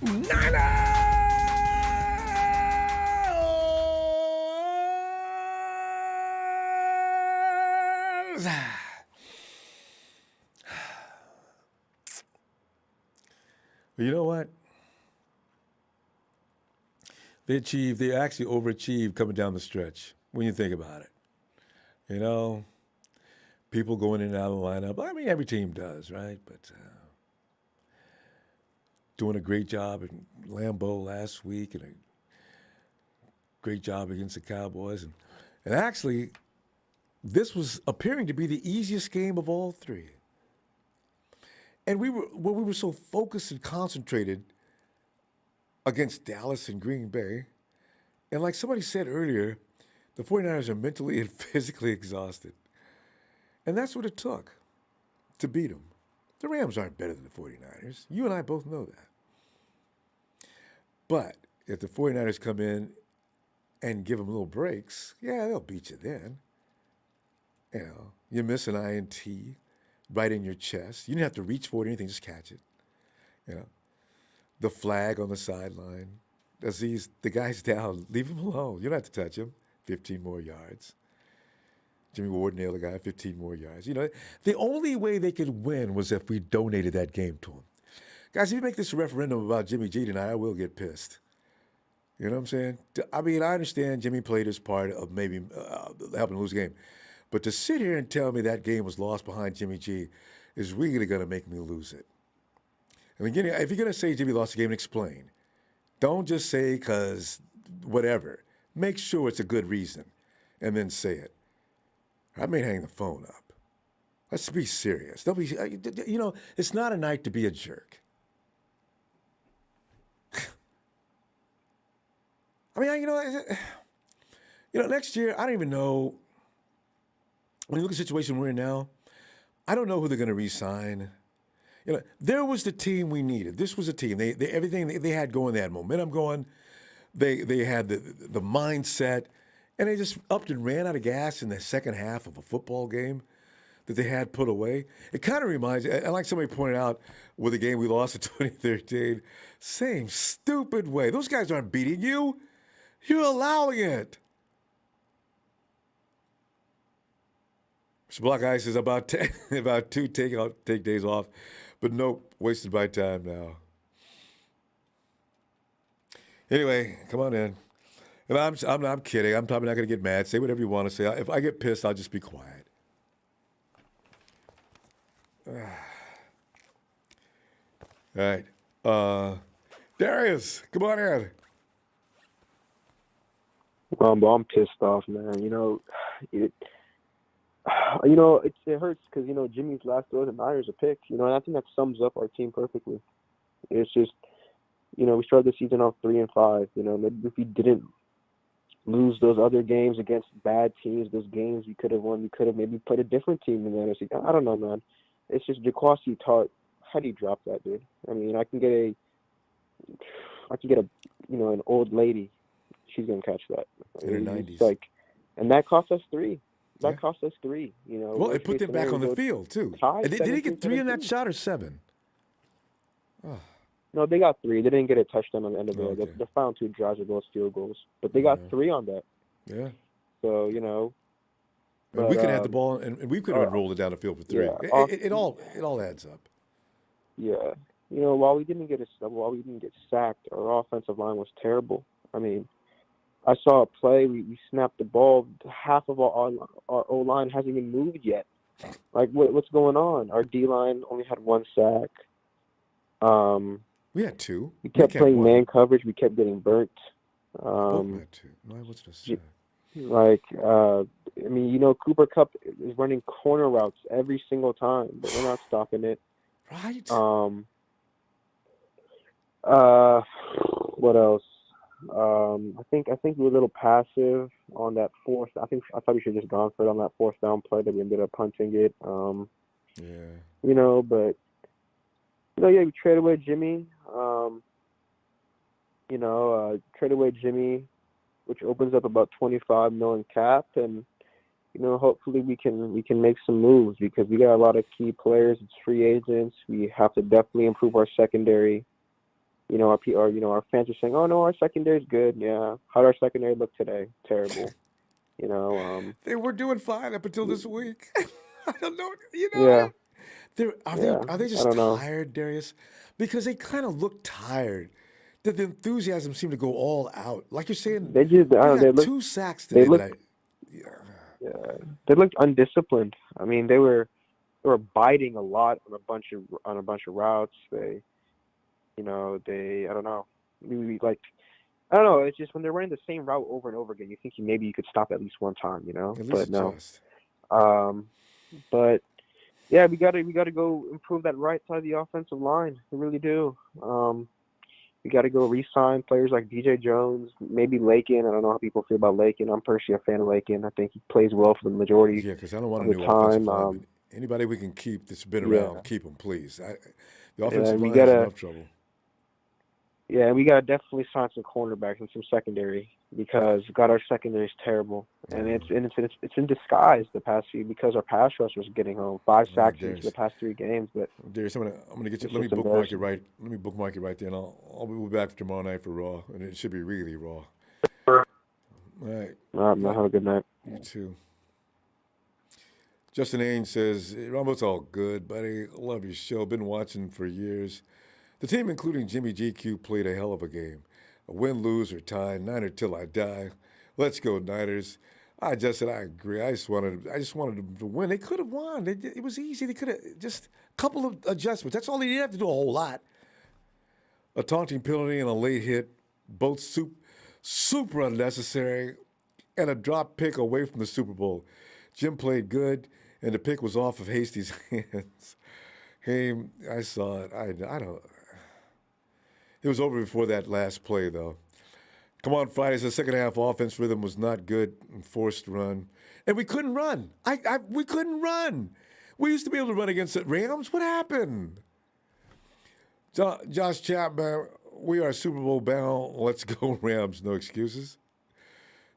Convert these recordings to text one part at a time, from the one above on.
Niners! You know what? They actually overachieved coming down the stretch when you think about it. You know, people going in and out of the lineup. I mean, every team does, right? But doing a great job in Lambeau last week and a great job against the Cowboys. And actually, this was appearing to be the easiest game of all three. And we were so focused and concentrated against Dallas and Green Bay. And like somebody said earlier, the 49ers are mentally and physically exhausted. And that's what it took to beat them. The Rams aren't better than the 49ers. You and I both know that. But if the 49ers come in and give them little breaks, yeah, they'll beat you then. You know, you miss an INT right in your chest. You didn't have to reach for it or anything, just catch it. You know, the flag on the sideline. As the guy's down, leave him alone. You don't have to touch him. 15 more yards. Jimmy Ward nailed the guy, 15 more yards. You know, the only way they could win was if we donated that game to him. Guys, if you make this a referendum about Jimmy G tonight, I will get pissed. You know what I'm saying? I mean, I understand Jimmy played his part of maybe helping lose the game. But to sit here and tell me that game was lost behind Jimmy G is really going to make me lose it. I mean, if you're going to say Jimmy lost the game, explain. Don't just say because whatever. Make sure it's a good reason and then say it. I may hang the phone up. Let's be serious. Don't be, you know, it's not a night to be a jerk. I mean, you know, next year, I don't even know. When you look at the situation we're in now, I don't know who they're going to re-sign. You know, there was the team we needed. This was a team. They everything they had going. They had momentum going. They had the mindset, and they just upped and ran out of gas in the second half of a football game that they had put away. It kind of reminds, and like somebody pointed out with the game we lost in 2013, same stupid way. Those guys aren't beating you. You're allowing it. Mr. Block Ice is about two take days off, but nope, wasted my time now. Anyway, come on in. And I'm kidding. I'm probably not going to get mad. Say whatever you want to say. If I get pissed, I'll just be quiet. All right. Darius, come on in. Ronbo, I'm pissed off, man. You know, it hurts because, you know, Jimmy's last throw to the Niners a pick. You know, and I think that sums up our team perfectly. It's just, you know, we started the season off 3-5. You know, maybe if we didn't lose those other games against bad teams, those games we could have won, we could have maybe played a different team in the NFC. I don't know, man. It's just Jaquasi Tart. How do you drop that, dude? I mean, I can get a, you know, an old lady. She's gonna catch that in her 90s. Like, and that cost us 3. That cost us 3. You know. Well, it put them back on the field too. Did he get 3 in that shot or 7? Oh. No, they got 3. They didn't get a touchdown on the end of it. Okay. The final 2 drives are both field goals, but they got 3 on that. Yeah. So, you know. And we could have had the ball, and we could have rolled it down the field for 3. Yeah, it all adds up. Yeah. You know, while we didn't get sacked, our offensive line was terrible. I mean, I saw a play. We snapped the ball. Half of our O-line hasn't even moved yet. Like, what's going on? Our D-line only had 1 sack. We had 2. We kept playing man coverage. We kept getting burnt. We had 2. No, what's the sack? Like, I mean, you know, Cooper Kupp is running corner routes every single time, but we're not stopping it. Right. What else? I think we were a little passive on that fourth. I thought we should have just gone for it on that 4th down play, that we ended up punting it. Yeah. You know, but you know, yeah, we traded away Jimmy. Trade away Jimmy, which opens up about $25 million cap, and you know, hopefully we can make some moves because we got a lot of key players. It's free agents. We have to definitely improve our secondary. our fans are saying, "Oh no, our secondary's good." Yeah, how did our secondary look today? Terrible. You know, They were doing fine up until this week. I don't know. You know, yeah, they're, yeah. are they I just don't know. tired, Darius? Because they kind of look tired. The enthusiasm seemed to go all out. Like you're saying, They just, I we don't know, got 2 sacks they today that looked, I. Yeah, yeah, they looked undisciplined. I mean, they were biting a lot on a bunch of routes. I don't know. Like, I don't know. It's just when they're running the same route over and over again, you think maybe you could stop at least one time, at least but no. adjust. Um, but yeah, we gotta go improve that right side of the offensive line. We really do. We got to go re-sign players like DJ Jones, maybe Lakin. I don't know how people feel about Lakin. I'm personally a fan of Lakin. I think he plays well for the majority Yeah, because I don't want of a the new offensive time. lineman. Anybody we can keep that's been around, Yeah, keep them, please. The offensive and we line has gotta enough trouble. yeah we gotta definitely sign some cornerbacks and some secondary because God, our secondary is terrible, and it's in disguise the past few because our pass rush was getting home 5 sacks each of the Darius, past 3 games, but Darius, I'm gonna get you. it's Let me just bookmark it embarrassing. right. Let me bookmark it right there, and I'll be back tomorrow night for Raw, and it should be really Raw. All right, All right, man, have a good night. you too. Justin Ainge says, "Hey, Ronbo's all good, buddy. Love your show. Been watching for years. The team, including Jimmy GQ, played a hell of a game. A win, lose, or tie. Niner till I die. Let's go Niners." I agree. I just wanted them to win. They could have won. It was easy. They could have just a couple of adjustments. That's all they didn't have to do a whole lot. A taunting penalty and a late hit, both super unnecessary, and a drop pick away from the Super Bowl. Jim played good, and the pick was off of Hasty's hands. Hey, I saw it. I don't. It was over before that last play, though. Come on, Fridays. The second half offense rhythm was not good and forced run, and we couldn't run. We couldn't run. We used to be able to run against the Rams. What happened? Josh Chapman, we are Super Bowl bound. Let's go Rams. No excuses.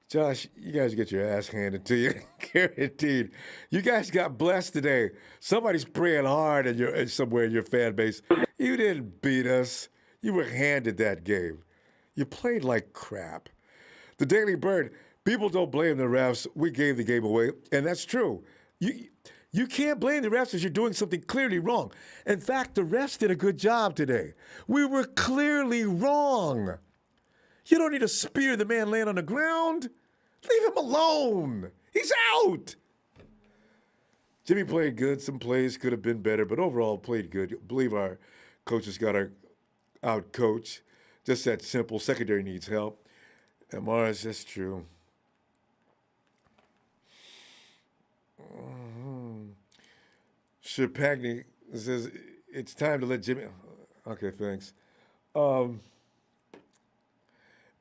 Josh, you guys get your ass handed to you, guaranteed. You guys got blessed today. Somebody's praying hard somewhere in your fan base. You didn't beat us. You were handed that game. You played like crap. The Daily Bird, people don't blame the refs. We gave the game away, and that's true. You you can't blame the refs if you're doing something clearly wrong. In fact, the refs did a good job today. We were clearly wrong. You don't need to spear the man laying on the ground. Leave him alone. He's out. Jimmy played good. Some plays could have been better, but overall played good. I believe our coaches got our out coach. Just that simple. Secondary needs help. And Mars, that's true. Shapagny says it's time to let Jimmy. Okay, thanks. Um,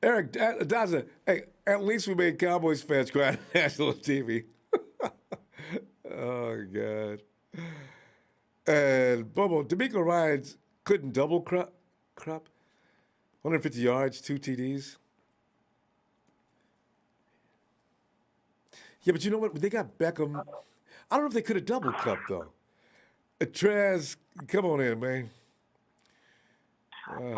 Eric Daza, hey, at least we made Cowboys fans cry on national TV. Oh God. And Bobo, D'Amico Ryans couldn't double crop. 150 yards, 2 TDs. Yeah, but you know what? They got Beckham. I don't know if they could have double cup though. Trez, come on in, man.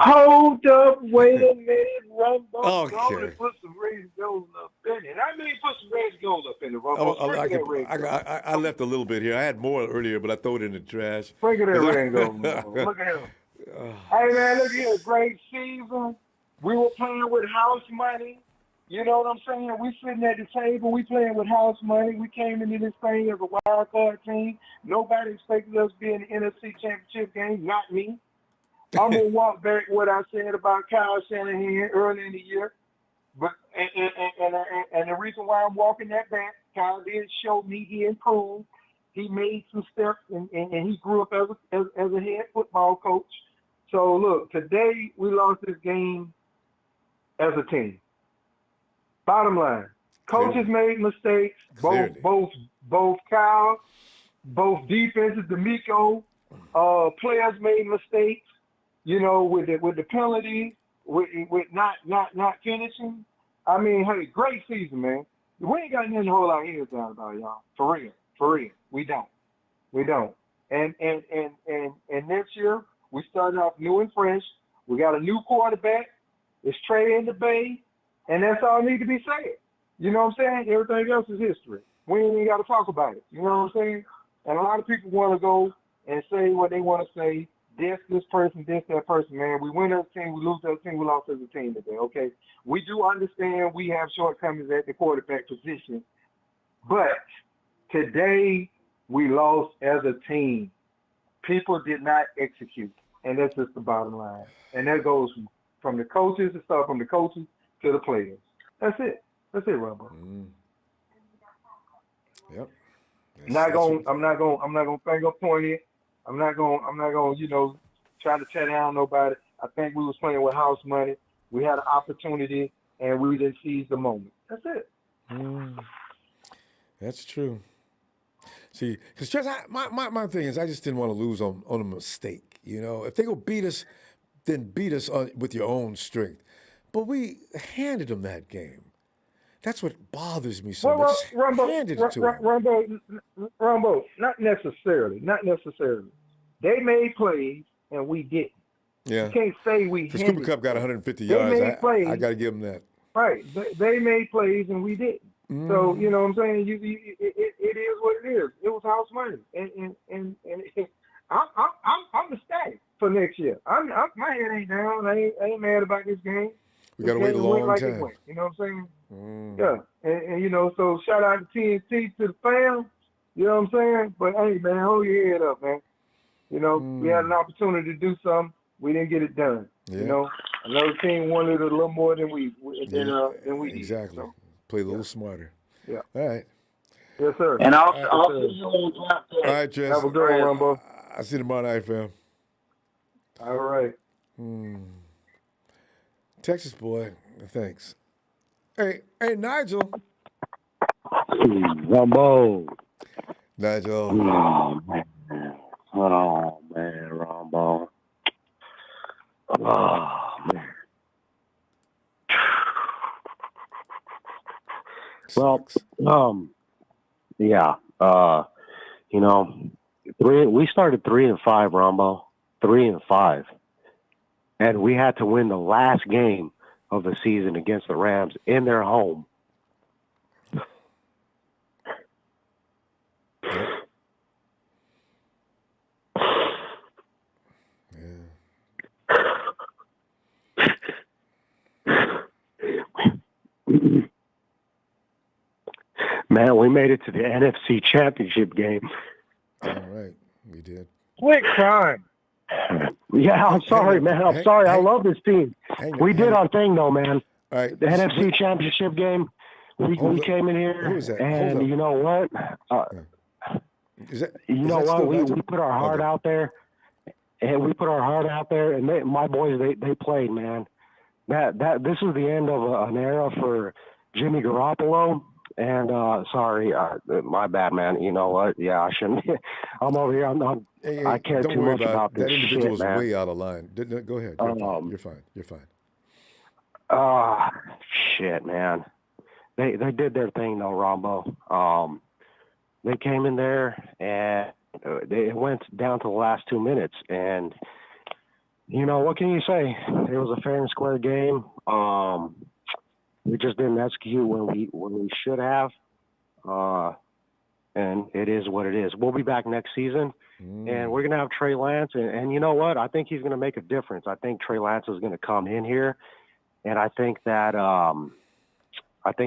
Hold up, wait a minute, Ronbo, go Okay. and put some red and gold up in it. I mean, put some red and gold up in it, Ronbo. I, Sprinkle could, that red and gold. I left a little bit here. I had more earlier, but I threw it in the trash. Sprinkle that 'Cause red and gold, man. Look at him. Hey, man, look here. Great season. We were playing with house money. You know what I'm saying? We sitting at the table. We playing with house money. We came into this thing as a wild card team. Nobody expected us to be in the NFC Championship game, not me. I'm gonna walk back what I said about Kyle Shanahan early in the year, but and the reason why I'm walking that back, Kyle did show me he improved. He made some steps and he grew up as a head football coach. So look, today we lost this game as a team. Bottom line, coaches made mistakes. Clearly. Both Kyle, both defenses, D'Amico, players made mistakes. You know, with the penalties, with not finishing. I mean, hey, great season, man. We ain't got nothing to hold our heads down about, y'all. For real. We don't. And next year we start off new and fresh. We got a new quarterback. It's Trey in the Bay, and that's all need to be said. You know what I'm saying? Everything else is history. We ain't even got to talk about it. You know what I'm saying? And a lot of people want to go and say what they want to say. This person, that person, man. We win as a team, we lose as a team, we lost as a team today, okay? We do understand we have shortcomings at the quarterback position, but today we lost as a team. People did not execute, and that's just the bottom line. And that goes from the coaches, it starts from the coaches to the players. That's it. That's it, Ronbo. Yep. I'm not gonna finger point it. I'm not gonna, try to tear down nobody. I think we was playing with house money. We had an opportunity and we didn't seize the moment. That's it. That's true. See, because my thing is, I just didn't want to lose on a mistake. If they go beat us, then beat us with your own strength. But we handed them that game. That's what bothers me so much. Just handed it to them. Ronbo, not necessarily. They made plays and we didn't. Yeah. You can't say we handed. Cooper Kupp got 150 yards. I got to give them that. Right. They made plays and we didn't. So, you know what I'm saying? It is what it is. It was house money. And I'm ecstatic for next year. My head ain't down. I ain't mad about this game. We got to wait a long time. You know what I'm saying? Yeah. And so shout out to TNT, to the fans. You know what I'm saying? But, hey, man, hold your head up, man. We had an opportunity to do something. We didn't get it done. Yeah. Another team wanted a little more than we did. Exactly. So, play a little smarter. Yeah. All right. Yes, sir. And I'll see you on draft day. All right, Jess. Have a good one, Ronbo. I'll see you tomorrow night, fam. All right. Texas boy, thanks. Hey, Nigel. Ronbo. Nigel. Oh, man, Ronbo. Oh, man. Well, yeah. We started 3-5, Ronbo. 3-5. And we had to win the last game of the season against the Rams in their home. Man, we made it to the NFC Championship game. All right, we did. Quick time. Yeah, I'm sorry, man. I'm sorry. I love this team. We did our thing, though, man. All right. The NFC Championship game, we came in here, and you know what? We put our heart out there, and my boys, they played, man. This is the end of an era for Jimmy Garoppolo. And sorry, my bad, man. You know what? Yeah, I shouldn't. I'm over here. I care too much about this shit, man. That individual's way out of line. Go ahead. You're fine. You're fine. Shit, man. They did their thing though, Ronbo. They came in there and it went down to the last 2 minutes, and what can you say? It was a fair and square game. We just didn't execute when we should have, and it is what it is. We'll be back next season, and we're gonna have Trey Lance, and you know what? I think he's gonna make a difference. I think Trey Lance is gonna come in here, and I think that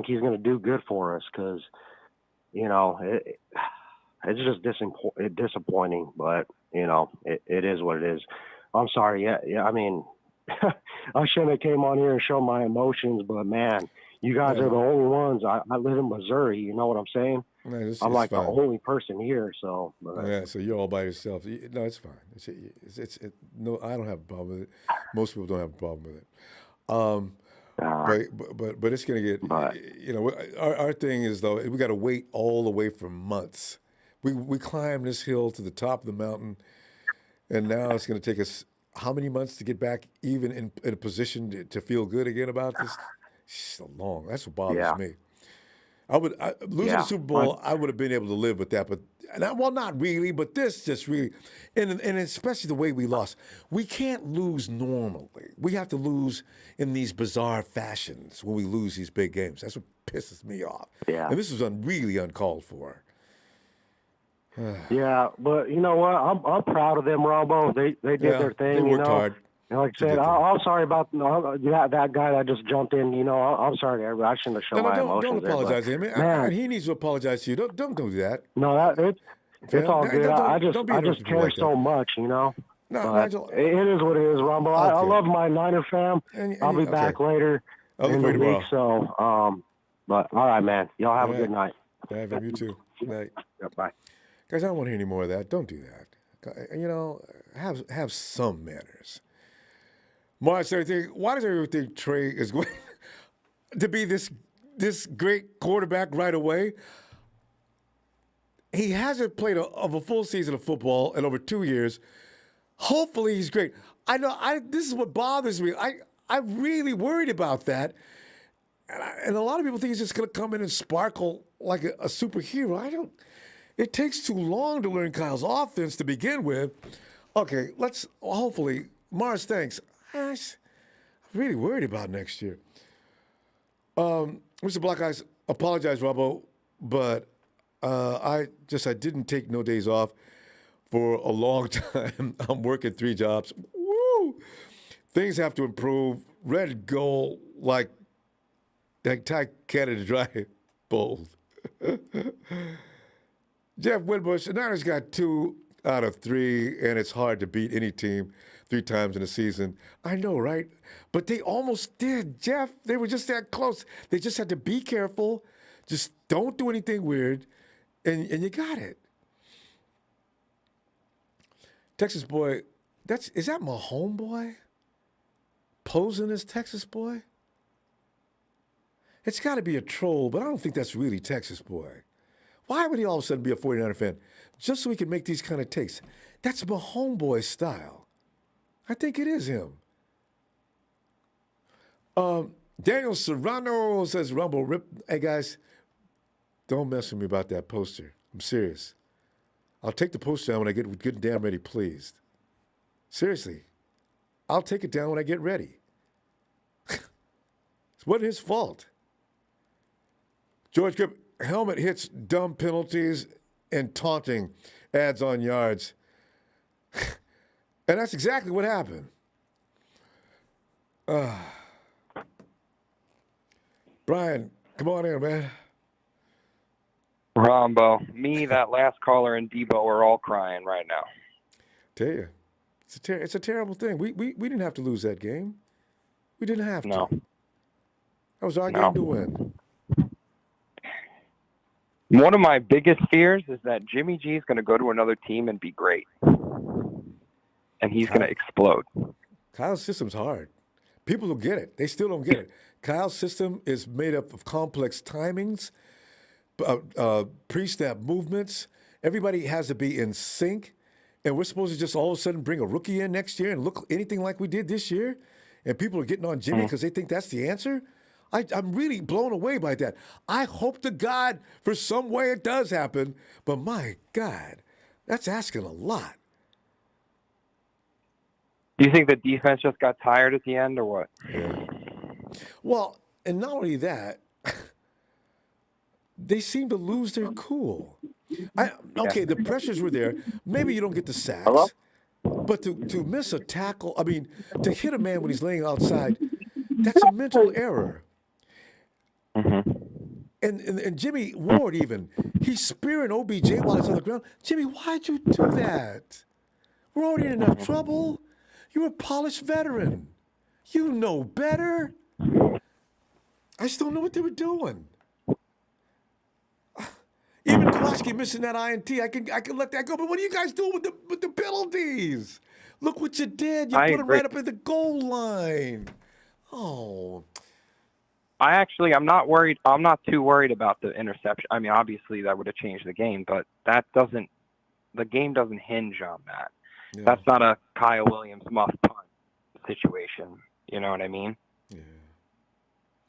he's gonna do good for us because, it's just disappointing, but it is what it is. I'm sorry. Yeah. I mean. I shouldn't have came on here and shown my emotions, but man, you guys are the only ones. I live in Missouri. You know what I'm saying? Man, I'm like fine. The only person here. So so you're all by yourself. No, it's fine. No, I don't have a problem with it. Most people don't have a problem with it. But it's gonna get. Our thing is though, we got to wait all the way for months. We climbed this hill to the top of the mountain, and now it's gonna take us. How many months to get back even in a position to feel good again about this? It's so long. That's what bothers me. Losing the Super Bowl, I would have been able to live with that, but not really, but this just really, and especially the way we lost. We can't lose normally. We have to lose in these bizarre fashions when we lose these big games. That's what pisses me off. Yeah. And this was really uncalled for. Yeah, but you know what? I'm proud of them, Ronbo. They did their thing. They worked hard. And like I said, I'm sorry about that guy that just jumped in. I'm sorry to everybody. I shouldn't have shown my emotions. Don't apologize to him. Man, he needs to apologize to you. Don't do that. No, it's all good. I just care like so much, No, Nigel, it is what it is, Ronbo. I love my Niner fam. I'll be back later in the week. So, but all right, man. Y'all have a good night. Yeah, you too. Good night. Yeah, bye. Guys, I don't want to hear any more of that. Don't do that. Have some manners. March 13th, why does everyone think Trey is going to be this great quarterback right away? He hasn't played a full season of football in over 2 years. Hopefully he's great. I know this is what bothers me. I'm really worried about that. And a lot of people think he's just going to come in and sparkle like a superhero. It takes too long to learn Kyle's offense to begin with. Okay, hopefully, Mars, thanks. I'm really worried about next year. Mr. Black Eyes, apologize, Ronbo, but I didn't take no days off for a long time. I'm working 3 jobs. Woo! Things have to improve. Red and gold, like Ty Canada Dry, bold. Jeff Winbush, the Niners got 2 out of 3, and it's hard to beat any team 3 times in a season. I know, right? But they almost did, Jeff. They were just that close. They just had to be careful. Just don't do anything weird, and you got it. Texas boy, is that my homeboy posing as Texas boy? It's got to be a troll, but I don't think that's really Texas boy. Why would he all of a sudden be a 49er fan? Just so he can make these kind of takes. That's my homeboy style. I think it is him. Daniel Serrano says, Rumble, rip. Hey, guys, don't mess with me about that poster. I'm serious. I'll take the poster down when I get good and damn ready, pleased. Seriously. I'll take it down when I get ready. It wasn't his fault. George Gibb, helmet hits, dumb penalties, and taunting adds on yards. And that's exactly what happened. Brian, come on in, man. Ronbo, me, that last caller, and Debo are all crying right now. Tell you, it's a terrible thing. We didn't have to lose that game. We didn't have to. No. That was our game to win. One of my biggest fears is that Jimmy G is going to go to another team and be great. And he's going to explode. Kyle's system's hard. People don't get it. They still don't get it. Kyle's system is made up of complex timings, pre-snap movements. Everybody has to be in sync. And we're supposed to just all of a sudden bring a rookie in next year and look anything like we did this year? And people are getting on Jimmy because they think that's the answer? I'm really blown away by that. I hope to God for some way it does happen, but my God, that's asking a lot. Do you think the defense just got tired at the end or what? Yeah. Well, and not only that, they seem to lose their cool. Okay, the pressures were there. Maybe you don't get the sacks. Hello? But to miss a tackle, to hit a man when he's laying outside, that's a mental error. Mm-hmm. And Jimmy Ward even, he's spearing OBJ while he's on the ground. Jimmy, why'd you do that? We're already in enough trouble. You're a polished veteran. You know better. I just don't know what they were doing. Even Kowalski missing that INT, I can let that go. But what are you guys doing with the penalties? Look what you did. You put him right up at the goal line. Oh. I'm not worried. I'm not too worried about the interception. I mean, obviously that would have changed the game, but the game doesn't hinge on that. Yeah. That's not a Kyle Williams muff punt situation. You know what I mean? Yeah.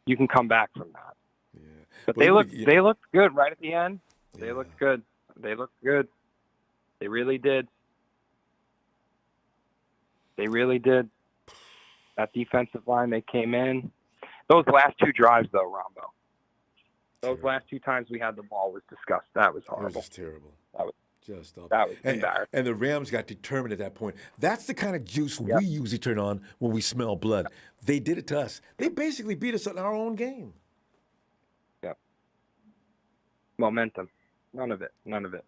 You can come back from that. Yeah. But Well, they looked good right at the end. They Yeah. looked good. They looked good. They really did. They really did. That defensive line, they came in. Those last two drives, though, Ronbo. Those Terrible. last two times we had the ball was disgusting. That was It was horrible. just terrible. That was Just awful. that was embarrassing. And the Rams got determined at that point. That's the kind of juice we usually turn on when we smell blood. They did it to us. They basically beat us in our own game. Yep. Momentum. None of it. None of it.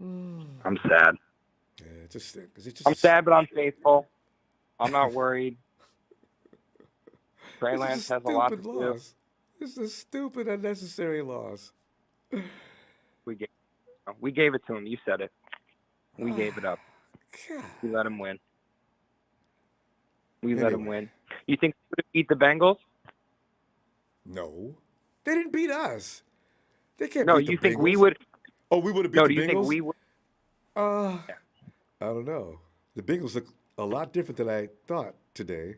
I'm sad. Yeah, it's just I'm sad, but I'm faithful. I'm not worried. Trey Lance has a lot to do. It's a stupid, unnecessary loss. We gave it to him. You said it. We gave it up. God. We let him win. Let him win. You think we would have beat the Bengals? No. They didn't beat us. They can't No, beat the you think Bengals. we would? Oh, we would have beat No, the do you Bengals? think we would? I don't know. The Bengals look a lot different than I thought today.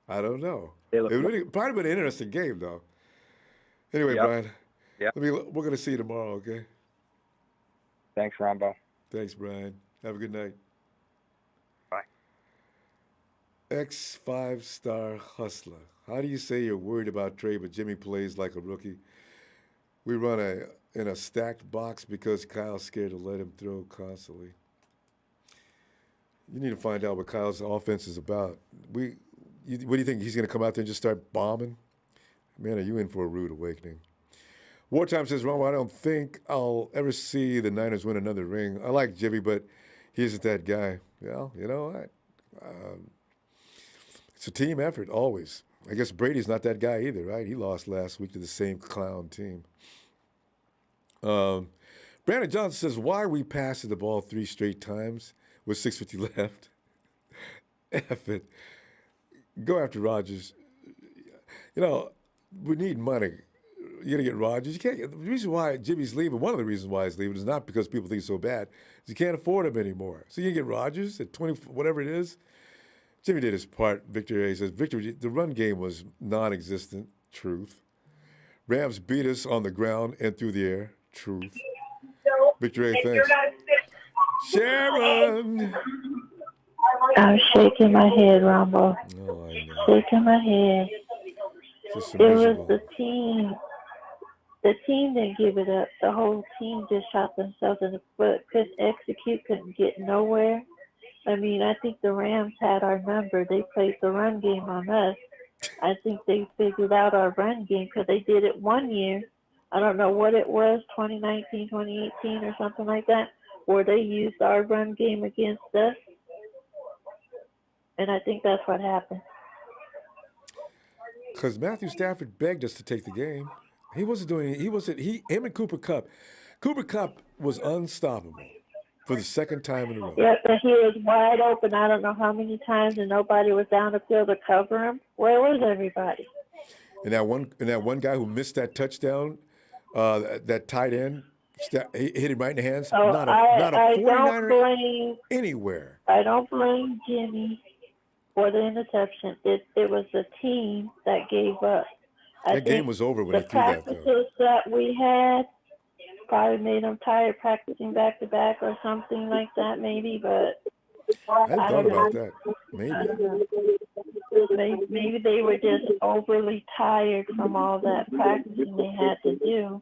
I don't know. They It look would really, probably been an interesting game, though. Anyway, Yep. Brian. Yep. We're going to see you tomorrow, okay? Thanks, Ronbo. Thanks, Brian. Have a good night. Bye. X5-star hustler. How do you say you're worried about Trey, but Jimmy plays like a rookie? We run in a stacked box because Kyle's scared to let him throw constantly. You need to find out what Kyle's offense is about. What do you think? He's going to come out there and just start bombing? Man, are you in for a rude awakening? Wartime says, Ronbo, I don't think I'll ever see the Niners win another ring. I like Jimmy, but he isn't that guy. Well, you know what? It's a team effort, always. I guess Brady's not that guy either, right? He lost last week to the same clown team. Brandon Johnson says, why are we passing the ball 3 straight times with 6:50 left? F it. Go after Rodgers. You know, we need money. You got to get Rodgers. You can't. The reason why Jimmy's leaving, one of the reasons why he's leaving, is not because people think he's so bad. Is you can't afford him anymore. So you can get Rodgers at 20, whatever it is. Jimmy did his part. Victor A says, Victor, the run game was non-existent. Truth. Rams beat us on the ground and through the air. Truth. Victor A, thanks. Sharon! I'm shaking my head, Ronbo. Oh, I know. Shaking my head. Just It was miserable. the team. The team didn't give it up. The whole team just shot themselves in the foot. Couldn't execute. Couldn't get nowhere. I mean, I think the Rams had our number. They played the run game on us. I think they figured out our run game because they did it one year. I don't know what it was, 2019, 2018 or something like that, where they used our run game against us. And I think that's what happened. Because Matthew Stafford begged us to take the game. He wasn't doing it. Him and Cooper Kupp. Cooper Kupp was unstoppable for the second time in a row. Yeah, but he was wide open. I don't know how many times, and nobody was down the field to cover him. Where was everybody? And that one guy who missed that touchdown, that tight end, he hit him right in the hands. So Not a I 49er don't blame. anywhere. I don't blame Jimmy for the interception. It was the team that gave up. That game was over when he threw that, though. The practices that we had probably made them tired practicing back to back or something like that, maybe. But I hadn't thought about that. Maybe they were just overly tired from all that practicing they had to do.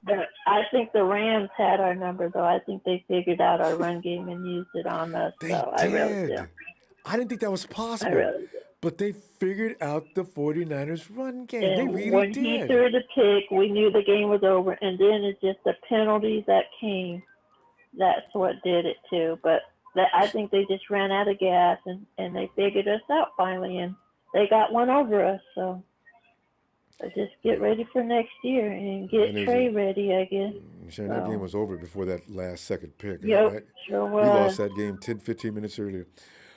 But I think the Rams had our number, though. I think they figured out our run game and used it on us. They so did. I really do. I didn't think that was possible. I really do. But they figured out the 49ers run game. And they really when did. he threw the pick, we knew the game was over. And then it's just the penalties that came. That's what did it, too. But I think they just ran out of gas, and they figured us out finally. And they got one over us. So just get ready for next year and get Trey ready, I guess. Sharon, that game was over before that last second pick. Yep, right? sure We was. lost that game 10, 15 minutes earlier.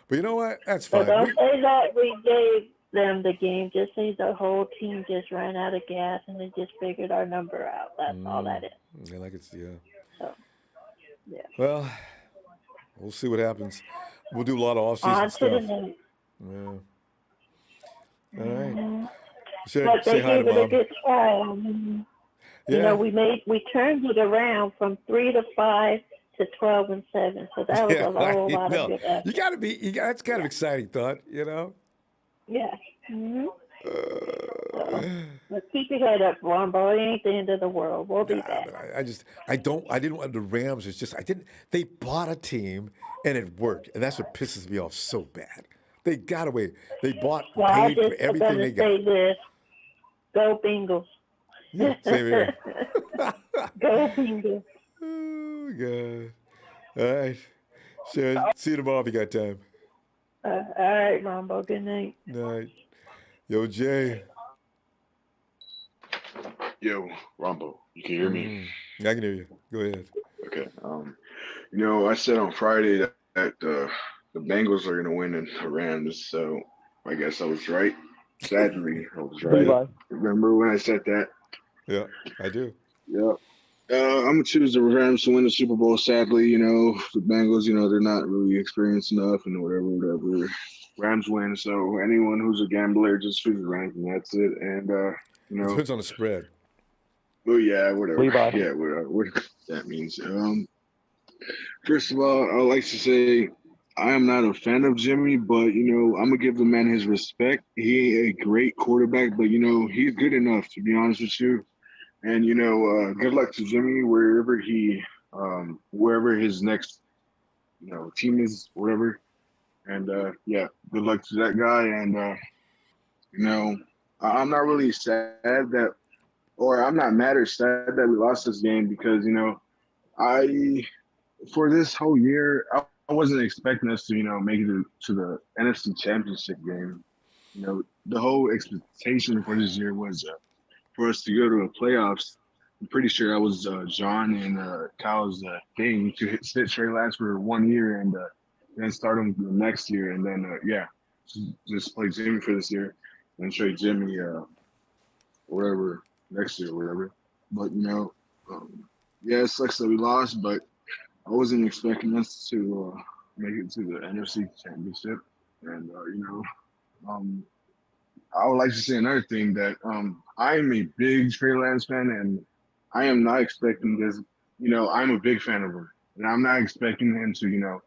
But you know what? That's fine. But don't say that we gave them the game. Just say the whole team just ran out of gas and they just figured our number out. That's all that is. Yeah, So, yeah. Well, we'll see what happens. We'll do a lot of off-season On to stuff. the next. Yeah. All right. But say they hi to gave it a Mom. good try. I mean, you Yeah. know, we turned it around from 3-5 to 12-7. So that was Yeah, a whole I lot of know. good effort. That's kind of exciting thought, you know? Yeah. hmm So, Uh, but keep your head up, Ronbo. It ain't the end of the world. We'll be nah, back. but I didn't want the Rams. It's just, they bought a team and it worked. And that's what pisses me off so bad. They got away. They Well, I paid for just was everything gonna they got. say this: Go Bengals. Yeah, same here. Go Bengals. Oh, God. All right. Sharon, see you tomorrow if you got time. All right, Ronbo. Good night. Night. Yo, Jay. Yo, Ronbo, you can hear me? I can hear you. Go ahead. Okay. I said on Friday that the Bengals are gonna win the Rams, so I guess I was right. Sadly, I was right. Yeah. Levi. Remember when I said that? Yeah, I do. Yeah. I'm gonna choose the Rams to win the Super Bowl. Sadly, the Bengals, they're not really experienced enough, and whatever. Rams win, so anyone who's a gambler just choose the Rams, and that's it. And It depends on the spread. well, yeah, whatever. Levi. Yeah, whatever that means. First of all, I would like to say I am not a fan of Jimmy, but I'm gonna give the man his respect. He ain't a great quarterback, but he's good enough to be honest with you. And good luck to Jimmy wherever his next team is, whatever. And yeah, good luck to that guy. And I'm not really sad that, or I'm not mad or sad that we lost this game because I for this whole year, I wasn't expecting us to, make it to the NFC Championship game. The whole expectation for this year was for us to go to the playoffs. I'm pretty sure that was John and Kyle's thing to sit Trey Lance for 1 year and then start him the next year. And then, just play Jimmy for this year and trade Jimmy whatever next year, whatever. But, yeah, it sucks that we lost, but I wasn't expecting us to make it to the NFC Championship, and um, I would like to say another thing that I am a big Trey Lance fan, and I am not expecting this. I'm a big fan of him, and I'm not expecting him to,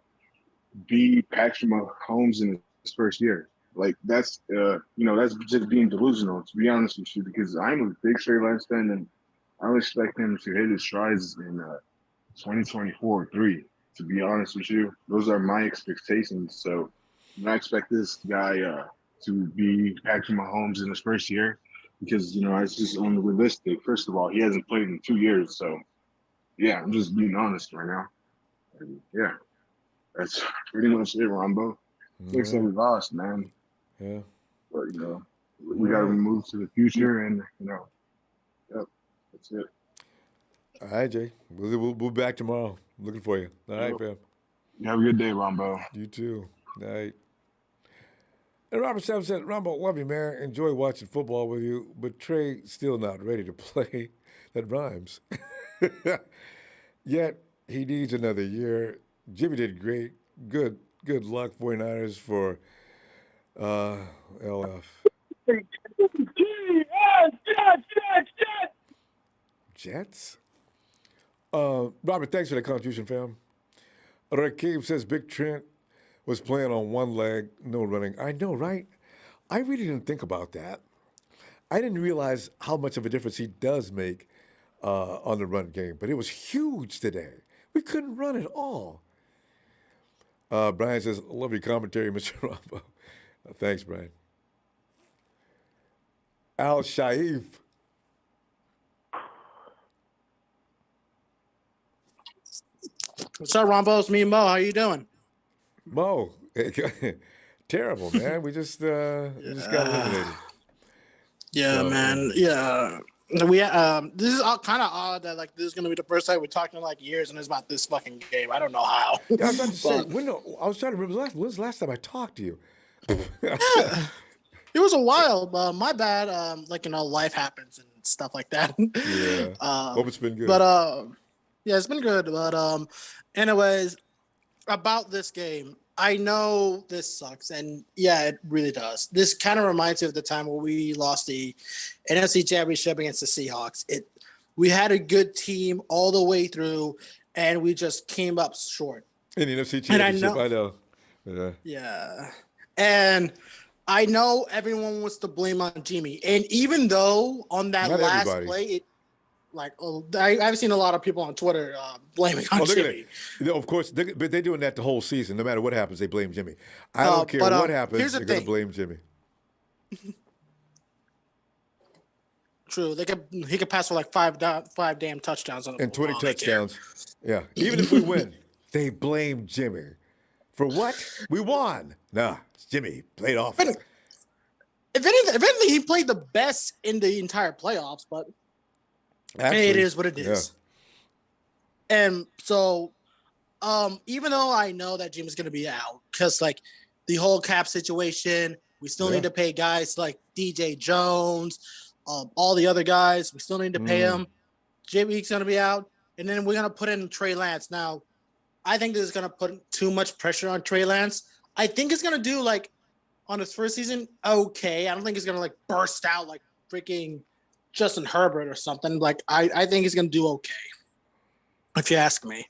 be Patrick Mahomes in his first year. Like that's that's just being delusional, to be honest with you, because I'm a big Trey Lance fan, and I don't expect him to hit his strides in 2024-3. To be honest with you, those are my expectations. So I expect this guy to be Patrick Mahomes in his first year because it's just unrealistic. First of all, he hasn't played in 2 years, so yeah, I'm just being honest right now. And yeah, that's pretty much it, Ronbo. Looks like we lost, man. Yeah. But we got to move to the future, and yep, that's it. All right, Jay. We'll be back tomorrow. Looking for you. All right, fam. You have a good day, Ronbo. You too. Night. And Robert Sam said, Ronbo, love you, man. Enjoy watching football with you, but Trey still not ready to play. That rhymes. Yet he needs another year. Jimmy did great. Good luck, 49ers, for LF. Jets? Robert, thanks for the contribution, fam. Rakeem says Big Trent was playing on one leg, no running. I know, right? I really didn't think about that. I didn't realize how much of a difference he does make on the run game, but it was huge today. We couldn't run at all. Brian says, love your commentary, Mr. Ronbo. Thanks, Brian. Al Shaif. What's up, Ronbo? It's me and Mo. How you doing? Mo. Terrible, man. We just got eliminated. Yeah, So, man. Yeah. We this is kind of odd that like this is gonna be the first time we're talking in like years and it's about this fucking game. I don't know how. Yeah, I was about to say, But, I was trying to remember when's the last time I talked to you? yeah, it was a while. My bad. Life happens and stuff like that. Yeah. Hope it's been good. But yeah, it's been good. But anyways, about this game, I know this sucks, and yeah, it really does. This kind of reminds me of the time where we lost the NFC Championship against the Seahawks. We had a good team all the way through, and we just came up short. In the NFC And Championship, I know. Yeah. And I know everyone wants to blame on Jimmy. And even though on that Not last everybody. play, I've seen a lot of people on Twitter blaming on Jimmy. Of course, but they're doing that the whole season. No matter what happens, they blame Jimmy. I don't care what happens, they're going to blame Jimmy. True. He could pass for like five damn touchdowns on the and 20 touchdowns. Yeah. Even if we win, they blame Jimmy. For what? We won. Nah, it's Jimmy played off. If anything, he played the best in the entire playoffs, but actually, it is what it is. Yeah. And so, even though I know that Jimmy's going to be out, because like the whole cap situation, we still need to pay guys like DJ Jones, all the other guys. We still need to pay him. Jimmy's going to be out, and then we're going to put in Trey Lance. Now, I think this is going to put too much pressure on Trey Lance. I think he's going to do like on his first season, okay. I don't think he's going to like burst out like freaking Justin Herbert or something. Like I think he's going to do okay, if you ask me.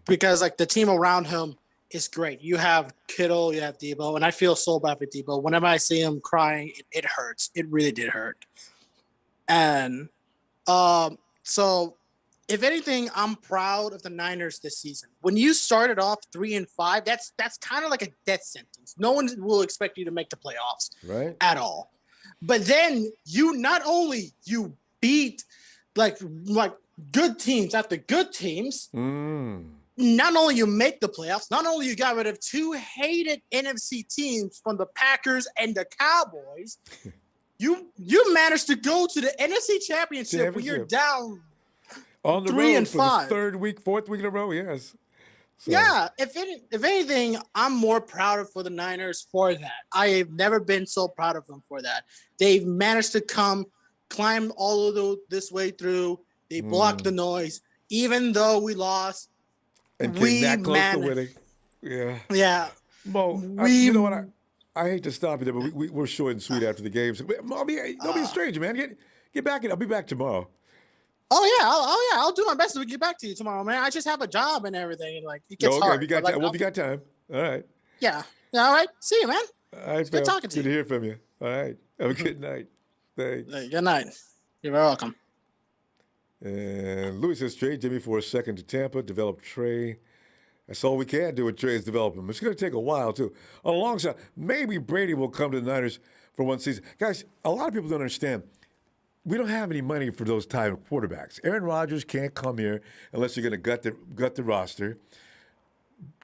Because like the team around him is great. You have Kittle, you have Debo, and I feel so bad for Debo. Whenever I see him crying, it hurts. It really did hurt. And so if anything, I'm proud of the Niners this season. When you started off 3-5, that's kind of like a death sentence. No one will expect you to make the playoffs at all. But then you not only you beat like good teams after good teams. Not only you make the playoffs, not only you got rid of two hated NFC teams from the Packers and the Cowboys, you managed to go to the NFC Championship when you're down on the 3 road and for 5. the fourth week in a row, yes. So. Yeah, if anything, I'm more proud for the Niners for that. I have never been so proud of them for that. They've managed to climb all of this way through. They blocked the noise, even though we lost. And came that close to winning. Yeah. Yeah. Mo, you know what? I hate to stop you there, but we're short and sweet after the games. Don't be a stranger, man. Get back in. I'll be back tomorrow. Oh yeah, I'll do my best to get back to you tomorrow, man. I just have a job and everything, and like it gets hard. If you got time. Well, if you got time, all right. Yeah. All right. See you, man. All right, good talking to you. Good to hear from you. All right. Have a good night. Thanks. Good night. You're very welcome. And Louis says trade Jimmy for a second to Tampa, develop Trey. That's all we can do with Trey is develop him. It's going to take a while too. On the long shot, maybe Brady will come to the Niners for one season. Guys, a lot of people don't understand. We don't have any money for those type of quarterbacks. Aaron Rodgers can't come here unless you're going to gut the roster.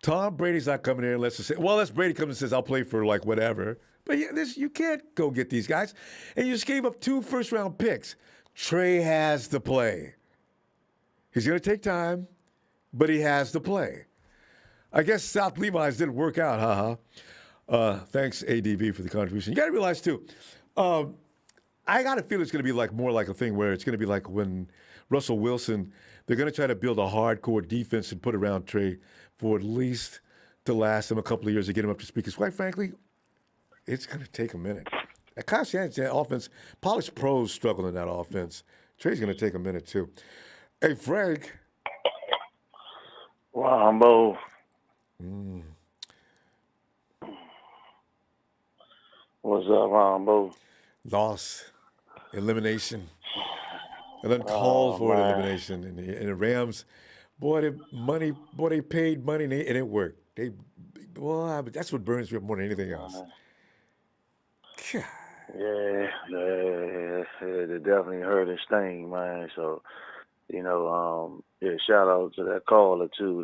Tom Brady's not coming here unless Brady comes and says, I'll play for like whatever. But you can't go get these guys. And you just gave up 2 first-round picks. Trey has to play. He's going to take time, but he has to play. I guess South Levi's didn't work out, thanks, ADV, for the contribution. You got to realize, too, I got a feeling it's going to be more like a thing where it's going to be like when Russell Wilson, they're going to try to build a hardcore defense and put around Trey for at least to last him a couple of years to get him up to speed. Because quite frankly, it's going to take a minute. That Kyle Shanahan's offense, polished pros struggle in that offense. Trey's going to take a minute, too. Hey, Frank. Ronbo. What's up, Ronbo? Loss. Elimination. And then called for elimination. And the Rams, they paid money and it worked. But that's what burns me up more than anything else. God. Yeah, it definitely hurt and sting, man. So, shout out to that caller too.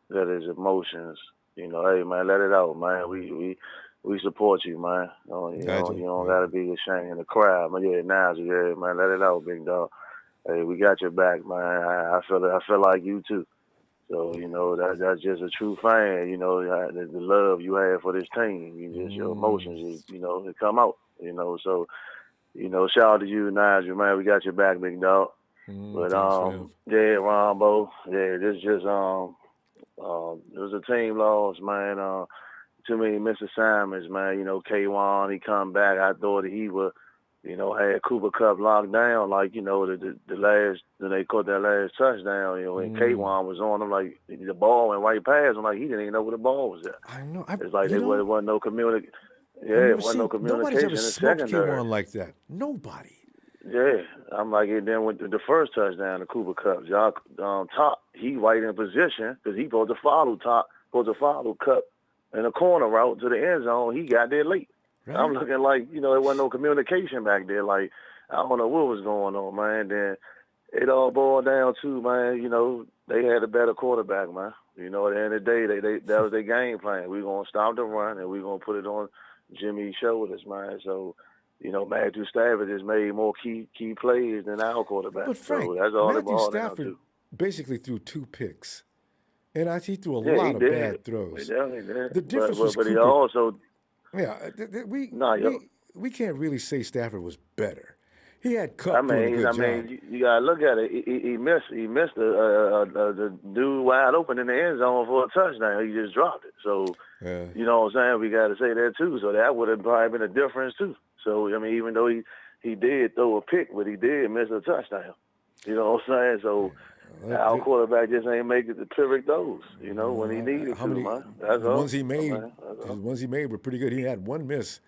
That his emotions. Hey man, let it out, man. We support you, man. You don't gotta be ashamed in the crowd, man. Man, let it out, big dog. Hey, we got your back, man. I feel like you too. So that's just a true fan. The love you have for this team. Your emotions, they come out. So shout out to you, Nigel, man. We got your back, big dog. But Ronbo, this just It was a team loss, man. Too many missed assignments, man. You know, K1, he come back. I thought he would, you know, had Cooper Cup locked down, like, you know, the last, when they caught that last touchdown, you know, and K1 was on him, like, the ball went right past him, like, he didn't even know where the ball was at. I know. It's like there wasn't no communication. Yeah, it wasn't no communication in the secondary. K1 like that. Nobody. Yeah, I'm like, and then with the first touchdown, the Cooper Cup, y'all, Top, he right in position because he supposed to follow Cup in the corner route to the end zone. He got there late. Right. I'm looking like, you know, there wasn't no communication back there. Like, I don't know what was going on, man. Then it all boiled down to, man, you know, they had a better quarterback, man. You know, at the end of the day, that was their game plan. We're going to stop the run, and we're going to put it on Jimmy's shoulders, man. So, you know, Matthew Stafford has made more key plays than our quarterback. But Frank, so that's all Matthew Stafford basically threw 2 picks. And he threw a lot of bad throws. He definitely did. The difference was Cooper. He also... Yeah, we can't really say Stafford was better. He had Cup I doing a good job. You gotta look at it. He missed the dude wide open in the end zone for a touchdown. He just dropped it. So you know what I'm saying? We gotta say that too. So that would have probably been a difference too. So I mean, even though he did throw a pick, but he did miss a touchdown. You know what I'm saying? So our quarterback just ain't making the perfect those. You know when he needed to, man. That's the all. ones he made. The ones he made were pretty good. He had 1 miss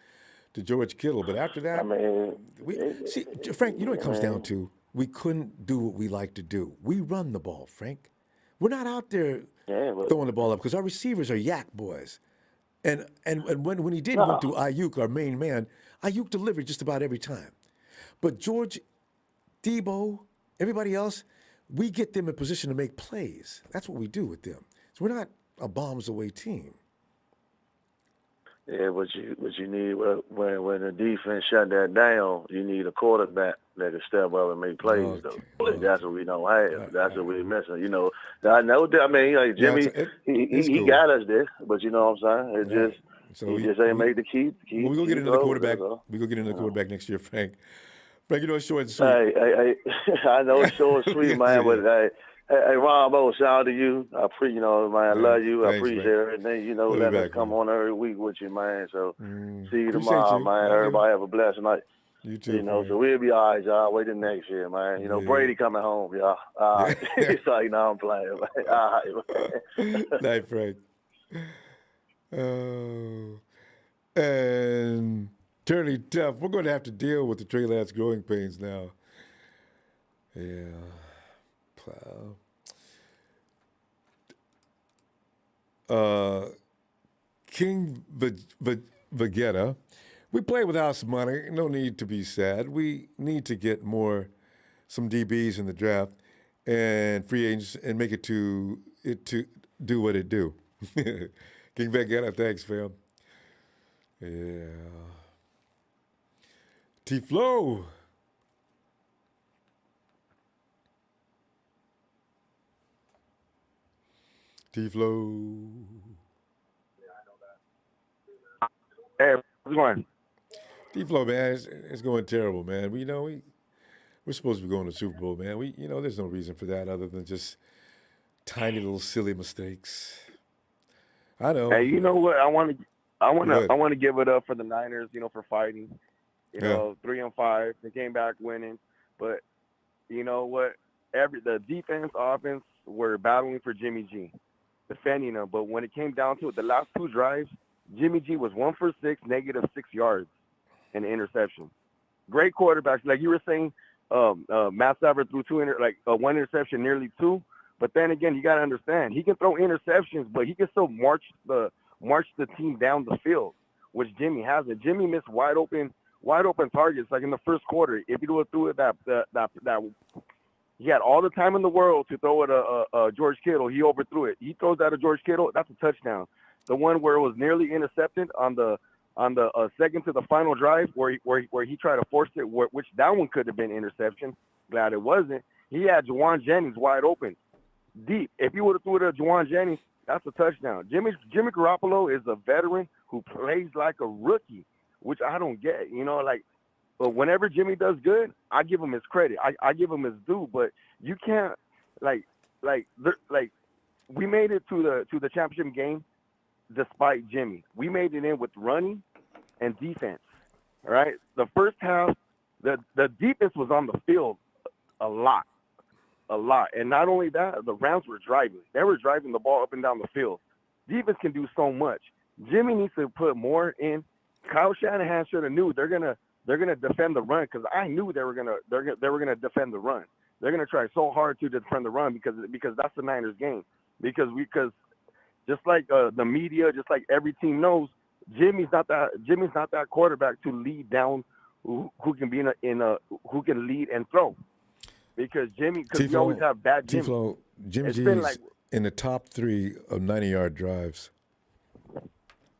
to George Kittle, but after that, Frank, you know what it comes down to? We couldn't do what we like to do. We run the ball, Frank. We're not out there throwing the ball up because our receivers are yak boys. And when he did went to Ayuk, our main man, Ayuk delivered just about every time. But George, Debo, everybody else, we get them in position to make plays. That's what we do with them. So we're not a bombs away team. Yeah, what you need when the defense shut that down, you need a quarterback that can step up and make plays. Though that's what we don't have. That's what we're missing. You know, I know. I mean, like Jimmy, he got us there, but you know what I'm saying? He just ain't made the key. We go get into the quarterback. We go get into the quarterback next year, Frank. Frank, you know it's short and sweet. Hey, I know it's short and sweet, man. But hey, Ronbo, shout out to you. I love you. I appreciate everything. You know, let us come on every week with you, man. So see you tomorrow, man. Everybody have a blessed night. You too. You know, so we'll be all right, y'all. Wait till next year, man. You know, Brady coming home, y'all. All right. It's like, no, I'm playing, man. All right, man. Night, Frank. Oh. And Turley Tough, we're going to have to deal with the Trey Lance growing pains now. Yeah. King Vegeta, we play without some money. No need to be sad. We need to get some DBs in the draft and free agents and make it to do what it do. King Vegeta, thanks, fam. Yeah. T-Flow. T-Flow. Hey, how's it going? T-Flow, man, it's going terrible, man. We're supposed to be going to the Super Bowl, man. There's no reason for that other than just tiny little silly mistakes. I know. Hey, you know what? I want to give it up for the Niners, for fighting. 3-5. They came back winning, but you know what? The defense, offense were battling for Jimmy G, defending him. But when it came down to it, the last 2 drives, Jimmy G was 1 for 6, negative 6 yards, and an interception. Great quarterbacks, like you were saying. Matt Stafford threw 1 interception, nearly 2. But then again, you got to understand, he can throw interceptions, but he can still march the team down the field, which Jimmy hasn't. Jimmy missed wide open targets, like in the first quarter. If he would have threw it that he had all the time in the world to throw at George Kittle. He overthrew it. He throws that at George Kittle. That's a touchdown. The one where it was nearly intercepted on the second to the final drive, where he tried to force it, which that one could have been interception. Glad it wasn't. He had Juwan Jennings wide open, deep. If he would have threw it at Juwan Jennings, that's a touchdown. Jimmy Garoppolo is a veteran who plays like a rookie, which I don't get. But whenever Jimmy does good, I give him his credit. I give him his due. But you can't we made it to the championship game despite Jimmy. We made it in with running and defense. All right. The first half, the defense was on the field a lot. And not only that, the Rams were driving. They were driving the ball up and down the field. Defense can do so much. Jimmy needs to put more in. Kyle Shanahan should have knew they're gonna defend the run, because I knew they were gonna defend the run. They're gonna try so hard to defend the run because that's the Niners game. Because just like the media, just like every team knows, Jimmy's not that quarterback to lead down who can be who can lead and throw. Because we always have bad Jimmy. T-Flow, Jimmy G's in the top 3 of 90-yard drives.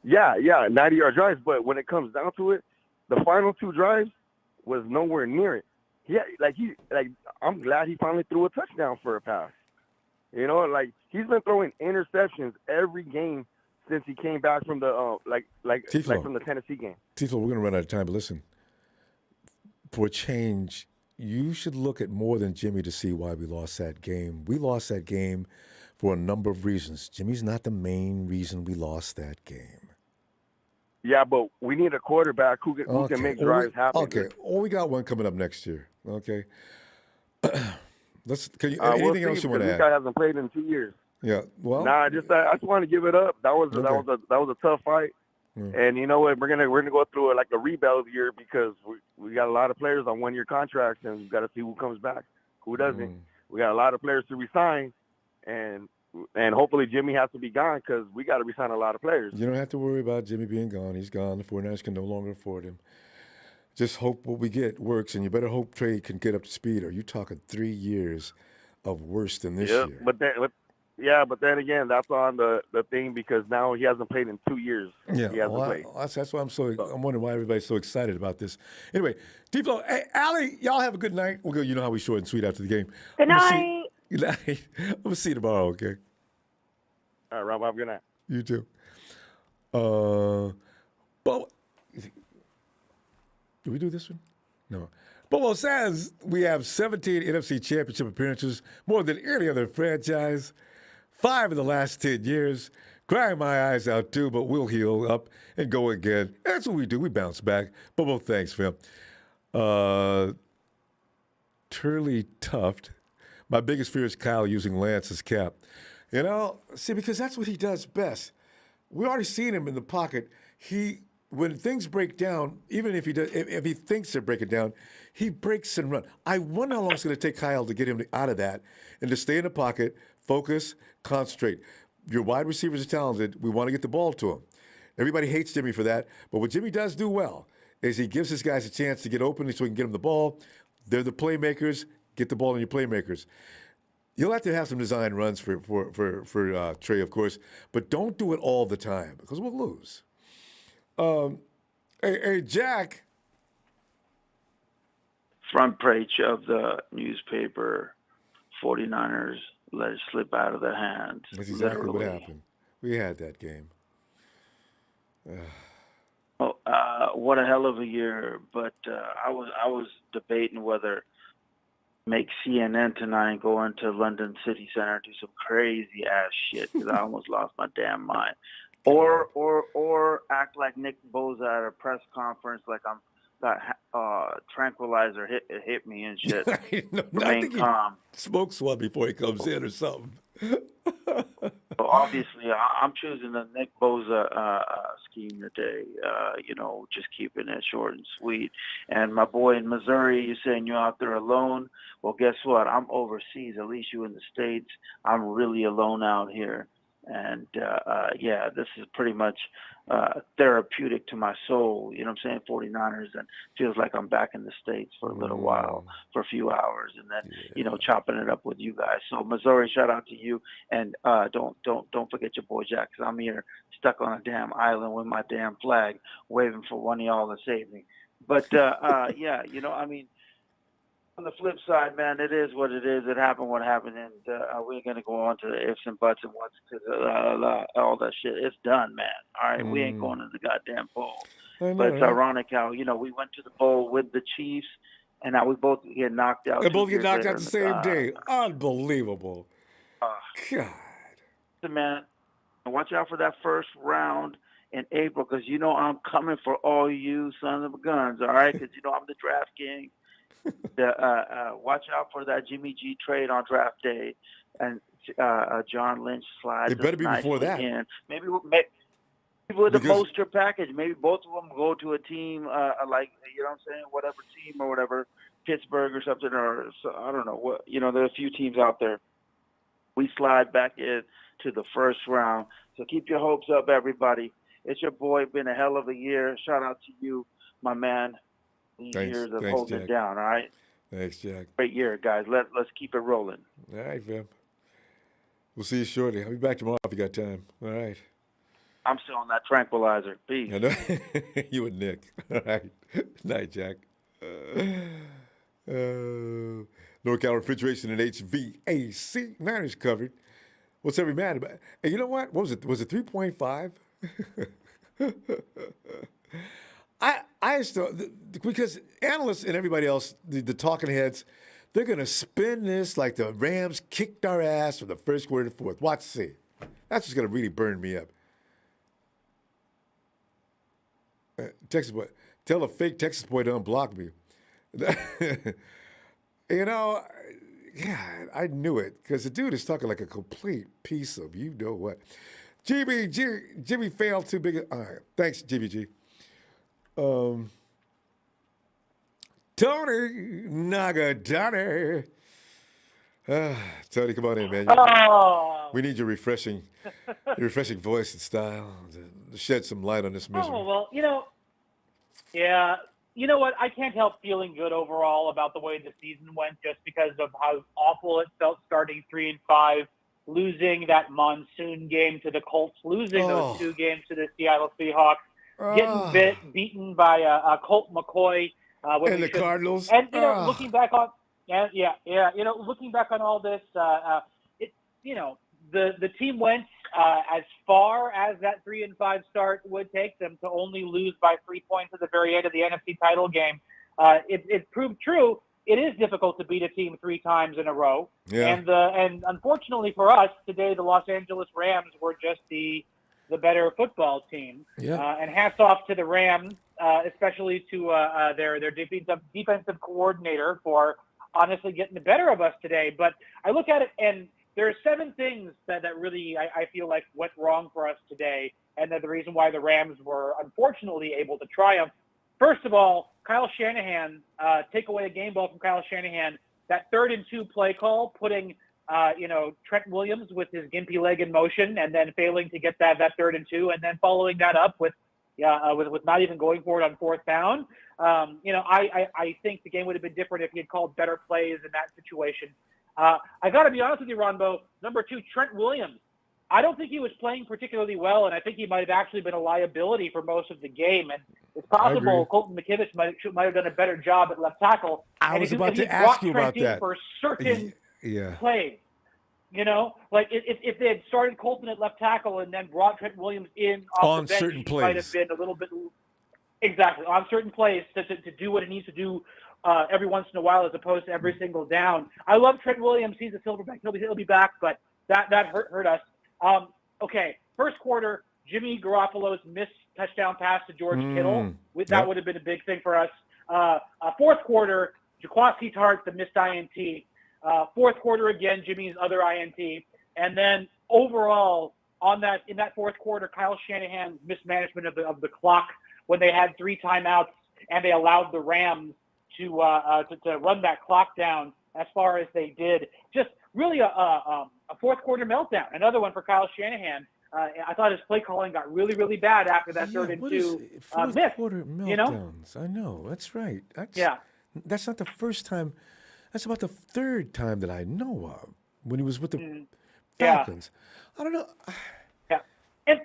Yeah, 90-yard drives. But when it comes down to it, the final 2 drives was nowhere near it. I'm glad he finally threw a touchdown for a pass. You know, like he's been throwing interceptions every game since he came back from the from the Tennessee game. T-Flow, we're gonna run out of time, but listen, for a change, you should look at more than Jimmy to see why we lost that game. We lost that game for a number of reasons. Jimmy's not the main reason we lost that game. Yeah, but we need a quarterback who can make drives happen. Okay, we got one coming up next year. Okay. Anything else you want to add? This guy hasn't played in 2 years. Yeah, well. I just want to give it up. That was a tough fight. And you know what? We're gonna go through like a rebuild year, because we got a lot of players on 1-year contracts, and we've got to see who comes back, who doesn't. We got a lot of players to resign, and hopefully Jimmy has to be gone, because we got to resign a lot of players. You don't have to worry about Jimmy being gone. He's gone. The 49ers can no longer afford him. Just hope what we get works, and you better hope Trey can get up to speed. Are you talking 3 years of worse than this year? But then again, that's on the thing, because now he hasn't played in 2 years. Yeah, he hasn't played. That's why I'm wondering why everybody's so excited about this. Anyway, T-Flow, hey, Allie, y'all have a good night. We'll go. You know how we short and sweet after the game. Good night. Good night. I'm gonna see you tomorrow. Okay. All right, Rob. Have a good night. You too. But did we do this one? No. Bobo says we have 17 NFC Championship appearances, more than any other franchise. 5 in the last 10 years. Crying my eyes out too, but we'll heal up and go again. That's what we do. We bounce back. Bobo, thanks, fam. Turley Tuft. My biggest fear is Kyle using Lance as cap. You know, see, because that's what he does best. We already seen him in the pocket. When things break down, even if he thinks they're breaking down, he breaks and runs. I wonder how long it's going to take Kyle to get him out of that and to stay in the pocket, focus, concentrate. Your wide receivers are talented. We want to get the ball to him. Everybody hates Jimmy for that, but what Jimmy does do well is he gives his guys a chance to get open so he can get them the ball. They're the playmakers. Get the ball in your playmakers. You'll have to have some design runs for Trey, of course, but don't do it all the time because we'll lose. Hey, Jack. Front page of the newspaper, 49ers let it slip out of their hands. That's exactly what happened. We had that game. What a hell of a year. But I was debating whether make CNN tonight and go into London City Center and do some crazy ass shit, because I almost lost my damn mind. Or act like Nick Bosa at a press conference, like I'm got tranquilizer hit me and shit. Remain calm. Smokes one before he comes in or something. So obviously, I'm choosing the Nick Bosa scheme today. Just keeping it short and sweet. And my boy in Missouri, you're saying you're out there alone. Well, guess what? I'm overseas. At least you in the States. I'm really alone out here. And, this is pretty much therapeutic to my soul, you know what I'm saying, 49ers, and feels like I'm back in the States for a little while, for a few hours, and then, chopping it up with you guys. So, Missouri, shout out to you, and don't forget your boy Jack, because I'm here stuck on a damn island with my damn flag, waving for one of y'all to save me. But, on the flip side, man, it is what it is. It happened what happened, and we're going to go on to the ifs and buts and what's, because all that shit. It's done, man. All right, we ain't going to the goddamn bowl. But it's ironic how, we went to the bowl with the Chiefs, and now we both get knocked out. They both get knocked out the same day. Unbelievable. God. man, watch out for that first round in April, because you know I'm coming for all you sons of guns, all right? Because you know I'm the draft king. Watch out for that Jimmy G trade on draft day, and John Lynch slides It better be before that. in. Maybe with a Moster package, maybe both of them go to a team like, you know what I'm saying, whatever team or whatever, Pittsburgh or something, or so, I don't know what. You know, there are a few teams out there. We slide back in to the first round. So keep your hopes up, everybody. It's your boy. Been a hell of a year. Shout out to you, my man. These years of holding Jack. it down, all right? Thanks, Jack. Great year, guys. Let's keep it rolling. All right, fam. We'll see you shortly. I'll be back tomorrow if you got time. All right. I'm still on that tranquilizer. Peace. I know. You and Nick. All right. Night, Jack. NorCal Refrigeration and HVAC. Niners covered. What's every man about? Hey, you know what? What was it? Was it 3.5? I still, because analysts and everybody else, the talking heads, they're going to spin this like the Rams kicked our ass from the first quarter to fourth. Watch, see. That's just going to really burn me up. Texas boy, tell a fake Texas boy to unblock me. You know, God, I knew it because the dude is talking like a complete piece of you know what. Jimmy failed too big. All right, thanks, GBG. Tony Nagadani. Tony, come on in, man. We need your refreshing voice and style to shed some light on this misery. Oh, well, yeah. You know what? I can't help feeling good overall about the way the season went just because of how awful it felt starting 3-5, losing that monsoon game to the Colts, losing those 2 games to the Seattle Seahawks, getting beaten by Colt McCoy. And the Cardinals. And, looking back on looking back on all this, the team went as far as that 3-5 start would take them to only lose by 3 points at the very end of the NFC title game. It proved true. It is difficult to beat a team 3 times in a row. Yeah. And unfortunately for us today, the Los Angeles Rams were just the better football team. Yeah. And hats off to the Rams, especially to their defensive coordinator for honestly getting the better of us today. But I look at it, and there are 7 things that really I feel like went wrong for us today, and that the reason why the Rams were unfortunately able to triumph. First of all, Kyle Shanahan, take away a game ball from Kyle Shanahan, that 3rd and 2 play call, putting Trent Williams with his gimpy leg in motion and then failing to get that 3rd and 2, and then following that up with not even going for it on 4th down. I think the game would have been different if he had called better plays in that situation. I got to be honest with you, Ronbo. Number 2, Trent Williams. I don't think he was playing particularly well, and I think he might have actually been a liability for most of the game. And it's possible Colton McKivitz might have done a better job at left tackle. I was about to ask you about that. For certain yeah. plays. Like if they had started Colton at left tackle and then brought Trent Williams in on the bench, certain plays, might have been a little bit exactly on certain plays to do what he needs to do every once in a while as opposed to every single down. I love Trent Williams. He's a silverback. He'll be back, but that hurt us. Okay, first quarter, Jimmy Garoppolo's missed touchdown pass to George Kittle. That would have been a big thing for us. Fourth quarter, Jaquaski Tart, the missed INT. Fourth quarter again, Jimmy's other INT. And then overall, in that fourth quarter, Kyle Shanahan's mismanagement of the clock when they had 3 timeouts and they allowed the Rams to run that clock down as far as they did. Just really a fourth quarter meltdown. Another one for Kyle Shanahan. I thought his play calling got really, really bad after that 3rd and 2 fourth quarter meltdowns. I know. That's right. That's not the first time. That's about the 3rd time that I know of when he was with the Falcons. I don't know. Yeah. And,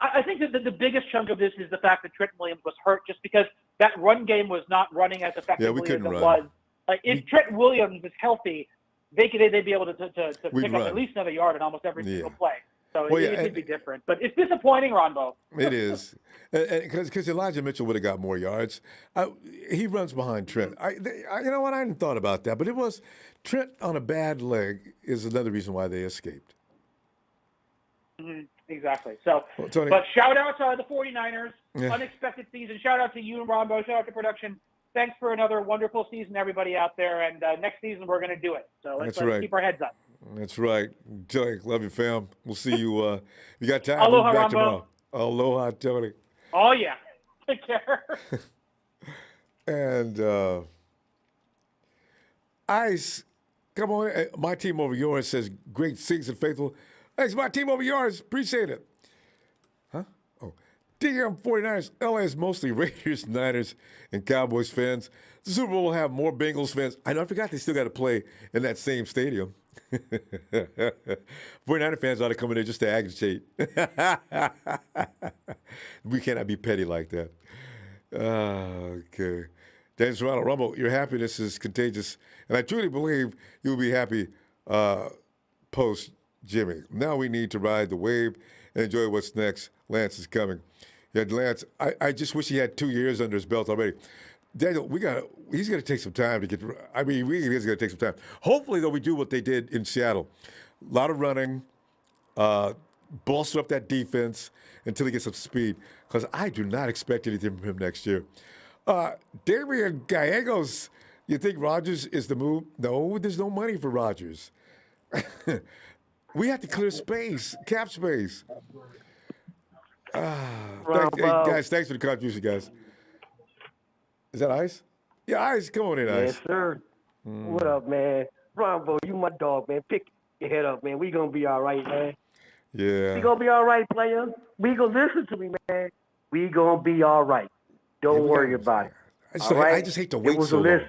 I think that the biggest chunk of this is the fact that Trent Williams was hurt just because that run game was not running as effectively as it was. Like, if Trent Williams is healthy, they'd be able to pick up at least another yard in almost every single play. So it could be different. But it's disappointing, Ronbo. It is. Because Elijah Mitchell would have got more yards. He runs behind Trent. You know what? I hadn't thought about that. But it was Trent on a bad leg is another reason why they escaped. Mm-hmm. Exactly. So, well, Tony, but shout out to the 49ers. Yeah. Unexpected season. Shout out to you and Ronbo. Shout out to production. Thanks for another wonderful season, everybody out there. And next season, we're going to do it. So let's keep our heads up. That's right. Tony, love you, fam. We'll see you. You got time. Aloha, we'll be back Ronbo. Tomorrow. Aloha, Tony. Oh, yeah. Take care. And Ice, come on. My team over yours says great season, faithful. Thanks, my team over yours. Appreciate it. Huh? Oh. DM 49ers. LA is mostly Raiders, Niners, and Cowboys fans. The Super Bowl will have more Bengals fans. I know, I forgot they still got to play in that same stadium. 49er fans ought to come in there just to agitate. We cannot be petty like that. Okay. James Ronald, Ronbo, your happiness is contagious, and I truly believe you'll be happy post Jimmy. Now we need to ride the wave and enjoy what's next. Lance is coming. Yeah, Lance, I just wish he had 2 years under his belt already. Daniel, he's going to take some time to get. I mean, really is going to take some time. Hopefully, though, we do what they did in Seattle. A lot of running, bolster up that defense until he gets some speed, because I do not expect anything from him next year. Damian Gallegos, you think Rodgers is the move? No, there's no money for Rodgers. We have to clear space, cap space. Guys, thanks for the contribution, guys. Is that Ice? Yeah, Ice, come on in, Ice. Yes, sir. What up, man? Ronbo, you my dog, man. Pick your head up, man. We gonna be all right, man. Yeah. We gonna be all right, player. We gonna listen to me, man. We gonna be all right. Don't worry about it. I just hate to wait so long.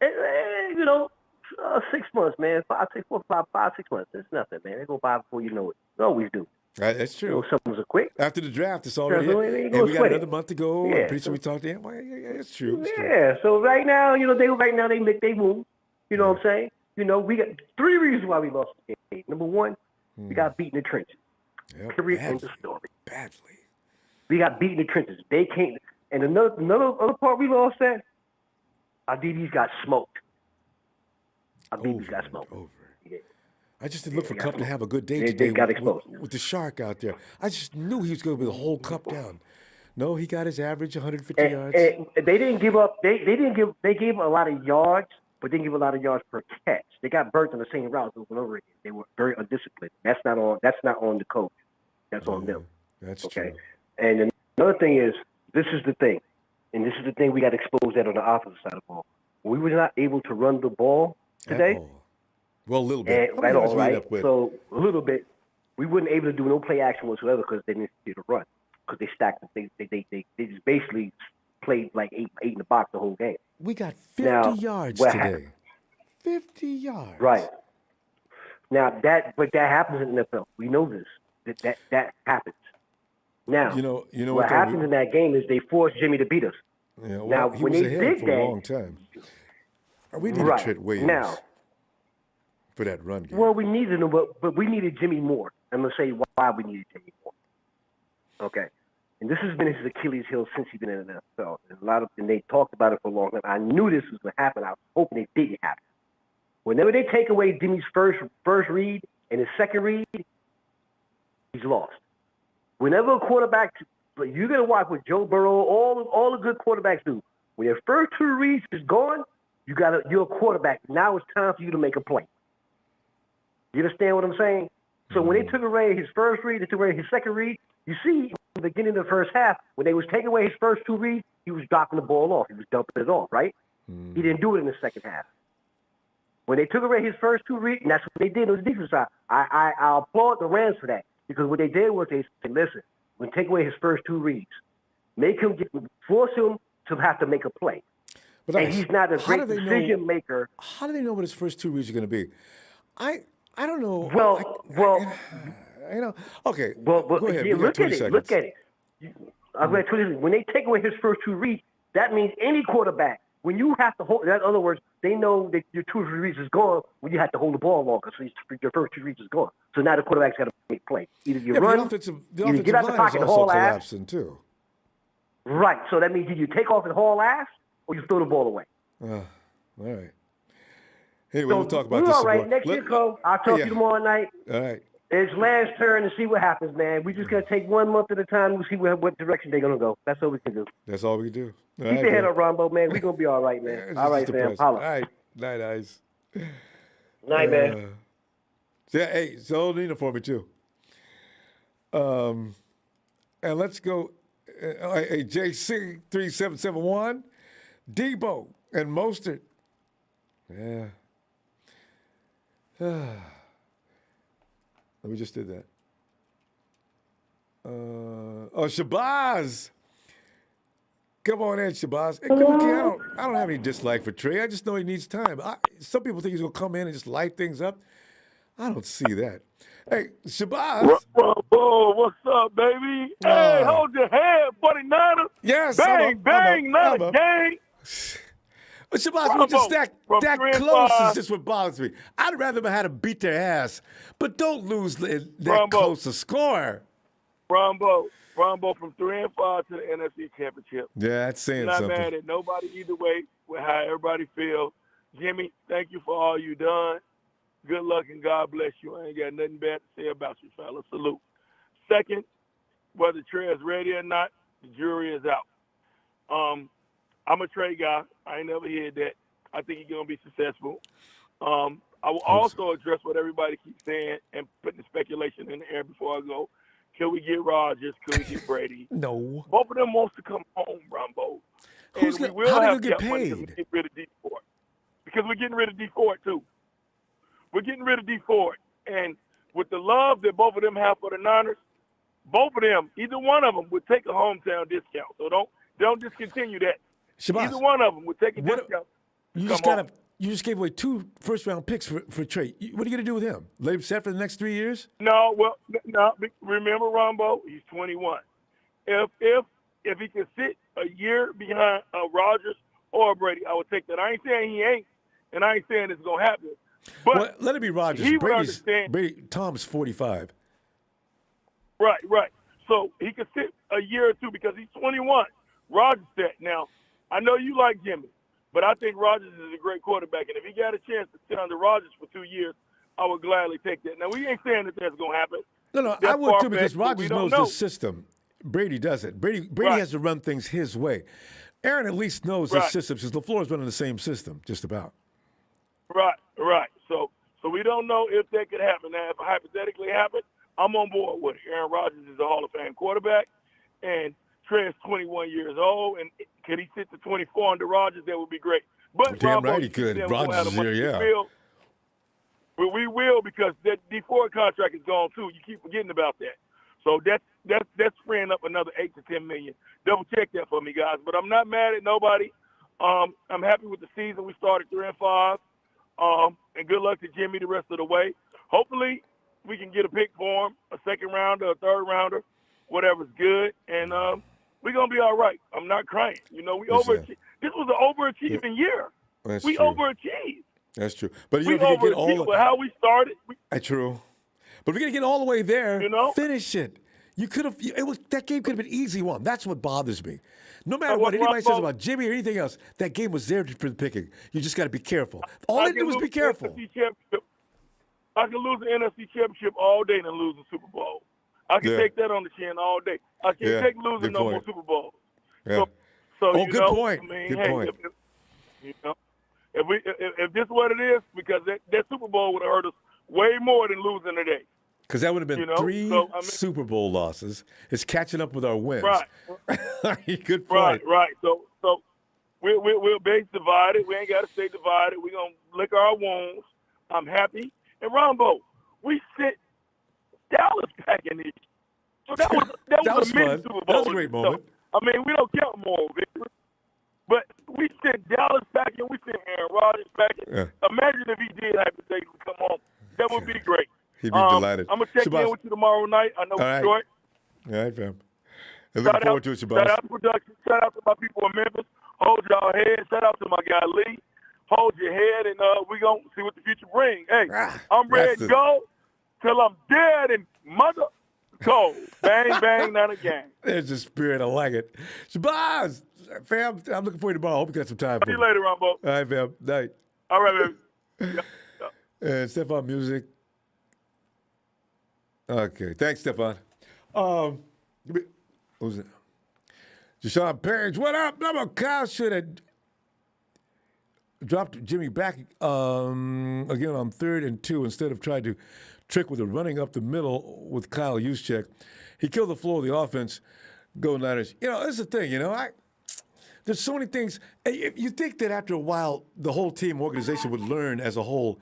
You know, 6 months, man. 5, 6 months. It's nothing, man. They go by before you know it. They always do. That's true. You know, some of them are quick. After the draft, it's already and we got another month to go. Yeah. And pretty soon we talk to him. Well, yeah, it's true. It's true. So right now, you know, they make their move. You know what I'm saying? You know, we got 3 reasons why we lost the game. Number 1, we got beat in the trenches. Yep, Period. End of story. Badly. We got beat in the trenches. They can't. And another part we lost that, our DBs got smoked. Our DBs got smoked. Yeah. I just didn't look for Cup to have a good day today. They got exposed. With the shark out there. I just knew he was going to be the whole Cup down. No, he got his average 150 yards. And they didn't give up. They gave a lot of yards, but didn't give a lot of yards per catch. They got burnt on the same routes over and over again. They were very undisciplined. That's not on the coach. That's on them. That's okay. True. And another thing is, this is the thing, and this is the thing we got exposed at on the offensive side of the ball. We were not able to run the ball today. Well, a little bit. At all, right? So a little bit. We weren't able to do no play action whatsoever because they didn't see the run. Because they stacked. They just basically played like eight in the box the whole game. We got 50 yards today. 50 yards. Right. Now that happens in the NFL. We know this. That happens. Now, you know what happened in that game is they forced Jimmy to beat us. Yeah, well, now, he when was they ahead did for that, a long time. We needed Trent Williams now, for that run game. Well, we needed him, but we needed Jimmy more. I'm gonna say why we needed Jimmy more. Okay, and this has been his Achilles heel since he's been in the NFL. And they talked about it for a long time. I knew this was gonna happen. I was hoping it didn't happen. Whenever they take away Jimmy's first read and his second read, he's lost. Whenever a quarterback, but you're gonna watch what Joe Burrow, all the good quarterbacks do. When your first 2 reads is gone, you're a quarterback. Now it's time for you to make a play. You understand what I'm saying? So when they took away his first read, they took away his second read. You see, in the beginning of the first half, when they was taking away his first 2 reads, he was dropping the ball off. He was dumping it off, right? He didn't do it in the second half. When they took away his first 2 reads, and that's what they did on the defense side. I applaud the Rams for that. Because what they did was they said, listen, we're going to take away his first 2 reads. Force him to have to make a play. But he's not a great decision maker. How do they know what his first 2 reads are going to be? I don't know. Okay. Well, go ahead. Yeah, look at it. Look at it. When they take away his first 2 reads, that means any quarterback, when you have to hold, in other words, they know that your 2 reads is gone when you have to hold the ball longer. So your first 2 reads is gone. So now the quarterback's got to make a play. Either you run, the offensive get out the pocket and haul ass. Too. Right. So that means you take off and haul ass, or you throw the ball away. All right. Anyway, we'll talk about this. All right. Next year, Cole. I'll talk to you tomorrow night. All right. It's last turn and see what happens, man. We just got to take 1 month at a time and see what direction they're going to go. That's all we can do. That's all we can do. Keep your head up, Rombo, man. We're going to be all right, man. Yeah, all right, fam. Holla. All right. Night, Ice. Night, man. Yeah, hey, so Nina for me, too. And let's go. Hey, J3771, Debo, and Mostert. Yeah. We just did that. Shabazz. Come on in, Shabazz. Hey, I don't have any dislike for Trey. I just know he needs time. Some people think he's going to come in and just light things up. I don't see that. Hey, Shabazz. Whoa, what's up, baby? Hey, hold your head, 49ers. Yes, bang, not a gang. But Shabazz, we're just that close is just what bothers me. I'd rather have had to beat their ass, but don't lose that close a score. Ronbo from 3-5 to the NFC Championship. Yeah, that's saying not something. Not mad at nobody either way with how everybody feels. Jimmy, thank you for all you done. Good luck and God bless you. I ain't got nothing bad to say about you, fella. Salute. Second, whether Trey is ready or not, the jury is out. I'm a Trey guy. I ain't never heard that. I think he's going to be successful. I will also address what everybody keeps saying and putting the speculation in the air before I go. Can we get Rodgers? Can we get Brady? No. Both of them wants to come home, Ronbo. How they going to get paid? Because we get rid of D Ford. Because we're getting rid of D Ford, too. We're getting rid of D Ford. And with the love that both of them have for the Niners, both of them, either one of them would take a hometown discount. So don't discontinue that. Shabazz, either one of them would take a discount. You just gave away 2 first-round picks for Trey. What are you going to do with him? Let him set for the next 3 years? No. Remember, Ronbo, he's 21. If he can sit a year behind Rodgers or Brady, I would take that. I ain't saying he ain't, and I ain't saying it's gonna happen. But let it be Rodgers. He would understand. Tom's 45. Right. So he can sit a year or two because he's 21. Rodgers said. Now, I know you like Jimmy, but I think Rodgers is a great quarterback, and if he got a chance to sit under Rodgers for 2 years, I would gladly take that. Now, we ain't saying that that's going to happen. No, I would too, because Rodgers knows the system. Brady doesn't. Brady has to run things his way. Aaron at least knows the system because LaFleur's running the same system, just about. Right. So we don't know if that could happen. Now, if it hypothetically happened, I'm on board with it. Aaron Rodgers is a Hall of Fame quarterback, and Trey is 21 years old, and could he sit to 24 under Rodgers? That would be great. But damn right he could. Rodgers is here, yeah. But we will, because that D4 contract is gone too. You keep forgetting about that. So that's freeing up another $8 to $10 million. Double check that for me, guys. But I'm not mad at nobody. I'm happy with the season. We started 3-5. And good luck to Jimmy the rest of the way. Hopefully we can get a pick for him, a second rounder, a third rounder, whatever's good, and we're gonna be all right. I'm not crying. We overachieved. This was an overachieving year. We overachieved. That's true. But we overachieved with how we started. That's true. But we're gonna get all the way there. Finish it. You could have. That game could have been easy one. That's what bothers me. No matter what anybody says about Jimmy or anything else, that game was there for the picking. You just got to be careful. All they do is be careful. I can lose the NFC Championship all day and lose the Super Bowl. I can take that on the chin all day. I can't take losing no more Super Bowls. Yeah. So good point. Good point. If this is what it is, because that Super Bowl would have hurt us way more than losing today. Because that would have been 3 Super Bowl losses. It's catching up with our wins. Right. Good point. Right. So we'll be divided. We ain't got to stay divided. We're going to lick our wounds. I'm happy. And Ronbo, we sent Dallas back in this. So that was a mini Super Bowl. That was a great moment. So, we don't count more victories. But we sent Dallas back in. We sent Aaron Rodgers back in. Yeah. Imagine if he did hypothetically come home. That would be great. He'd be delighted. I'm going to check in with you tomorrow night. I know we're short. All right, fam. Looking forward to it, Shabazz. Shout out to production. Shout out to my people in Memphis. Hold y'all head. Shout out to my guy Lee. Hold your head, and we're going to see what the future brings. Hey, I'm ready to go till I'm dead and mother cold. Bang, bang, not a gang. There's the spirit. I like it. Shabazz, fam, I'm looking forward to tomorrow. I hope you got some time. See you later, Ronbo. All right, fam. Night. All right, baby. And Stefan Music. Okay. Thanks, Stephon. What was it? Deshaun Page, what up? No, Kyle should have dropped Jimmy back again on 3rd and 2 instead of trying to trick with a running up the middle with Kyle Juszczyk. He killed the flow of the offense. Go Niners. That's the thing, there's so many things. If you think that after a while, the whole team organization would learn as a whole,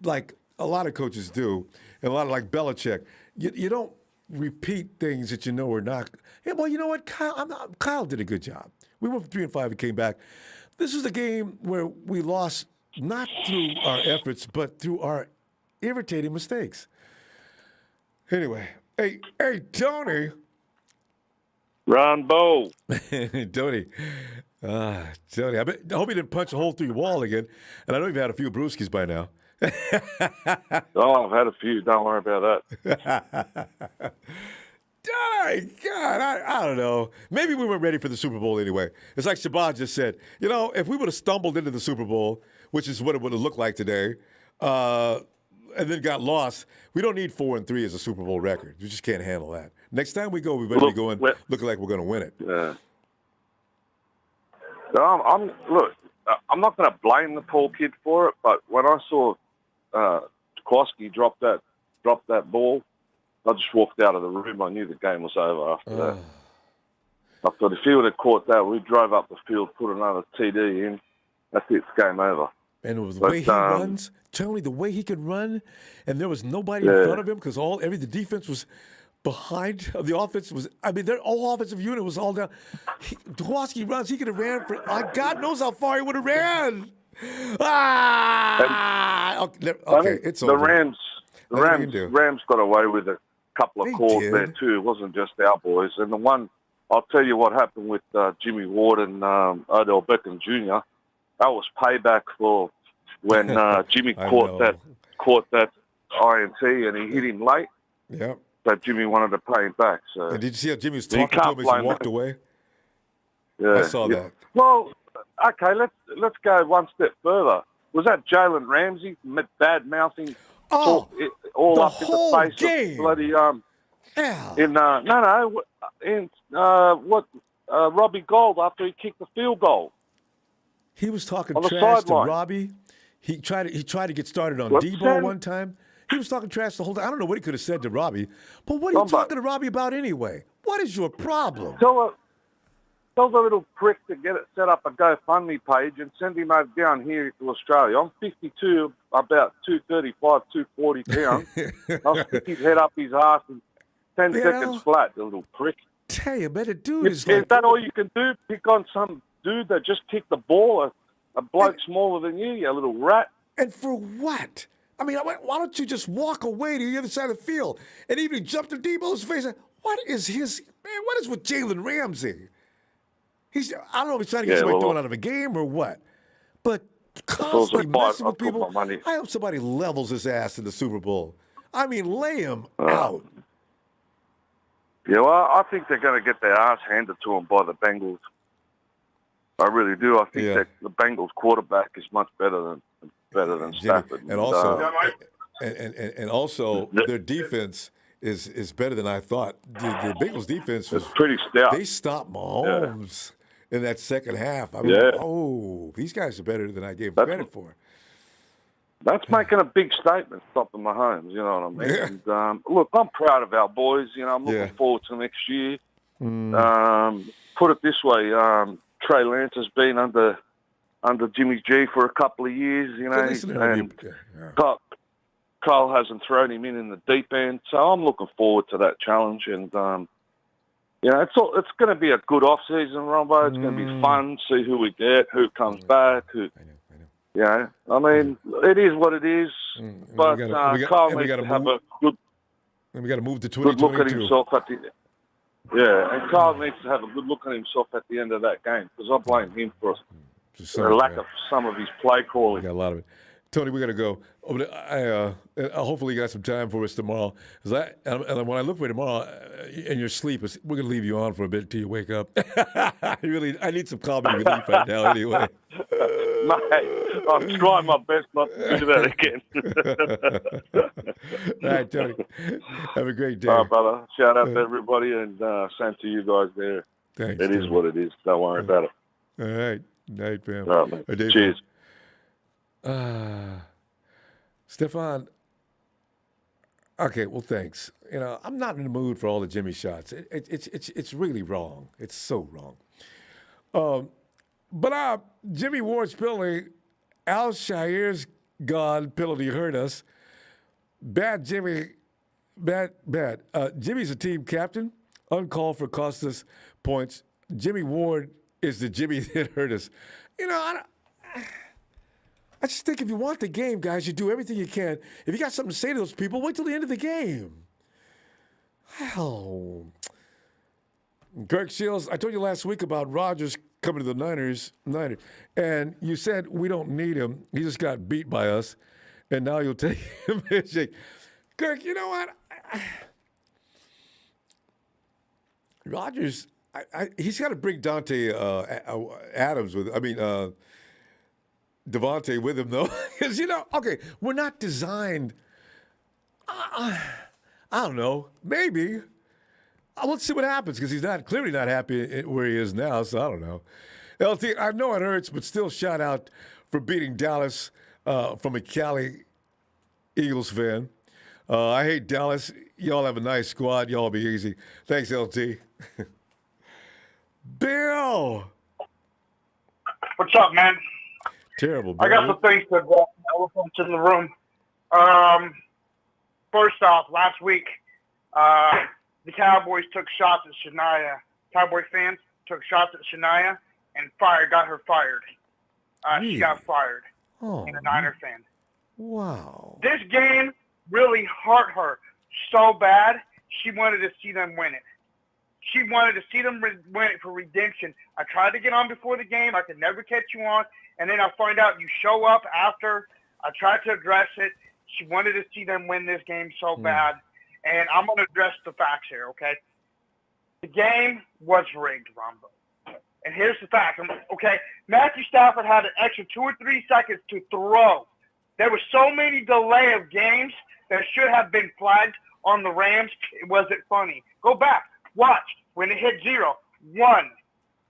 like a lot of coaches do, and a lot of like Belichick, you don't repeat things that you know are not. Yeah, well, you know what? Kyle did a good job. We went from 3-5 and came back. This was a game where we lost not through our efforts, but through our irritating mistakes. Anyway, hey, Tony. Ronbo. Tony. Tony, I hope he didn't punch a hole through your wall again. And I know you've had a few brewskis by now. Oh, I've had a few. Don't worry about that. God, I don't know. Maybe we weren't ready for the Super Bowl anyway. It's like Shabazz just said. If we would have stumbled into the Super Bowl, which is what it would have looked like today, and then got lost, we don't need 4-3 as a Super Bowl record. We just can't handle that. Next time we go, we better be going looking like we're going to win it. Yeah. I'm not going to blame the poor kid for it, but when I saw Kowalski drop that ball, I just walked out of the room. I knew the game was over after that. I thought if he would have caught that, we drove up the field, put another TD in. That's it. It's game over. And it was the way he runs. Tell me the way he could run, and there was nobody in front of him because the defense was behind the offense. Their whole offensive unit was all down. Kowalski runs. He could have ran for. God knows how far he would have ran. Okay, it's the over. Rams got away with a couple of calls there too. It wasn't just our boys. And the one, I'll tell you what happened with Jimmy Ward and Odell Beckham Jr. That was payback for when Jimmy caught that INT and he hit him late. Yep. So Jimmy wanted to pay him back. So and did you see how Jimmy was talking to him as he walked away? Yeah, I saw that. Well, okay, let's go one step further. Was that Jalen Ramsey bad mouthing all up in the face game. Of bloody Robbie Gold after he kicked the field goal? He was talking trash to Robbie. He tried to get started on Debo one time. He was talking trash the whole time. I don't know what he could have said to Robbie, but what are you talking to Robbie about anyway? What is your problem? Tell the little prick to get it set up a GoFundMe page and send him over down here to Australia. I'm 52, about 235, 240 pounds. I'll stick his head up his ass in 10 seconds flat, the little prick. Tell you, man, the dude is that all you can do? Pick on some dude that just kicked the ball, a bloke smaller than you little rat. And for what? Why don't you just walk away to the other side of the field and even jump to Debo's face? What is with Jalen Ramsey? I don't know if he's trying to get somebody thrown out of a game or what, but constantly messing with people. I hope somebody levels his ass in the Super Bowl. Lay him out. Yeah, well, I think they're going to get their ass handed to them by the Bengals. I really do. I think that the Bengals quarterback is much better than Stafford. And also, their defense is better than I thought. The Bengals defense was pretty stout. They stopped Mahomes in that second half. These guys are better than I gave credit for. That's making a big statement, stopping Mahomes. You know what I mean? Yeah. And, look, I'm proud of our boys. I'm looking forward to next year. Put it this way, Trey Lance has been under Jimmy G for a couple of years, and Kyle hasn't thrown him in the deep end, so I'm looking forward to that challenge. And it's going to be a good off season, Ronbo. It's going to be fun. See who we get, who comes back, who. It is what it is. But Kyle needs to have a good. And we got to move to 2022. Good look at himself at the. Yeah, and Kyle needs to have a good look at himself at the end of that game because I blame him for the lack of some of his play calling. We got a lot of it. Tony, we got to go. Hopefully you got some time for us tomorrow. And when I look for you tomorrow in your sleep, we're going to leave you on for a bit until you wake up. I need some comedy relief right now anyway. Mate, I'm trying my best not to do that again. All right, Tony. Have a great day. All right, brother. Shout out to everybody and same to you guys there. Thanks, It is what it is. Don't worry about it. All right. Night, fam. All right, man. Cheers. Stefan. Okay, well, thanks. I'm not in the mood for all the Jimmy shots. It's really wrong. It's so wrong. But Jimmy Ward's penalty, Al-Shair's gone penalty hurt us. Bad Jimmy. Bad. Jimmy's a team captain. Uncalled for cost us points. Jimmy Ward is the Jimmy that hurt us. I just think if you want the game, guys, you do everything you can. If you got something to say to those people, wait till the end of the game. Hell. Kirk Shields, I told you last week about Rodgers coming to the Niners, and you said we don't need him. He just got beat by us, and now you'll take him. Kirk, you know what? Rodgers, he's got to bring Dante Adams with. Devontae with him, though. Because, okay, we're not designed. I don't know. Maybe. Let's see what happens, because he's clearly not happy where he is now, so I don't know. LT, I know it hurts, but still shout out for beating Dallas from a Cali Eagles fan. I hate Dallas. Y'all have a nice squad. Y'all be easy. Thanks, LT. Bill! What's up, man? Terrible, Bill. I got some things to go. Elephants in the room. First off, last week, the Cowboys took shots at Shania. Cowboy fans took shots at Shania and got her fired. She got fired. And a Niner fan. Wow. This game really hurt her so bad, she wanted to see them win it. She wanted to see them win it for redemption. I tried to get on before the game. I could never catch you on. And then I find out you show up after. I tried to address it. She wanted to see them win this game so bad. And I'm going to address the facts here, okay? The game was rigged, Ronbo. And here's the fact, okay? Matthew Stafford had an extra 2 or 3 seconds to throw. There were so many delay of games that should have been flagged on the Rams. It wasn't funny. Go back. Watch. When it hit 0, 1,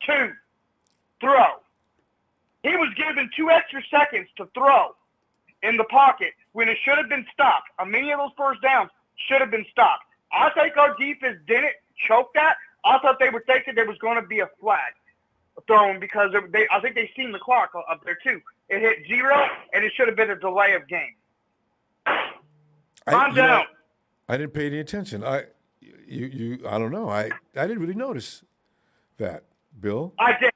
2, throw. He was given 2 extra seconds to throw in the pocket when it should have been stopped. Many of those first downs should have been stopped. I think our defense didn't choke that. I thought they were thinking there was going to be a flag thrown because I think they seen the clock up there too. It hit 0, and it should have been a delay of game. Calm down. I didn't pay any attention. I don't know. I didn't really notice that, Bill. I did.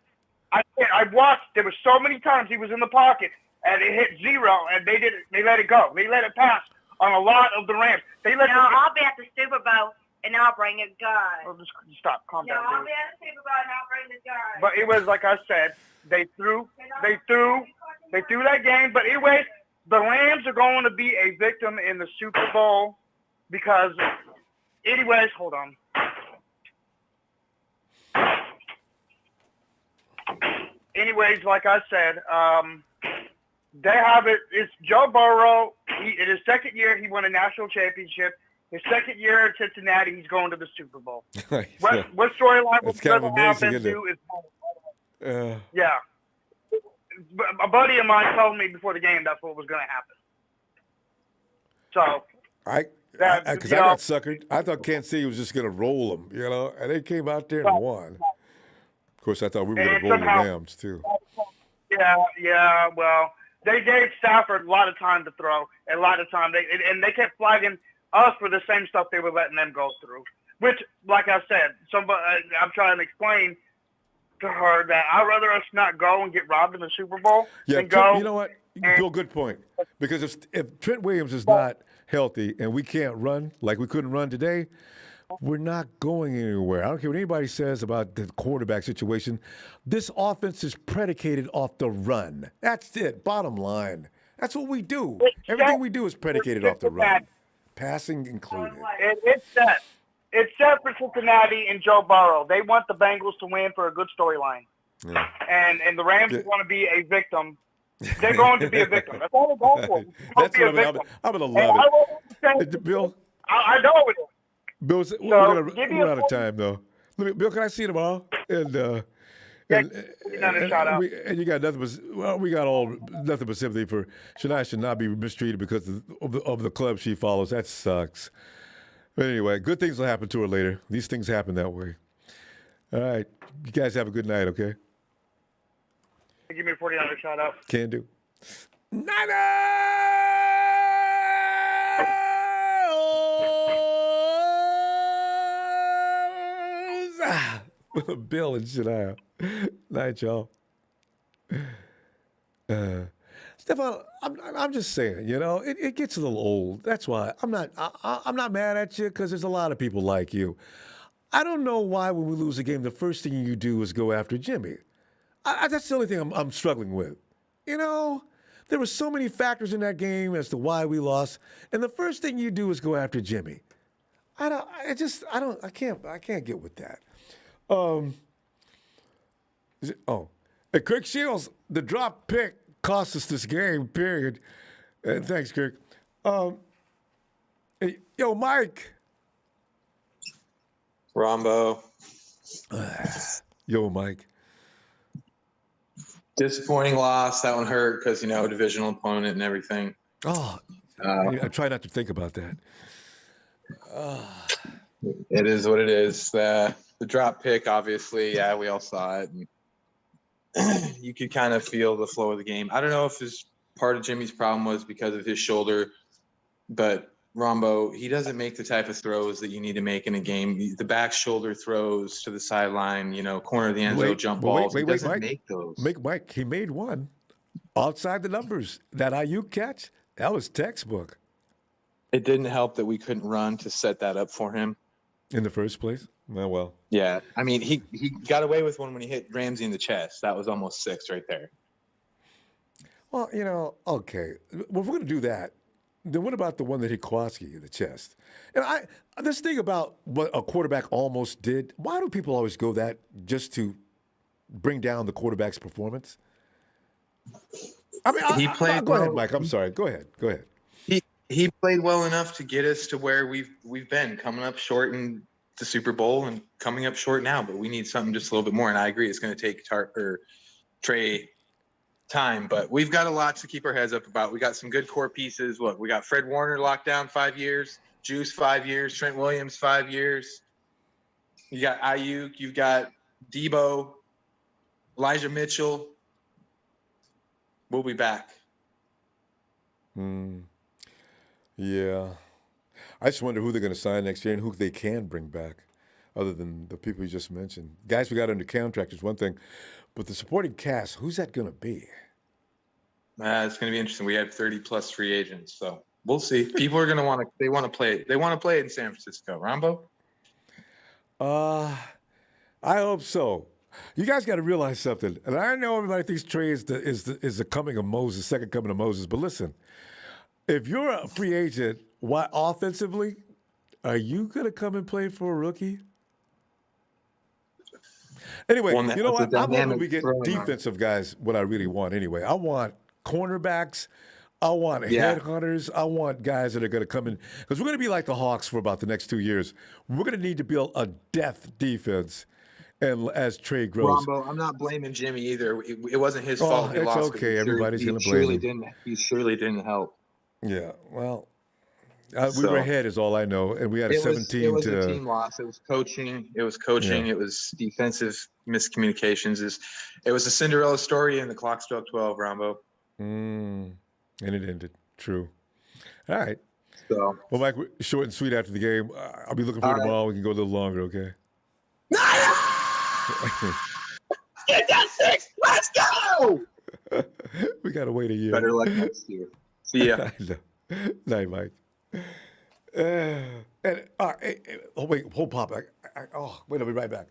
I watched. There were so many times he was in the pocket, and it hit 0, and they let it go. They let it pass on a lot of the Rams. I'll be at the Super Bowl, and I'll bring a gun. Oh, just stop. Calm down. I'll be at the Super Bowl, and I'll bring the gun. But it was like I said. They threw that game. But anyways, the Rams are going to be a victim in the Super Bowl because. Anyways, hold on. Anyways, like I said, they have it. It's Joe Burrow. In his second year, he won a national championship. His second year at Cincinnati, he's going to the Super Bowl. What storyline will the offense do is yeah. A buddy of mine told me before the game that's what was going to happen. So because I got suckered. I thought Kansas City was just going to roll them, and they came out there and won. Of course, I thought we were going to roll the Rams, too. Yeah, well, they gave Stafford a lot of time to throw, a lot of time. They kept flagging us for the same stuff they were letting them go through, which, like I said, I'm trying to explain to her that I'd rather us not go and get robbed in the Super Bowl than go. You know what? Bill, good point. Because if Trent Williams is not healthy and we can't run like we couldn't run today, we're not going anywhere. I don't care what anybody says about the quarterback situation. This offense is predicated off the run. That's it. Bottom line. That's what we do. Everything we do is predicated off the run. Passing included. It's set. It's set for Cincinnati and Joe Burrow. They want the Bengals to win for a good storyline. Yeah. And the Rams want to be a victim They're going to be a victim. That's all they're going for. They're going to be a victim. I'm going to love it. Bill? I know it is. Bill, we're out of time, though. Bill, can I see you tomorrow? And you got nothing but we got nothing but sympathy for Shanahan should not be mistreated because of the club she follows. That sucks. But anyway, good things will happen to her later. These things happen that way. All right, you guys have a good night. Okay. Give me a 49er shout out. Can do. Niners! Bill and Shania. Night, y'all. Stefan, I'm just saying, it gets a little old. That's why I'm not mad at you because there's a lot of people like you. I don't know why when we lose a game, the first thing you do is go after Jimmy. That's the only thing I'm struggling with. There were so many factors in that game as to why we lost, and the first thing you do is go after Jimmy. I can't get with that. And Kirk Shields, the drop pick cost us this game, period. And thanks, Kirk. Yo, Mike. Ronbo. Yo, Mike. Disappointing loss. That one hurt because, divisional opponent and everything. Oh, I try not to think about that. It is what it is. The drop pick, obviously, yeah, we all saw it. And you could kind of feel the flow of the game. I don't know if part of Jimmy's problem was because of his shoulder, but Ronbo, he doesn't make the type of throws that you need to make in a game. The back shoulder throws to the sideline, corner of the end zone jump balls. He doesn't make those. Mike, he made one outside the numbers. That IU catch, that was textbook. It didn't help that we couldn't run to set that up for him. In the first place? Well. Yeah. I mean, he got away with one when he hit Ramsey in the chest. That was almost 6 right there. Well, okay. Well, if we're going to do that, then what about the one that hit Kowalski in the chest? And this thing about what a quarterback almost did, why do people always go that just to bring down the quarterback's performance? I mean, go ahead, Mike. I'm sorry. Go ahead. He played well enough to get us to where we've been, coming up short in the Super Bowl and coming up short now, but we need something just a little bit more. And I agree, it's going to take Trey time, but we've got a lot to keep our heads up about. We got some good core pieces. We got Fred Warner locked down 5 years, Juice 5 years, Trent Williams 5 years. You got Ayuk, you've got Debo, Elijah Mitchell. We'll be back. Yeah. I just wonder who they're going to sign next year and who they can bring back other than the people you just mentioned. Guys we got under contract is one thing, but the supporting cast, who's that going to be? It's going to be interesting. We have 30-plus free agents, so we'll see. People are going to want to – they want to play it. They want to play it in San Francisco. Ronbo? I hope so. You guys got to realize something. And I know everybody thinks Trey is the coming of Moses, second coming of Moses, but listen – if you're a free agent, why offensively, are you going to come and play for a rookie? Anyway, you know what? I'm hoping we get defensive guys, what I really want anyway. I want cornerbacks. I want headhunters. I want guys that are going to come in. Because we're going to be like the Hawks for about the next 2 years. We're going to need to build a depth defense and as Trey grows. Rombo, I'm not blaming Jimmy either. It wasn't his fault. It's okay. Everybody's going to blame him. He surely didn't help. Yeah, well, we were ahead is all I know, and we had a 17 It was a team loss. It was coaching. It was defensive miscommunications. It was a Cinderella story, and the clock struck 12, Ronbo. And it ended. True. All right. So, well, Mike, short and sweet after the game. I'll be looking forward to tomorrow. We can go a little longer, okay? Get that 6. Let's go! We got to wait a year. Better luck next year. See ya. Night, Mike. Wait, hold pop. Wait, I'll be right back.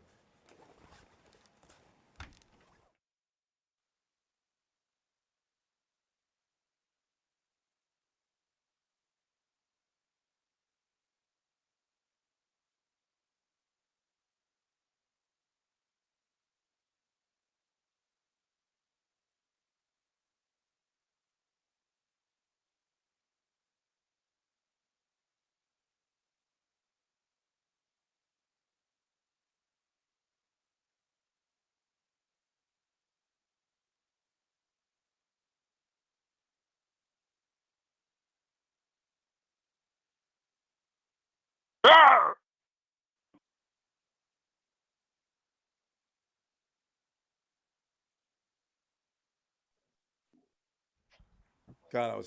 God,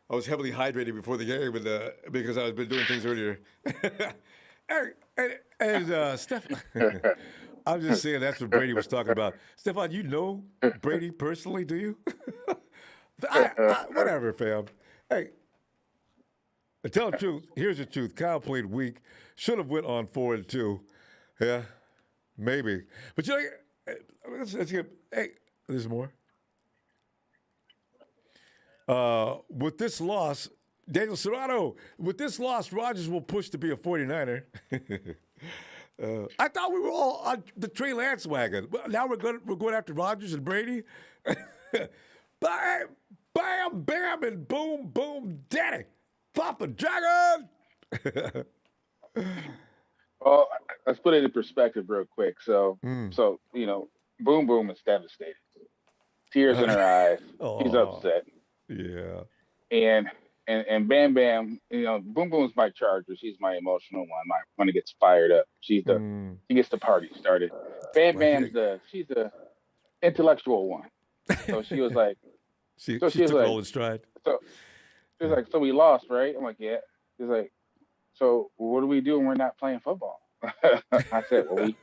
I was heavily hydrated before the game, because I was been doing things earlier. Steph, I'm just saying that's what Brady was talking about. Stephon, you know Brady personally, do you? Whatever, fam. Hey, tell the truth. Here's the truth. Kyle played weak. Should have went on 4-2. Yeah, maybe. But let's get. Hey, there's more. With this loss, Daniel Serrano, with this loss, Rodgers will push to be a 49er. I thought we were all on the Trey Lance wagon. Now we're going after Rodgers and Brady. Bam, bam, bam, and boom, boom, daddy. Papa Dragon. Well, let's put it in perspective real quick. So Boom Boom is devastated. Tears in her eyes. She's upset. Yeah. And Bam Bam, Boom Boom's my charger. She's my emotional one. When it gets fired up, she gets the party started. Bam Bam's she's the intellectual one. So she was like, she took it all in stride. So she was like, so we lost, right? I'm like, yeah. She's like, so what do we do when we're not playing football? I said, well, we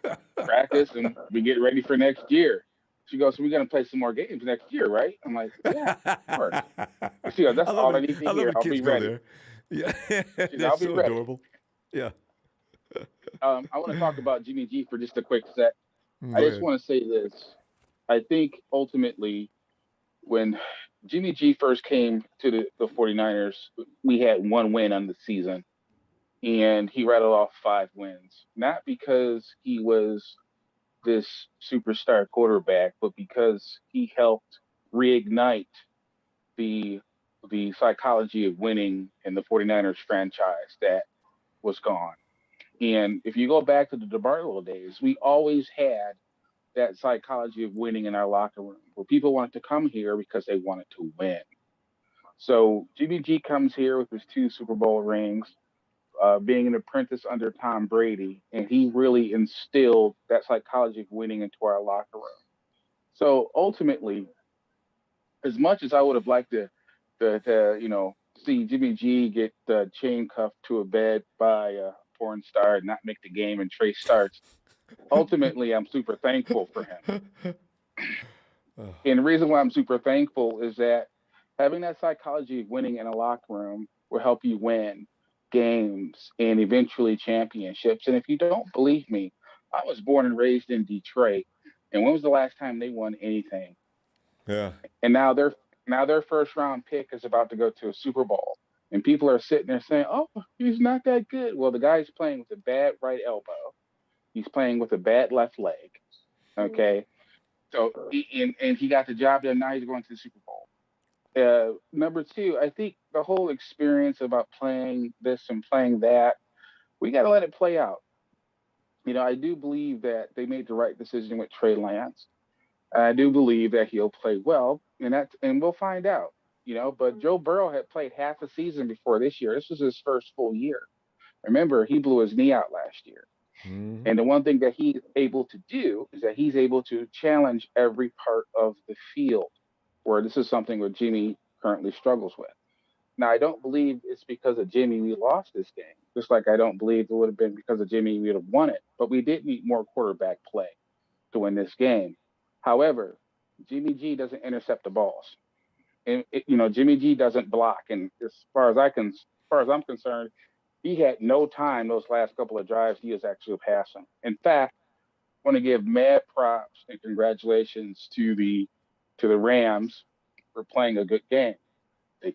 practice and we get ready for next year. She goes, so we're going to play some more games next year, right? I'm like, yeah, of course. She goes, that's all I need to hear. I'll be ready. There. Yeah, I'll be ready. Adorable. Yeah. I want to talk about Jimmy G for just a quick sec. I just want to say this. I think ultimately when Jimmy G first came to the 49ers, we had one win on the season. And he rattled off 5 wins. Not because he was this superstar quarterback, but because he helped reignite the psychology of winning in the 49ers franchise that was gone. And if you go back to the DeBartolo days, we always had that psychology of winning in our locker room, where people wanted to come here because they wanted to win. So Jimmy G comes here with his 2 Super Bowl rings, being an apprentice under Tom Brady, and he really instilled that psychology of winning into our locker room. So ultimately, as much as I would have liked to see Jimmy G get chain cuffed to a bed by a porn star and not make the game and Trey starts, ultimately I'm super thankful for him. And the reason why I'm super thankful is that having that psychology of winning in a locker room will help you win games and eventually championships. And if you don't believe me, I was born and raised in Detroit, and when was the last time they won anything? Yeah. And now their first round pick is about to go to a Super Bowl, and people are sitting there saying, "Oh, he's not that good." Well, the guy's playing with a bad right elbow. He's playing with a bad left leg. Okay, so and he got the job done. Now he's going to the Super Bowl. Number 2, I think the whole experience about playing this and playing that, we got to let it play out. I do believe that they made the right decision with Trey Lance. I do believe that he'll play well, and we'll find out. But Joe Burrow had played half a season before this year. This was his first full year. Remember, he blew his knee out last year. Mm-hmm. And the one thing that he's able to do is that he's able to challenge every part of the field, where this is something where Jimmy currently struggles with. Now, I don't believe it's because of Jimmy we lost this game, just like I don't believe it would have been because of Jimmy we would have won it. But we did need more quarterback play to win this game. However, Jimmy G doesn't intercept the balls. And, Jimmy G doesn't block. And as far as I'm concerned, he had no time those last couple of drives he was actually passing. In fact, I want to give mad props and congratulations to the Rams for playing a good game. They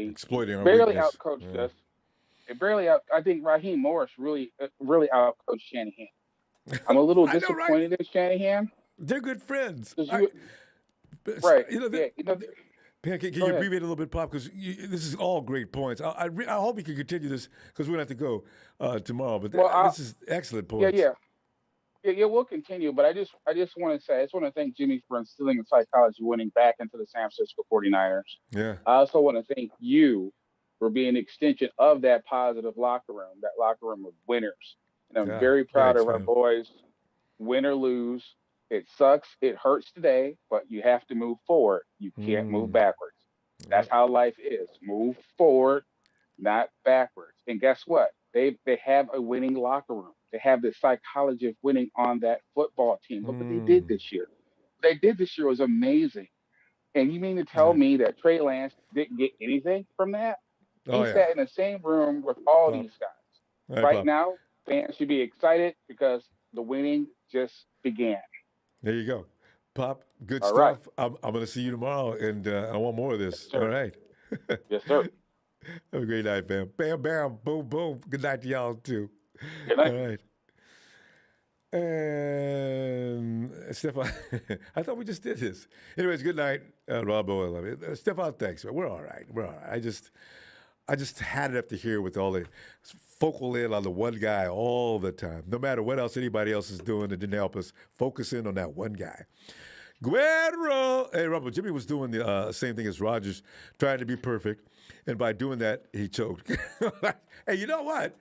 exploiting our barely weakness. Outcoached us. They barely I think Raheem Morris really outcoached Shanahan. I'm a little disappointed in Shanahan. They're good friends. Right. Can you abbreviate a little bit, Pop? Because this is all great points. I hope you can continue this, because we're going to have to go tomorrow. But this is excellent points. Yeah, we'll continue. But I just want to thank Jimmy for instilling the psychology winning back into the San Francisco 49ers. Yeah. I also want to thank you for being an extension of that positive locker room, that locker room of winners. And I'm very proud of our boys, win or lose. It sucks. It hurts today, but you have to move forward. You can't move backwards. That's how life is. Move forward, not backwards. And guess what? They have a winning locker room. They have the psychology of winning on that football team. Look what they did this year. What they did this year was amazing. And you mean to tell me that Trey Lance didn't get anything from that? He sat in the same room with all these guys. Right now, fans should be excited because the winning just began. There you go. Pop, good All stuff. Right. I'm going to see you tomorrow, and I want more of this. Yes, all right. Yes, sir. Have a great night, fam. Bam, bam, boom, boom. Good night to y'all, too. Good night. All right. And Stefan, I thought we just did this. Anyways, good night, Ronbo. I love it. Stefan, thanks. We're all right. We're all right. I just had it up to here with all the focal in on the one guy all the time. No matter what else anybody else is doing, it didn't help us focus in on that one guy. Guerrero. Hey, Ronbo, Jimmy was doing the same thing as Rodgers, trying to be perfect. And by doing that, he choked. Hey, you know what?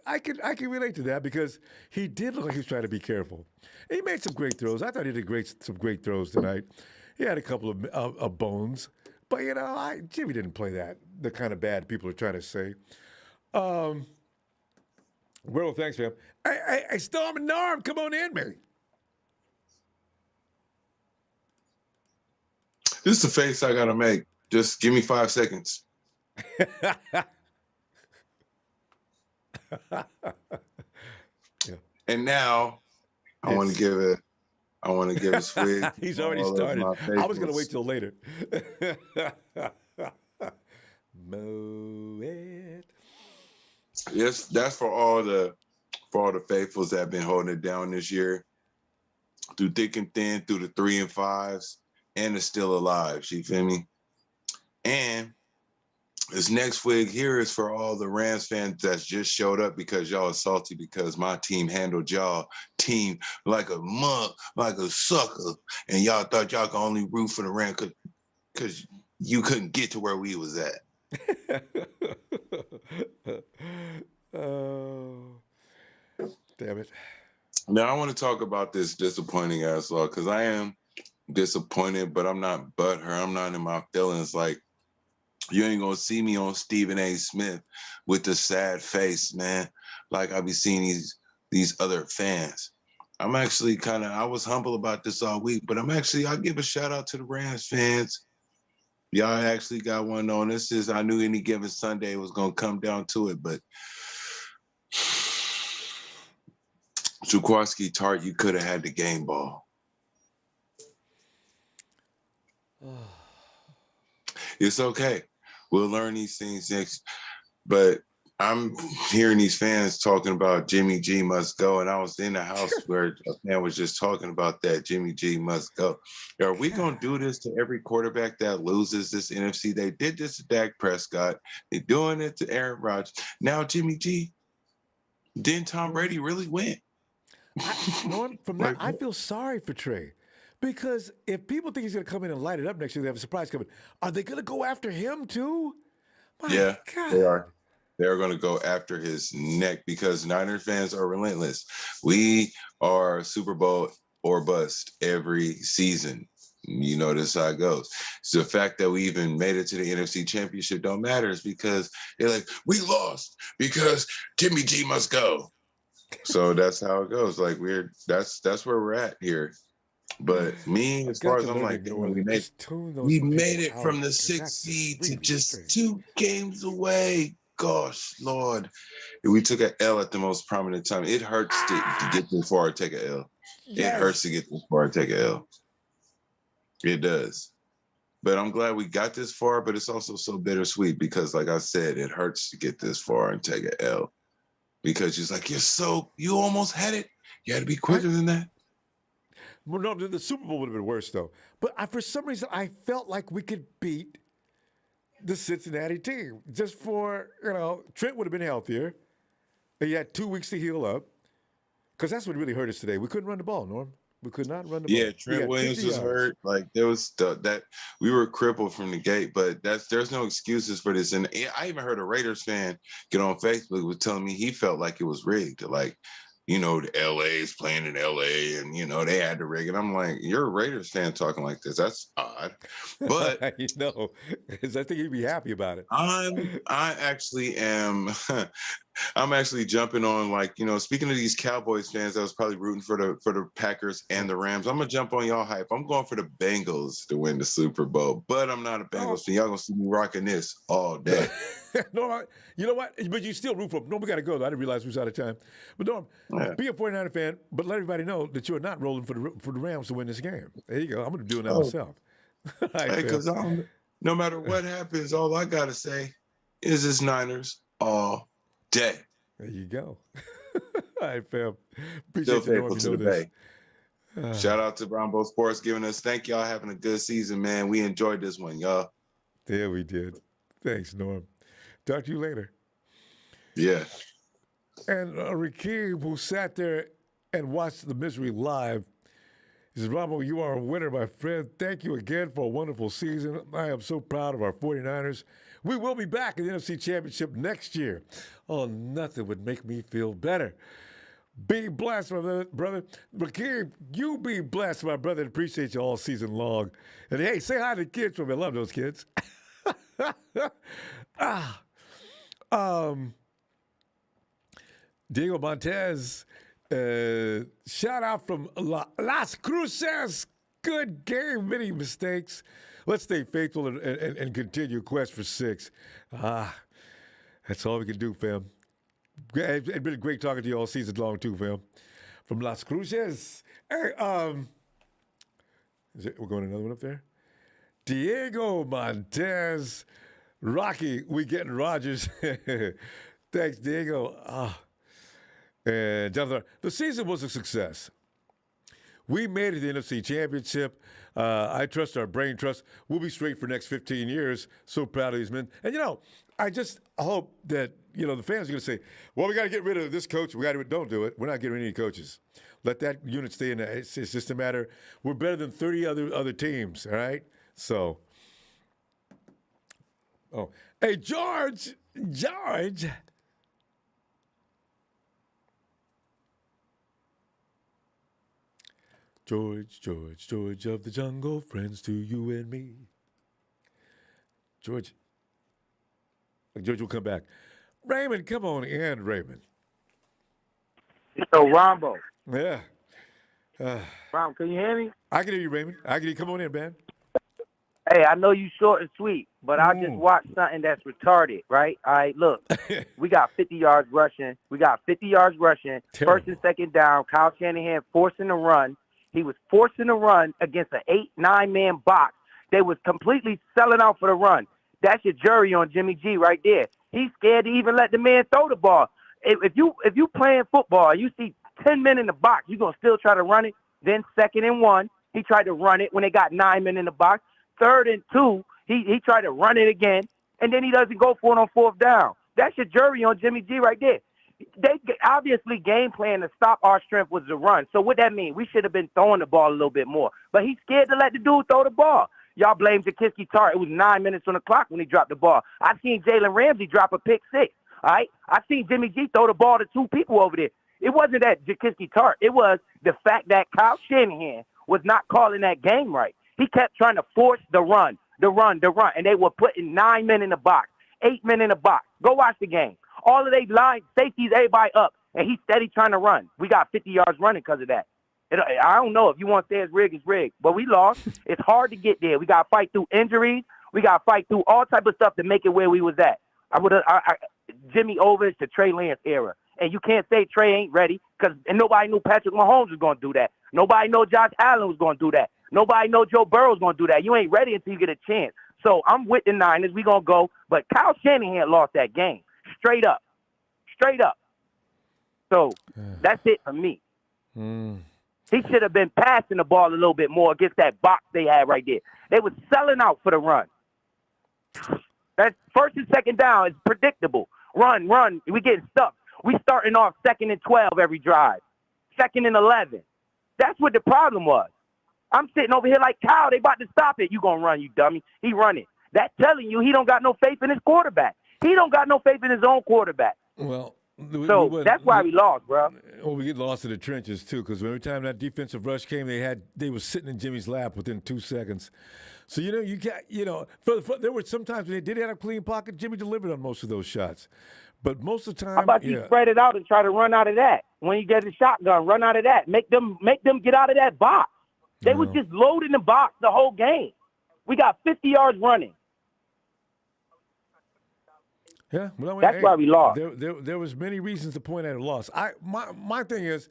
I can relate to that because he did look like he was trying to be careful. He made some great throws. I thought he did some great throws tonight. He had a couple of bones. But, Jimmy didn't play the kind of bad people are trying to say. Well, thanks, fam. Hey, Storm and Norm, come on in, Mary. This is the face I got to make. Just give me 5 seconds. Yeah. And now I want to give a swig. He's already started. I was going to wait till later. Mow it. Yes, that's for all the faithfuls that have been holding it down this year, through thick and thin, through the 3 and 5s, and the still alive. You feel me? And this next wig here is for all the Rams fans that's just showed up because y'all are salty because my team handled y'all team like a mug, like a sucker, and y'all thought y'all could only root for the Rams because you couldn't get to where we was at. Oh, damn it. Now I want to talk about this disappointing ass law because I am disappointed, but I'm not butthurt. I'm not in my feelings. Like, you ain't gonna see me on Stephen A. Smith with the sad face, man. Like I be seeing these other fans. I'm actually I was humble about this all week, but I'll give a shout out to the Rams fans. Y'all actually got one on. I knew any given Sunday was gonna come down to it, but Jaworski Tart, you could have had the game ball. It's okay. We'll learn these things next. But I'm hearing these fans talking about Jimmy G must go, and I was in the house where a fan was just talking about that. Jimmy G must go. Are we going to do this to every quarterback that loses this NFC? They did this to Dak Prescott. They're doing it to Aaron Rodgers. Now Jimmy G. Didn't Tom Brady really win? I feel sorry for Trey. Because if people think he's going to come in and light it up next year, they have a surprise coming. Are they going to go after him too? My God. They are. They're going to go after his neck because Niners fans are relentless. We are Super Bowl or bust every season. You know, this is how it goes. So the fact that we even made it to the NFC Championship don't matter is because they're like, we lost because Jimmy G must go. So that's how it goes. Like that's where we're at here. But me, as far as I'm like, we made it from the 6th seed to just 2 games away. Gosh, Lord. We took an L at the most prominent time. It hurts to get this far and take an L. Yes. It hurts to get this far and take an L. It does. But I'm glad we got this far, but it's also so bittersweet because, like I said, it hurts to get this far and take an L. Because she's like, you almost had it. You had to be quicker than that. Well, no, the Super Bowl would have been worse, though. But for some reason, I felt like we could beat the Cincinnati team. Just for, Trent would have been healthier. He had 2 weeks to heal up. Because that's what really hurt us today. We couldn't run the ball, Norm. We could not run the ball. Yeah, Trent Williams was hurt. Like there was that we were crippled from the gate, but there's no excuses for this. And I even heard a Raiders fan get on Facebook was telling me he felt like it was rigged. Like, the LA's playing in LA and they had to rig it. I'm like, you're a Raiders fan talking like this. That's odd. But because I think he'd be happy about it. I actually am I'm actually jumping on, like, speaking of these Cowboys fans that was probably rooting for the Packers and the Rams, I'm going to jump on y'all hype. I'm going for the Bengals to win the Super Bowl, but I'm not a Bengals fan. Y'all going to see me rocking this all day. No, you know what? But you still root for them. No, we got to go, though. I didn't realize we was out of time. But Norm, be a 49er fan, but let everybody know that you're not rolling for the Rams to win this game. There you go. I'm going to do it myself. Because no matter what happens, all I got to say is it's Niners all day. There you go. All right, fam. Still Appreciate you, faithful Norm. to the Bay. Shout out to Ronbo Sports giving us. Thank y'all having a good season, man. We enjoyed this one, y'all. Yeah, we did. Thanks, Norm. Talk to you later. Yeah. And Rakeem, who sat there and watched the misery live, he says, Ronbo, you are a winner, my friend. Thank you again for a wonderful season. I am so proud of our 49ers. We will be back in the NFC Championship next year. Oh, nothing would make me feel better. Be blessed, my brother. Rakeem, you be blessed, my brother. Appreciate you all season long. And hey, say hi to the kids for me. I love those kids. Diego Montez, shout out from Las Cruces. Good game, many mistakes. Let's stay faithful and continue quest for 6. That's all we can do, fam. It's been great talking to you all season long, too, fam. From Las Cruces. Hey, we're going another one up there? Diego Montez. Rocky, we getting Rogers. Thanks, Diego. And Jonathan, the season was a success. We made it to the NFC Championship. I trust our brain trust. We'll be straight for the next 15 years. So proud of these men. And, I just hope that, the fans are going to say, well, we got to get rid of this coach. Don't do it. We're not getting rid of any coaches. Let that unit stay in there. It's just a matter. We're better than 30 other teams, all right? So, hey, George. George of the jungle, friends to you and me. George will come back. Raymond, come on in, Raymond. So, Ronbo. Yeah. Ron, can you hear me? I can hear you, Raymond. Come on in, man. Hey, I know you short and sweet, but I just watched something that's retarded, right? All right, look. We got 50 yards rushing. Terrible. First and second down. Kyle Shanahan forcing the run. He was forcing a run against an 8-9-man box. They was completely selling out for the run. That's your jury on Jimmy G right there. He's scared to even let the man throw the ball. If you playing football, you see 10 men in the box, you going to still try to run it. Then 2nd and 1, he tried to run it when they got 9 men in the box. 3rd and 2, he tried to run it again, and then he doesn't go for it on 4th down. That's your jury on Jimmy G right there. They obviously game plan to stop our strength was the run. So what that mean? We should have been throwing the ball a little bit more. But he's scared to let the dude throw the ball. Y'all blame Jaquiski Tartt. It was 9 minutes on the clock when he dropped the ball. I seen Jalen Ramsey drop a pick 6. All right? I seen Jimmy G throw the ball to 2 people over there. It wasn't that Jaquiski Tartt. It was the fact that Kyle Shanahan was not calling that game right. He kept trying to force the run. And they were putting 9 men in the box, 8 men in the box. Go watch the game. All of they line safeties, everybody up, and he's steady trying to run. We got 50 yards running because of that. I don't know if you want to say it's rigged, but we lost. It's hard to get there. We got to fight through injuries. We got to fight through all type of stuff to make it where we was at. Jimmy Overs to Trey Lance era. And you can't say Trey ain't ready because nobody knew Patrick Mahomes was going to do that. Nobody know Josh Allen was going to do that. Nobody know Joe Burrow was going to do that. You ain't ready until you get a chance. So I'm with the Niners. We going to go. But Kyle Shanahan lost that game. Straight up. So that's it for me. He should have been passing the ball a little bit more against that box they had right there. They was selling out for the run. That 1st and 2nd down is predictable. Run. We getting stuck. We starting off 2nd and 12 every drive. 2nd and 11. That's what the problem was. I'm sitting over here like, Kyle, they about to stop it. You gonna run, you dummy. He running. That's telling you he don't got no faith in his quarterback. He don't got no faith in his own quarterback. Well, that's why we lost, bro. Well, we get lost in the trenches too, because every time that defensive rush came, they were sitting in Jimmy's lap within 2 seconds. So there were some times when they did have a clean pocket. Jimmy delivered on most of those shots, but most of the time, how about you spread it out and try to run out of that? When you get a shotgun, run out of that. Make them get out of that box. They was just loading the box the whole game. We got 50 yards running. Yeah, well, that's why we lost. There was many reasons to point at a loss. My thing is,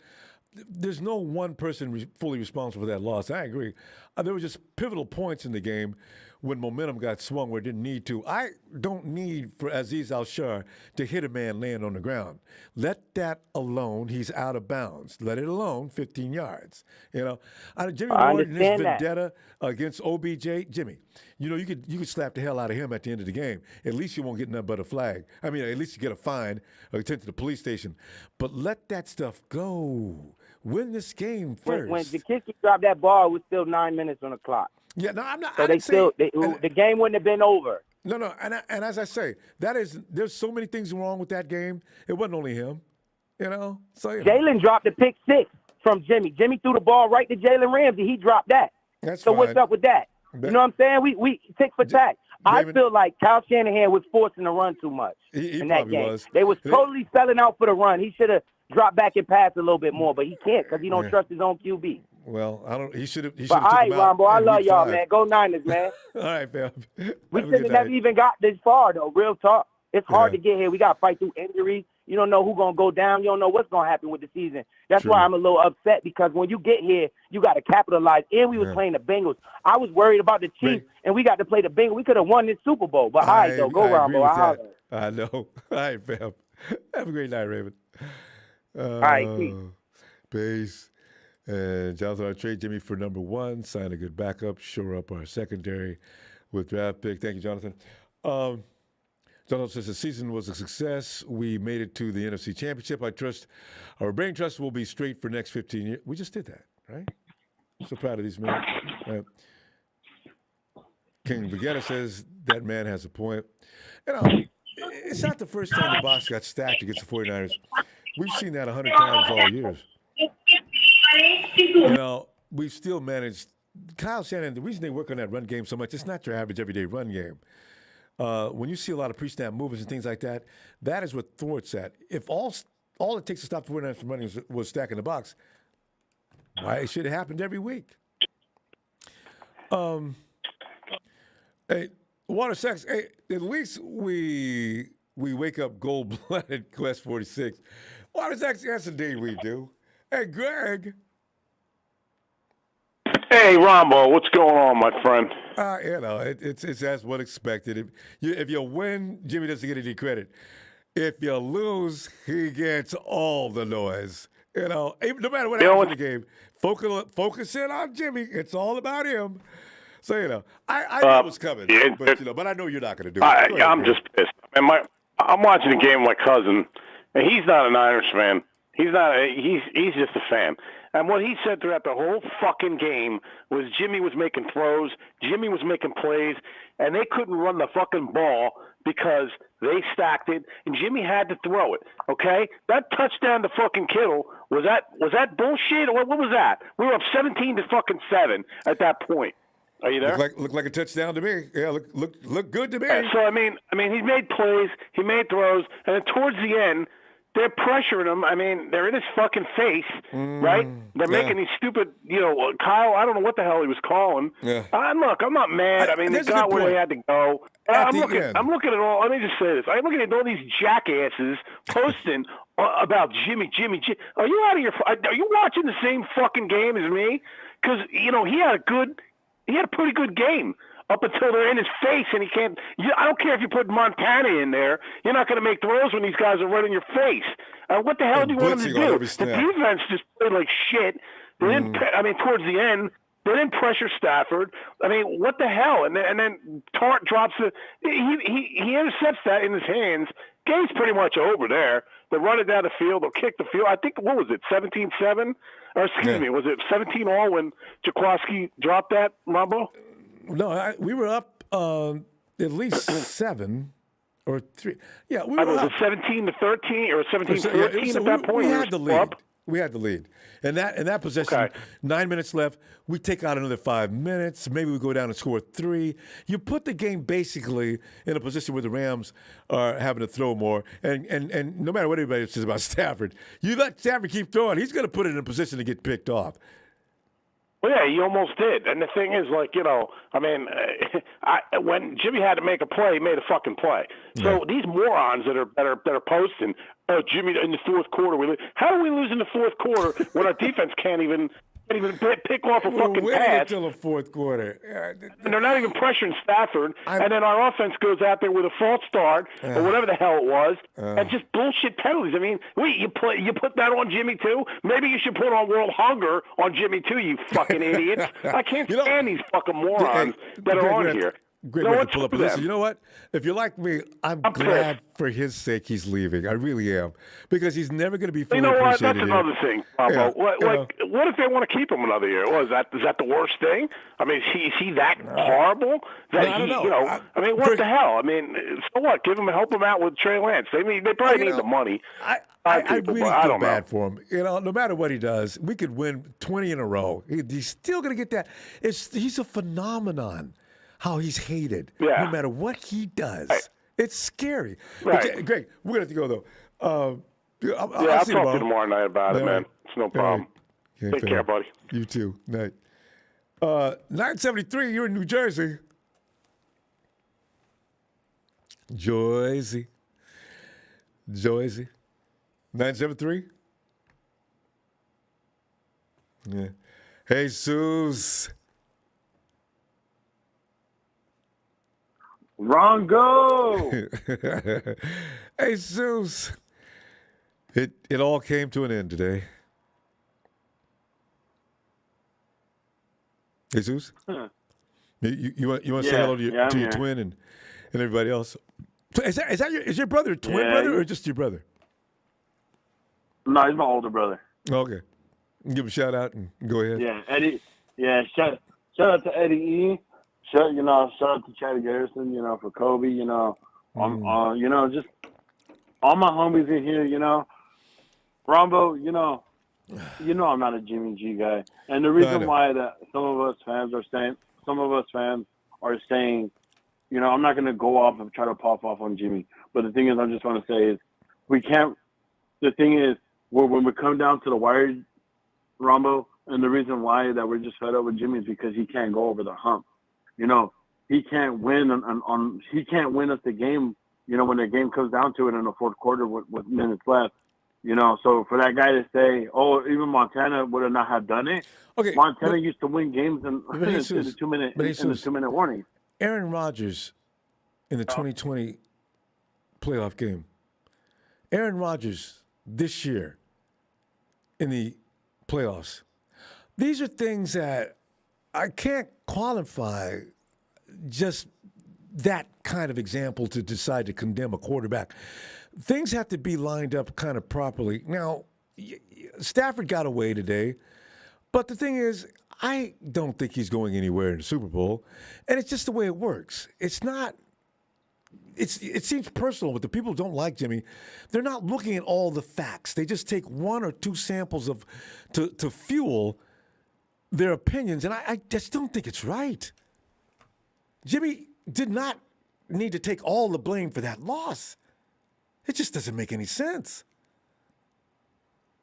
there's no one person fully responsible for that loss. I agree. There were just pivotal points in the game when momentum got swung where it didn't need to. I don't need for Azeez Al-Shar to hit a man laying on the ground. Let that alone. He's out of bounds. Let it alone, 15 yards. Jimmy Ward and his vendetta against OBJ. Jimmy, you could slap the hell out of him at the end of the game. At least you won't get nothing but a flag. I mean, at least you get a fine or attend to the police station. But let that stuff go. Win this game first. When Jakicki dropped that ball, it was still 9 minutes on the clock. Yeah, no, I'm not. So the game wouldn't have been over. No, and as I say, there's so many things wrong with that game. It wasn't only him, So Jalen dropped a pick 6 from Jimmy. Jimmy threw the ball right to Jalen Ramsey. He dropped that. That's so fine. What's up with that? You know what I'm saying? We tick for tack. I feel like Kyle Shanahan was forcing the run too much in that game. They was totally selling out for the run. He should have dropped back and passed a little bit more, but he can't because he don't trust his own QB. Well, I don't. He should have. But all right, Ronbo, I love y'all, man. Go Niners, man. All right, fam. We should have never even got this far, though. Real talk. It's hard to get here. We got to fight through injuries. You don't know who's going to go down. You don't know what's going to happen with the season. That's why I'm a little upset because when you get here, you got to capitalize. And we was playing the Bengals. I was worried about the Chiefs, and we got to play the Bengals. We could have won this Super Bowl. But all right, though. Go, Ronbo. I know. All right, fam. Have a great night, Raven. All right, peace. Peace. And Jonathan, I trade Jimmy for number 1, sign a good backup, shore up our secondary with draft pick. Thank you, Jonathan. Jonathan says the season was a success. We made it to the NFC Championship. I trust our brain trust will be straight for the next 15 years. We just did that, right? So proud of these men. King Vegeta says that man has a point. It's not the first time the box got stacked against the 49ers. We've seen that 100 times all years. We've still managed. Kyle Shanahan, the reason they work on that run game so much, it's not your average everyday run game. When you see a lot of pre-snap movements and things like that, that is what thwarts that. If all it takes to stop the 49ers from running was stacking the box, why it should have happened every week. Hey, Water Sex, hey, at least we wake up gold-blooded, Quest 46. Water Sex, that's the day we do. Hey, Greg. Hey, Ronbo, what's going on, my friend? It's as what expected. If you win, Jimmy doesn't get any credit. If you lose, he gets all the noise. No matter what happens in the game, focus in on Jimmy. It's all about him. So I knew it was coming, but I know you're not going to do it. I'm just pissed. I'm watching the game with my cousin, and he's not a Niners fan. He's not. He's just a fan. And what he said throughout the whole fucking game was Jimmy was making throws, Jimmy was making plays, and they couldn't run the fucking ball because they stacked it, and Jimmy had to throw it. Okay, that touchdown to fucking Kittle was that bullshit or what was that? We were up 17-7 at that point. Are you there? Looked like a touchdown to me. Yeah, look good to me. So I mean, he made plays, he made throws, and then towards the end, they're pressuring him. I mean, they're in his fucking face, right? They're making these stupid, Kyle, I don't know what the hell he was calling. Yeah. I'm not mad. I mean, they got where they had to go. I'm looking at all, let me just say this. I'm looking at all these jackasses posting about Jimmy. Are you out of your, are you watching the same fucking game as me? Because, he had a pretty good game up until they're in his face and he can't. I don't care if you put Montana in there. You're not going to make throws when these guys are right in your face. What the hell do you want him to do? The defense just played like shit. They didn't. Towards the end, they didn't pressure Stafford. I mean, what the hell? And then Tart drops he intercepts that in his hands, game's pretty much over there. They're running down the field. They'll kick the field. I think, what was it, 17-7? Or excuse me, was it 17-all when Jaworski dropped that, Ronbo? No, we were up at least 7 or 3. Yeah, we were was up. it 17-13 or 17-14 at that point? We had the lead. Up? We had the lead. And that possession, 9 minutes left, we take out another 5 minutes. Maybe we go down and score 3. You put the game basically in a position where the Rams are having to throw more. And no matter what anybody says about Stafford, you let Stafford keep throwing, he's going to put it in a position to get picked off. Well, yeah, he almost did. And the thing is, like, you know, I mean, when Jimmy had to make a play, he made a fucking play. So these morons that are posting, oh, Jimmy, in the fourth quarter, how do we lose in the fourth quarter when our defense can't even pick off a fucking pass until the fourth quarter? And they're not even pressuring Stafford, and then our offense goes out there with a false start or whatever the hell it was, and just bullshit penalties. I mean, you put that on Jimmy too? Maybe you should put on World Hunger on Jimmy too, you fucking idiots. I can't stand these fucking morons that are on here. Great way to pull up. Listen, you know what? If you're like me, I'm glad for his sake he's leaving. I really am. Because he's never going to be fully appreciated. You know what? That's another thing, Ronbo. What if they want to keep him another year? Is that the worst thing? I mean, is he that horrible? That I don't know. You know, I mean, what the hell? I mean, so what? Help him out with Trey Lance. They probably need the money. I really feel bad for him. You know, no matter what he does, we could win 20 in a row. He's still going to get that. He's a phenomenon. How he's hated, no matter what he does. It's scary. Okay, Greg, we're going to have to go, though. I'll talk to you tomorrow night about it, man. It's no problem. Take care, buddy. You too. Night. 973, you're in New Jersey. Joyzy. 973? Yeah. Hey, Jesus. Rongo. Hey, Zeus. It all came to an end today. Hey, Zeus. Huh. You want to say hello to your twin and everybody else? Is your brother a twin brother or just your brother? No, he's my older brother. Okay. Give him a shout out and go ahead. Yeah, Eddie. Yeah, shout out to Eddie E. Shout out to Chad Garrison, for Kobe, just all my homies in here, Ronbo, I'm not a Jimmy G guy. And the reason why that some of us fans are saying, I'm not going to go off and try to pop off on Jimmy. But the thing is, I just want to say is when we come down to the wire, Ronbo, and the reason why that we're just fed up with Jimmy is because he can't go over the hump. He can't win he can't win us the game, when the game comes down to it in the fourth quarter with minutes left. So for that guy to say, oh, even Montana would have not have done it. Okay, Montana used to win games in the 2 minute warning. Aaron Rodgers in the 2020 playoff game. Aaron Rodgers this year in the playoffs. These are things that I can't qualify just that kind of example to decide to condemn a quarterback. Things have to be lined up kind of properly. Now, Stafford got away today, but the thing is, I don't think he's going anywhere in the Super Bowl, and it's just the way it works. It's not. It seems personal, but the people who don't like Jimmy, they're not looking at all the facts. They just take one or two samples to fuel their opinions, and I just don't think it's right. Jimmy did not need to take all the blame for that loss. It just doesn't make any sense.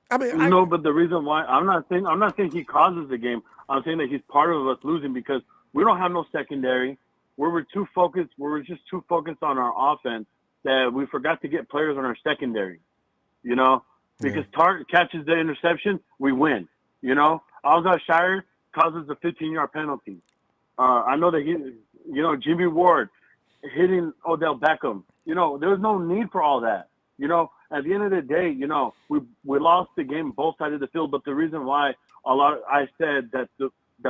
I mean, but the reason why I'm not saying he causes the game. I'm saying that he's part of us losing because we don't have no secondary. We were just too focused on our offense that we forgot to get players on our secondary. Because Tart catches the interception, we win. Alzar Shire causes a 15-yard penalty. I know that Jimmy Ward hitting Odell Beckham. There's no need for all that. At the end of the day, we lost the game both sides of the field. But the reason why I said that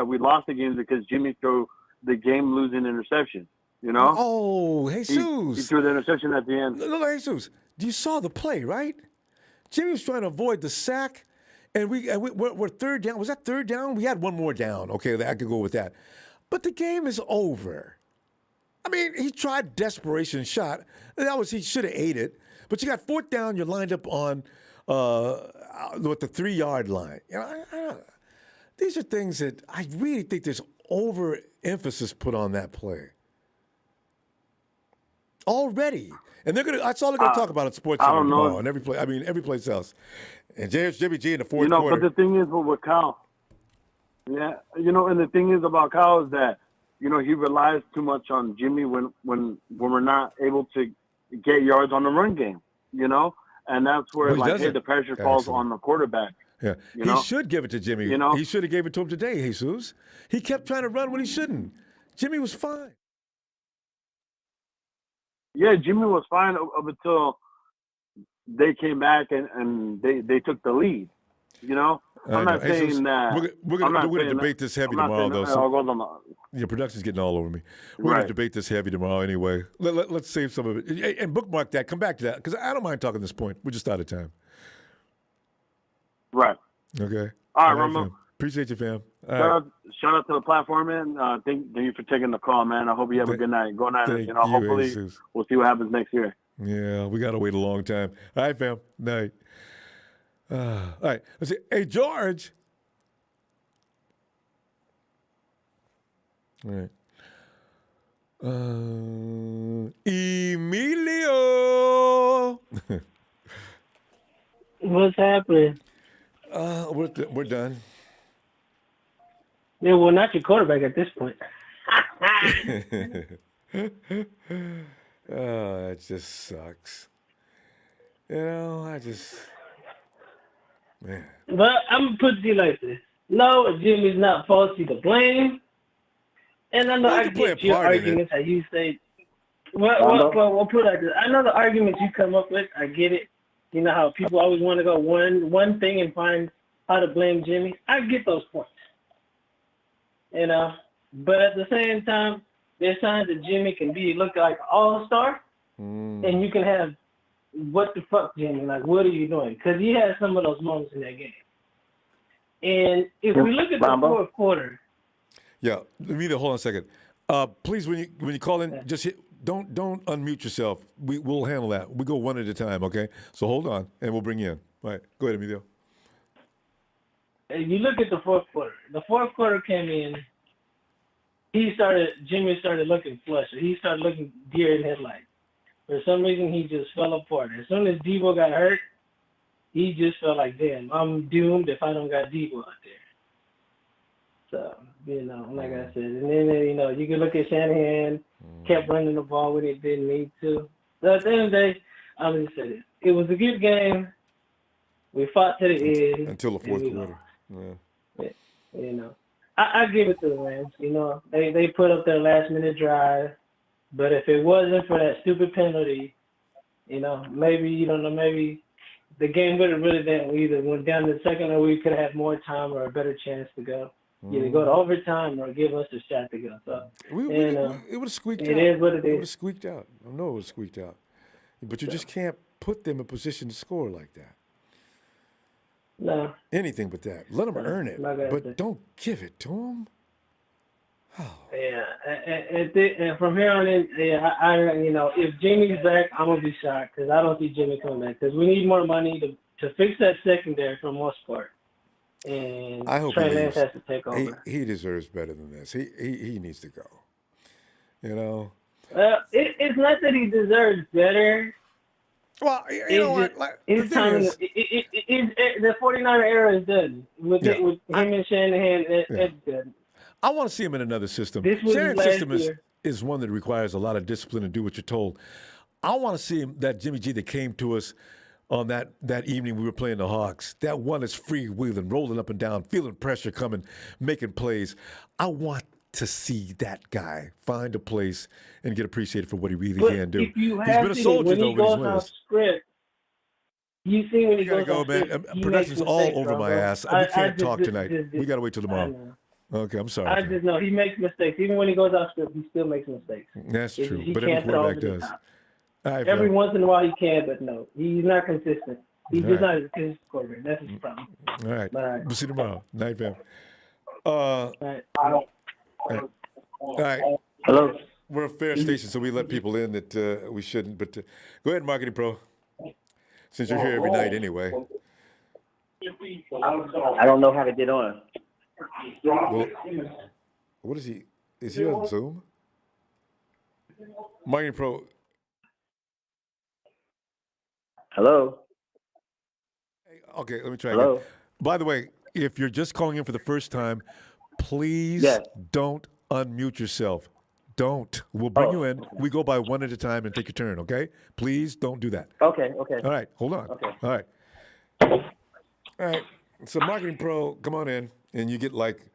we lost the game is because Jimmy threw the game-losing interception. You know? Oh, Jesus. He threw the interception at the end. No, Jesus. You saw the play, right? Jimmy was trying to avoid the sack, and we're third down. Was that third down? We had one more down. Okay, I could go with that. But the game is over. I mean, he tried desperation shot. He should have ate it. But you got fourth down. You're lined up on with the 3-yard line. You know, these are things that I really think there's overemphasis put on that play already. And that's all they're going to talk about in sports tomorrow and every place else. And Jimmy G in the fourth quarter. But the thing is with Kyle, and the thing is about Kyle is that, he relies too much on Jimmy when we're not able to get yards on the run game, and that's where the pressure falls on the quarterback. Yeah, he should give it to Jimmy. He should have gave it to him today, Jesus. He kept trying to run when he shouldn't. Jimmy was fine. Yeah, Jimmy was fine up until they came back and they took the lead. I'm not saying that. We're going to debate this heavy tomorrow, though. Your production's getting all over me. We're going to debate this heavy tomorrow anyway. Let's save some of it. And bookmark that. Come back to that, because I don't mind talking this point. We're just out of time. Right. Okay. All right, Ronbo. Appreciate you, fam. Shout out to the platform, man. Thank you for taking the call, man. I hope you have a good night. Go night. Hopefully we'll see what happens next year. Yeah, we got to wait a long time. All right, fam. Night. All right. Let's see. Hey, George. All right. Emilio. What's happening? We're done. Yeah, well, not your quarterback at this point. Oh, that just sucks. Man. But I'm gonna put it to you like this: no, Jimmy's not falsely to blame. And I know I get your arguments that you say. Well, put it like this: I know the arguments you come up with. I get it. You know how people always want to go one thing and find how to blame Jimmy. I get those points. But at the same time, there's times that Jimmy can look like an all-star, and you can have, what the fuck, Jimmy? Like, what are you doing? Because he had some of those moments in that game. And if we look at the fourth quarter. Yeah, hold on a second. Please, when you call in, just don't unmute yourself. We'll handle that. We go one at a time, okay? So hold on, and we'll bring you in. All right, go ahead, Emilio. If you look at the fourth quarter, came in. Jimmy started looking flush. He started looking deer in headlights. For some reason, he just fell apart. As soon as Debo got hurt, he just felt like, damn, I'm doomed if I don't got Debo out there. So, like I said, and then, you can look at Shanahan, kept running the ball when he didn't need to. So at the end of the day, I'm going to say this. It was a good game. We fought to the end. Until the fourth quarter. Yeah. I give it to the Rams. They put up their last-minute drive. But if it wasn't for that stupid penalty, maybe the game would have really either went down to the second, or we could have had more time or a better chance to go. Either go to overtime or give us a shot to go. So, it would have squeaked out. It is what it is. It would have squeaked out. I know it would have squeaked out. But you just can't put them in position to score like that. No. Anything but that. Let them earn it, but don't give it to them. Oh. Yeah, and from here on in, if Jimmy's back, I'm gonna be shocked because I don't see Jimmy coming back because we need more money to fix that secondary for the most part. And I hope Trey Lance has to take over. He deserves better than this. He needs to go. It's not that he deserves better. Well, it's time. The 49er era is done with him and Shanahan. It's done. I want to see him in another system. Shanahan's system is one that requires a lot of discipline and do what you're told. I want to see him, that Jimmy G that came to us on that evening we were playing the Hawks. That one is freewheeling, rolling up and down, feeling pressure coming, making plays. I want to see that guy find a place and get appreciated for what he really can do. He's been a soldier, though, when he's with us. You see when he goes off script, man. Production's all over my ass. We can't talk tonight. We got to wait till tomorrow. Okay, I'm sorry. I just know he makes mistakes. Even when he goes off script, he still makes mistakes. That's true. He But every can't throw quarterback over the does. top. All right, Every Phil. once in a while he can, but no, he's not consistent. He's All just right. not a consistent quarterback. That's his problem. All right. All right. We'll see you tomorrow. Night, fam. All right. All right. Hello. We're a fair station, so we let people in that we shouldn't. But go ahead, Marketing Pro, since you're here every night anyway. I don't know how to get on. Well, what is he? Is he on Zoom? Marketing Pro. Hello. Okay, let me try Hello. again. By the way, if you're just calling in for the first time, please don't unmute yourself. Don't. We'll bring you in. We go by one at a time and take your turn, okay? Please don't do that. Okay. All right, hold on. Okay. All right. All right. So Marketing Pro, come on in, and you get like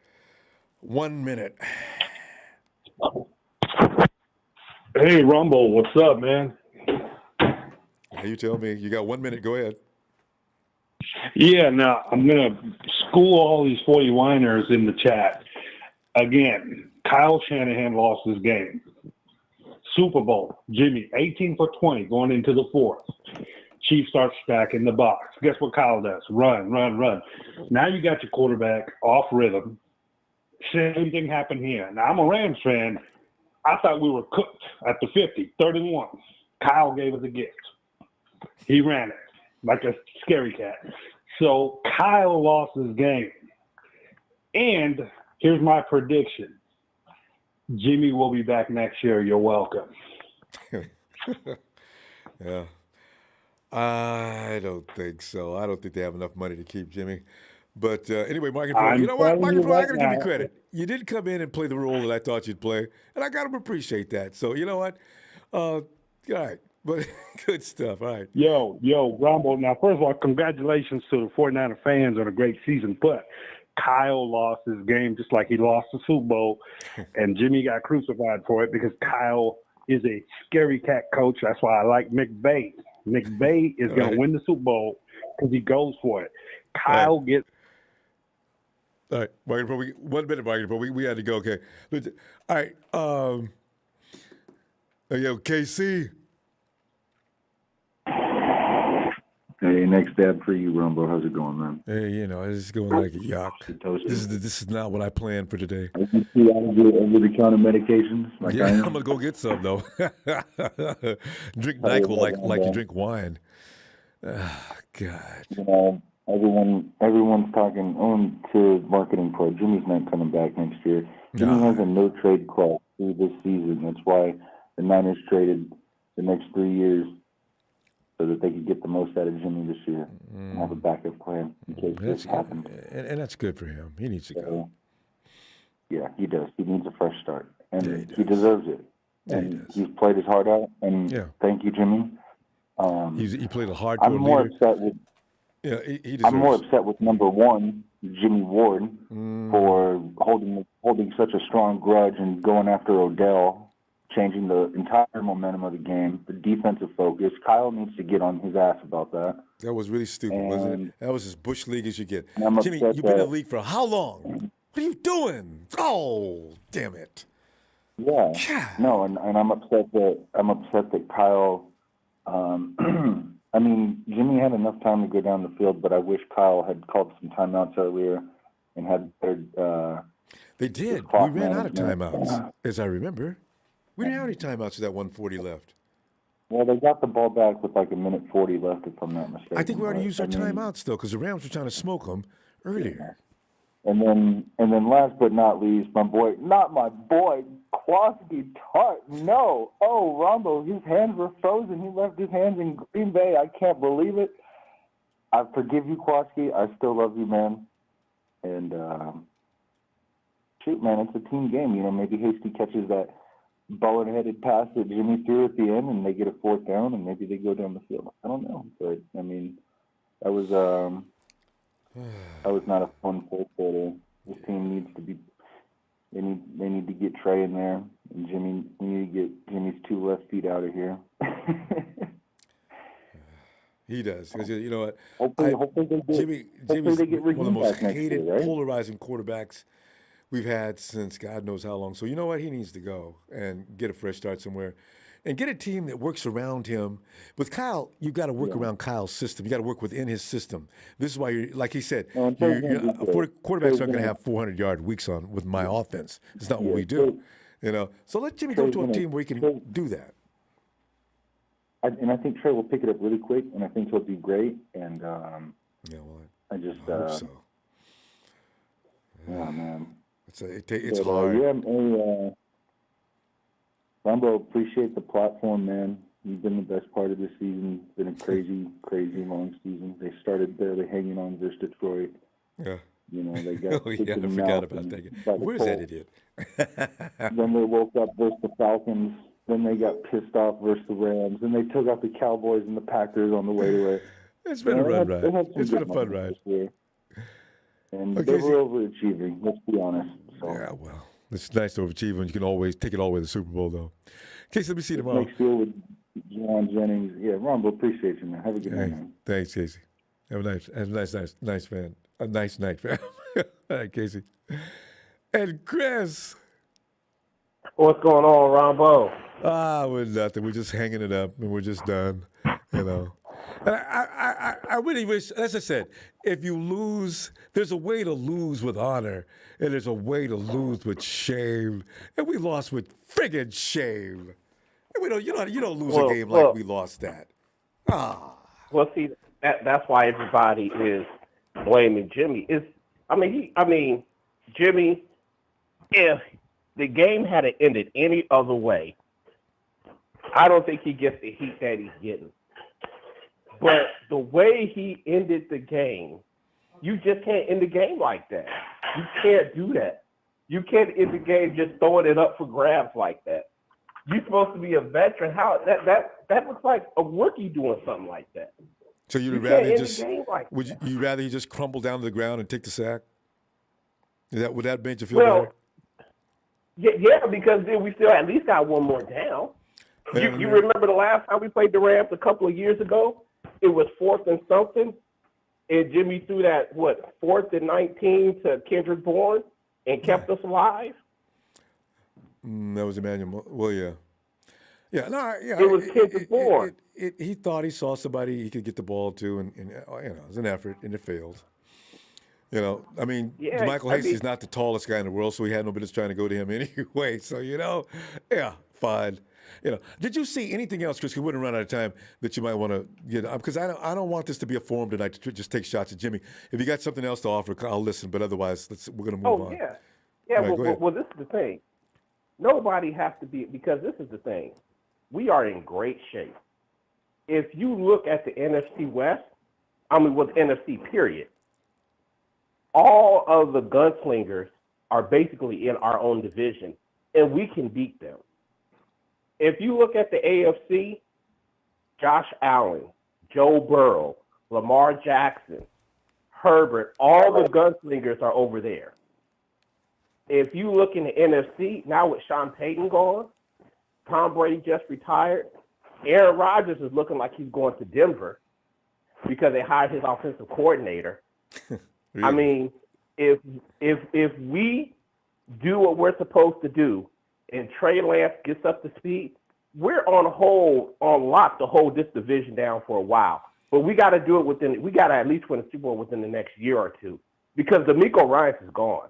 1 minute. Hey, Ronbo, what's up, man? Now you tell me. You got 1 minute. Go ahead. Yeah, now I'm going to school all these 40-winers in the chat. Again, Kyle Shanahan lost his game. Super Bowl, Jimmy, 18 for 20 going into the fourth. Chiefs start stacking the box. Guess what Kyle does? Run. Now you got your quarterback off rhythm. Same thing happened here. Now, I'm a Rams fan. I thought we were cooked at the 50, 31. Kyle gave us a gift. He ran it like a scary cat. So Kyle lost his game. And here's my prediction. Jimmy will be back next year. You're welcome. Yeah. I don't think so. I don't think they have enough money to keep Jimmy. But anyway, Marketing Pro, you know what? Marketing Pro, I got to give you credit. You did come in and play the role that I thought you'd play, and I got to appreciate that. So, you know what? All right. But good stuff. All right. Yo, Ronbo. Now, first of all, congratulations to the 49er fans on a great season. But Kyle lost his game just like he lost the Super Bowl, and Jimmy got crucified for it because Kyle is a scary cat coach. That's why I like McVay. McVay is going to win the Super Bowl because he goes for it. Kyle gets. All right, Marketing Pro. 1 minute, Marketing Pro. We had to go. Okay. All right. Yo, KC. Hey, next stab for you, Ronbo. How's it going, man? Hey, it's going like a yuck. This is not what I planned for today. Over the counter medications. Like yeah, I'm gonna go get some though. Drink NyQuil like you drink wine. Oh, God. Everyone's talking on to Marketing Pro. Jimmy's not coming back next year. Jimmy has a no trade clause through this season. That's why the Niners traded the next 3 years, so that they could get the most out of Jimmy this year and have a backup plan in case this happens. And that's good for him. He needs to go. Yeah, he does. He needs a fresh start, and he deserves it. And he's played his heart out. And thank you, Jimmy. He played a hardcore I'm more leader. upset with. Yeah, he deserves. I'm more upset with number one, Jimmy Ward, for holding such a strong grudge and going after Odell, changing the entire momentum of the game, the defensive focus. Kyle needs to get on his ass about that. That was really stupid, wasn't it? That was as bush league as you get. Jimmy, upset you've been in the league for how long? What are you doing? Oh, damn it! Yeah, no, and I'm upset that Kyle. I mean, Jimmy had enough time to go down the field, but I wish Kyle had called some timeouts earlier and had better. They did. We ran out of timeouts, as I remember. We didn't have any timeouts with that 140 left. Well, they got the ball back with like 1:40 left, if I'm not mistaken. I think we already used our timeouts though, because the Rams were trying to smoke them earlier. And then last but not least, not my boy, Kwasky Tart. No. Oh, Ronbo, his hands were frozen. He left his hands in Green Bay. I can't believe it. I forgive you, Kwasky. I still love you, man. And shoot, man, it's a team game. Maybe Hasty catches that bullet-headed pass that Jimmy threw at the end, and they get a fourth down, and maybe they go down the field. I don't know, but I mean, that was not a fun fourth quarter. This team needs to be. They need to get Trey in there, and Jimmy. We need to get Jimmy's two left feet out of here. He does, because you know what? Hopefully Jimmy's they get one of the most Raheem back next hated, year, right? polarizing quarterbacks we've had since God knows how long. So you know what? He needs to go and get a fresh start somewhere. And get a team that works around him. With Kyle, you got to work around Kyle's system. You got to work within his system. This is why, like he said, quarterbacks aren't going to have 400-yard weeks on with my offense. It's not what we do. So let Jimmy go to a team where he can do that. And I think Trey will pick it up really quick, and I think he'll do great. And I hope so. Yeah, man. It's hard. Ronbo, appreciate the platform, man. You've been the best part of this season. It's been a crazy, crazy long season. They started barely hanging on versus Detroit. Yeah. They got I forgot about that. Where's that idiot? Then they woke up versus the Falcons. Then they got pissed off versus the Rams. Then they took out the Cowboys and the Packers on the way to it. It's been a run ride. It's been a fun ride. And they were overachieving, let's be honest. So. Yeah, well. It's nice to overachieve, and you can always take it all the way to the Super Bowl, though. Casey, let me see you tomorrow. Next year with John Jennings. Yeah, Ronbo, appreciate you, man. Have a good night, man. Thanks, Casey. Have a nice fan. A nice night, fam. All right, Casey. And Chris. What's going on, Ronbo? We're nothing. We're just hanging it up, and we're just done, And I really wish, as I said, if you lose, there's a way to lose with honor, and there's a way to lose with shame. And we lost with friggin' shame. And you don't lose a game like we lost that. Well, see, that's why everybody is blaming Jimmy. Jimmy, if the game had ended any other way, I don't think he gets the heat that he's getting. But the way he ended the game, you just can't end the game like that. You can't do that. You can't end the game just throwing it up for grabs like that. You're supposed to be a veteran. How that looks like a rookie doing something like that. So you'd rather you just crumble down to the ground and take the sack? Would that make you feel better? Yeah, because then we still at least got one more down. You remember the last time we played the Rams a couple of years ago? It was 4th and something, and Jimmy threw that 4th and 19 to Kendrick Bourne and kept us alive. That was Emmanuel. Well, yeah. It was Kendrick Bourne. He thought he saw somebody he could get the ball to, and it was an effort, and it failed. Michael Hasty's not the tallest guy in the world, so he had no business trying to go to him anyway. So fine. Did you see anything else, Chris? We wouldn't run out of time that you might want to get because I don't want this to be a forum tonight to just take shots at Jimmy. If you got something else to offer, I'll listen. But otherwise, we're going to move on. Yeah. Well, this is the thing. Nobody has to be because this is the thing. We are in great shape. If you look at the NFC West, NFC period, all of the gunslingers are basically in our own division, and we can beat them. If you look at the AFC, Josh Allen, Joe Burrow, Lamar Jackson, Herbert, all the gunslingers are over there. If you look in the NFC, now with Sean Payton gone, Tom Brady just retired, Aaron Rodgers is looking like he's going to Denver because they hired his offensive coordinator. Really? If we do what we're supposed to do and Trey Lance gets up to speed, we're on lock to hold this division down for a while. But we got to do it we got to at least win the Super Bowl within the next year or two because D'Amico Ryans is gone.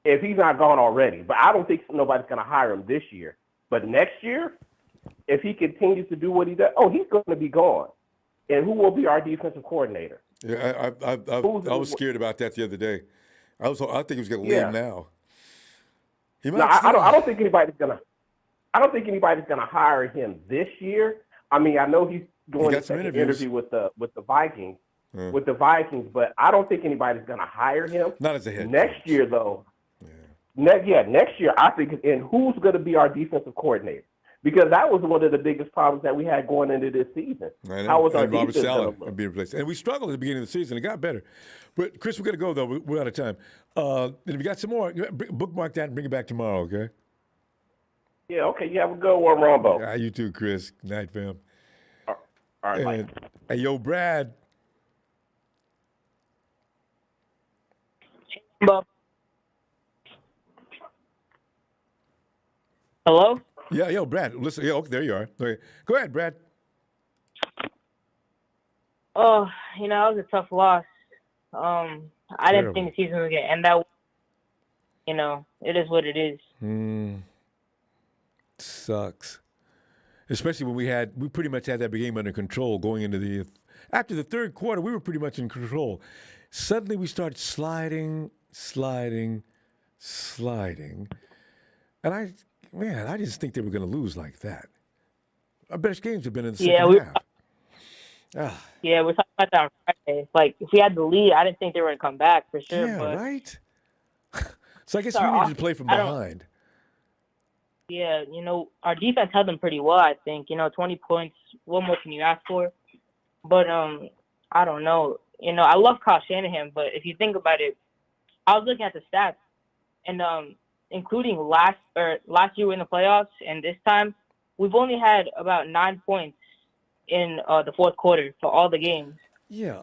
If he's not gone already, but I don't think nobody's going to hire him this year. But next year, if he continues to do what he does, he's going to be gone. And who will be our defensive coordinator? Yeah, I was scared about that the other day. I think he was going to leave now. I don't think anybody's gonna hire him this year. I know he's going to take an interview with the Vikings, but I don't think anybody's gonna hire him. Not as a head next year, though. Next year, I think. And who's going to be our defensive coordinator? Because that was one of the biggest problems that we had going into this season. How was our Robert defense Saleh going to look? being replaced? And we struggled at the beginning of the season. It got better. But, Chris, we're going to go, though. We're out of time. And if you got some more, bookmark that and bring it back tomorrow, okay? Yeah, okay. You have a good one, Ronbo. Yeah, you too, Chris. Good night, fam. All right, hey, yo, Brad. Hello? Yeah, yo, Brad. Listen, yeah, okay, there you are. Okay. Go ahead, Brad. Oh, that was a tough loss. I didn't think the season was going to end that way. It is what it is. Sucks. Especially when we pretty much had that game under control going into after the third quarter, we were pretty much in control. Suddenly we started sliding. And I just think they were going to lose like that. Our best games have been in the second half. Yeah, we're talking about that on Friday. Like, if we had the lead, I didn't think they were going to come back for sure. Yeah, but right? So I guess we needed to play from behind. Yeah, our defense held them pretty well, I think. 20 points, what more can you ask for? But I don't know. I love Kyle Shanahan, but if you think about it, I was looking at the stats, and including last year in the playoffs and this time, we've only had about 9 points in the fourth quarter for all the games. Yeah.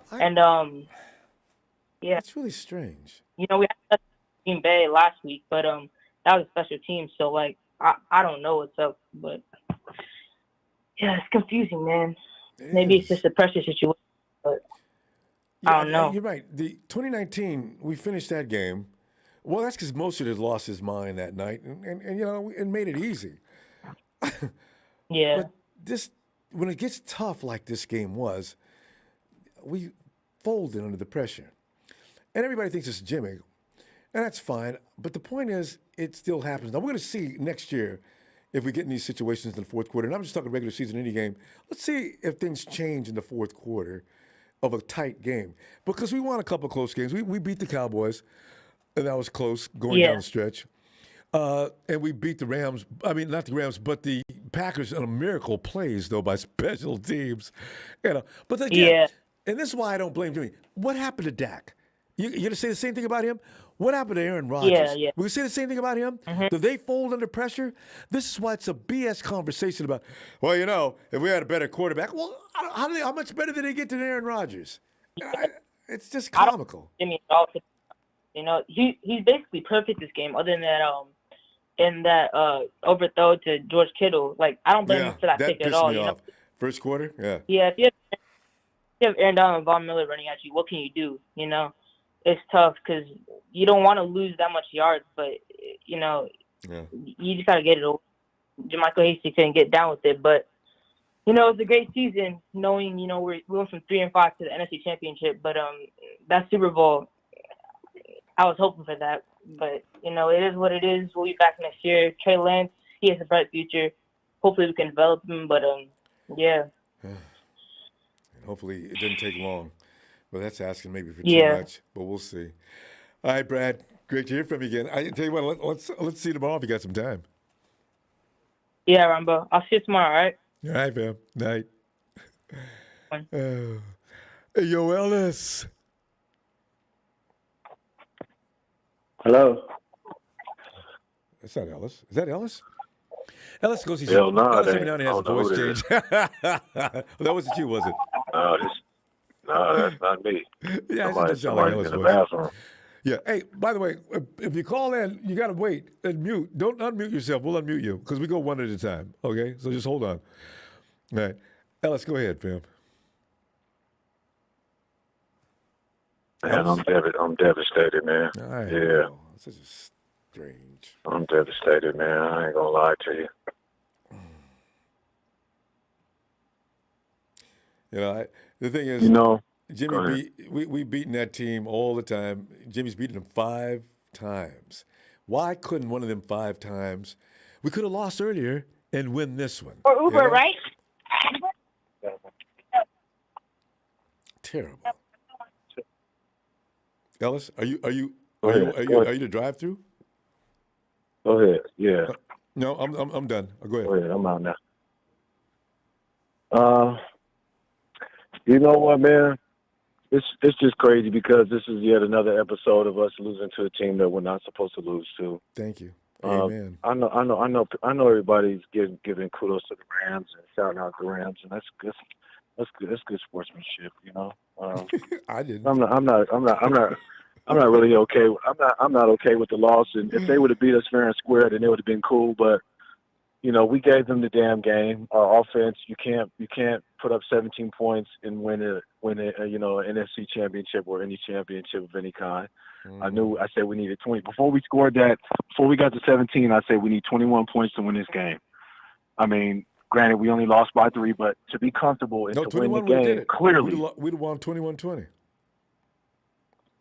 It's really strange. We had Green Bay last week, but that was a special team, so like I don't know what's up, but yeah, it's confusing, man. Maybe it's just a pressure situation, but I don't know. You're right. The 2019, we finished that game. Well, that's because Mostert had lost his mind that night, and it made it easy. Yeah. But when it gets tough like this game was, we folded under the pressure. And everybody thinks it's Jimmy, and that's fine. But the point is, it still happens. Now, we're going to see next year if we get in these situations in the fourth quarter. And I'm just talking regular season, any game. Let's see if things change in the fourth quarter of a tight game. Because we won a couple of close games. We beat the Cowboys, and that was close going down the stretch. And we beat the Rams. I mean, not the Rams, but the Packers on a miracle plays, though, by special teams. But again, and this is why I don't blame Jimmy. What happened to Dak? You going to say the same thing about him? What happened to Aaron Rodgers? Yeah. We can say the same thing about him? Mm-hmm. Do they fold under pressure? This is why it's a BS conversation about, if we had a better quarterback, well, how much better did they get than Aaron Rodgers? It's just comical. Jimmy, he's basically perfect this game, other than that in that overthrow to George Kittle. Like, I don't blame him for that pick at all. That pissed me off. First quarter? Yeah. Yeah, if you have Aaron Donald and Von Miller running at you, what can you do? It's tough because you don't want to lose that much yards, but, you just got to get it over. Jermichael Hasty couldn't get down with it, but, it's a great season knowing, we went from 3-5 to the NFC Championship, but that Super Bowl, I was hoping for that. But, it is what it is. We'll be back next year. Trey Lance, he has a bright future. Hopefully we can develop him, but, yeah. Hopefully it doesn't take long. Well, that's asking maybe for too much, but we'll see. All right, Brad, great to hear from you again. I tell you what, let's see you tomorrow if you got some time. Yeah, Ronbo. I'll see you tomorrow, all right? All right, fam. Night. Hey, yo, Ellis. Hello. That's not Ellis. Is that Ellis? Ellis goes, he's Hell no, Ellis every now and then has a voice change. That wasn't you, was it? No, that's not me. Yeah, somebody's like in the bathroom. Yeah. Hey, by the way, if you call in, you got to wait and mute. Don't unmute yourself. We'll unmute you because we go one at a time. Okay? So just hold on. All right. Ellis, go ahead, fam. Man, I'm devastated, man. Yeah. This is strange. I'm devastated, man. I ain't gonna lie to you. The thing is, Jimmy, we've beaten that team all the time. Jimmy's beaten them 5 times. Why couldn't one of them 5 times? We could have lost earlier and win this one. Or Uber, right? Terrible. Ellis, are you the drive-through? Go ahead. Yeah. No, I'm done. Go ahead. Go ahead. I'm out now. You know what, man? It's just crazy because this is yet another episode of us losing to a team that we're not supposed to lose to. Thank you. Amen. I know. Everybody's giving kudos to the Rams and shouting out the Rams, and that's good. That's good sportsmanship, I didn't. I'm not really okay. I'm not okay with the loss. And if they would have beat us fair and square, then it would have been cool. But we gave them the damn game. Our offense, you can't put up 17 points and win an NFC championship or any championship of any kind. I said we needed 20. Before we scored that, before we got to 17, I said we need 21 points to win this game. I mean, granted, we only lost by 3, but to be comfortable and to win the game, clearly. We'd have won 21-20.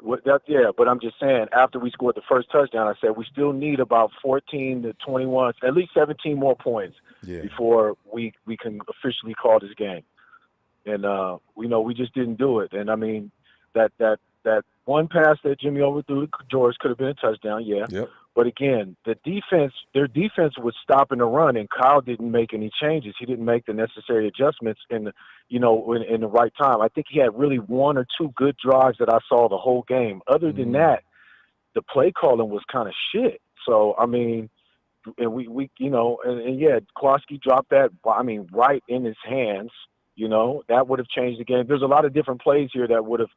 But I'm just saying, after we scored the first touchdown, I said we still need about 14 to 21, at least 17 more points before we can officially call this game. And we just didn't do it. And I mean, that one pass that Jimmy overthrew to George could have been a touchdown, Yep. But again, their defense was stopping the run, and Kyle didn't make any changes. He didn't make the necessary adjustments in the right time. I think he had really one or two good drives that I saw the whole game. Other than that, the play calling was kind of shit. So I mean, and we Klosky dropped that. I mean, right in his hands. That would have changed the game. There's a lot of different plays here that would have,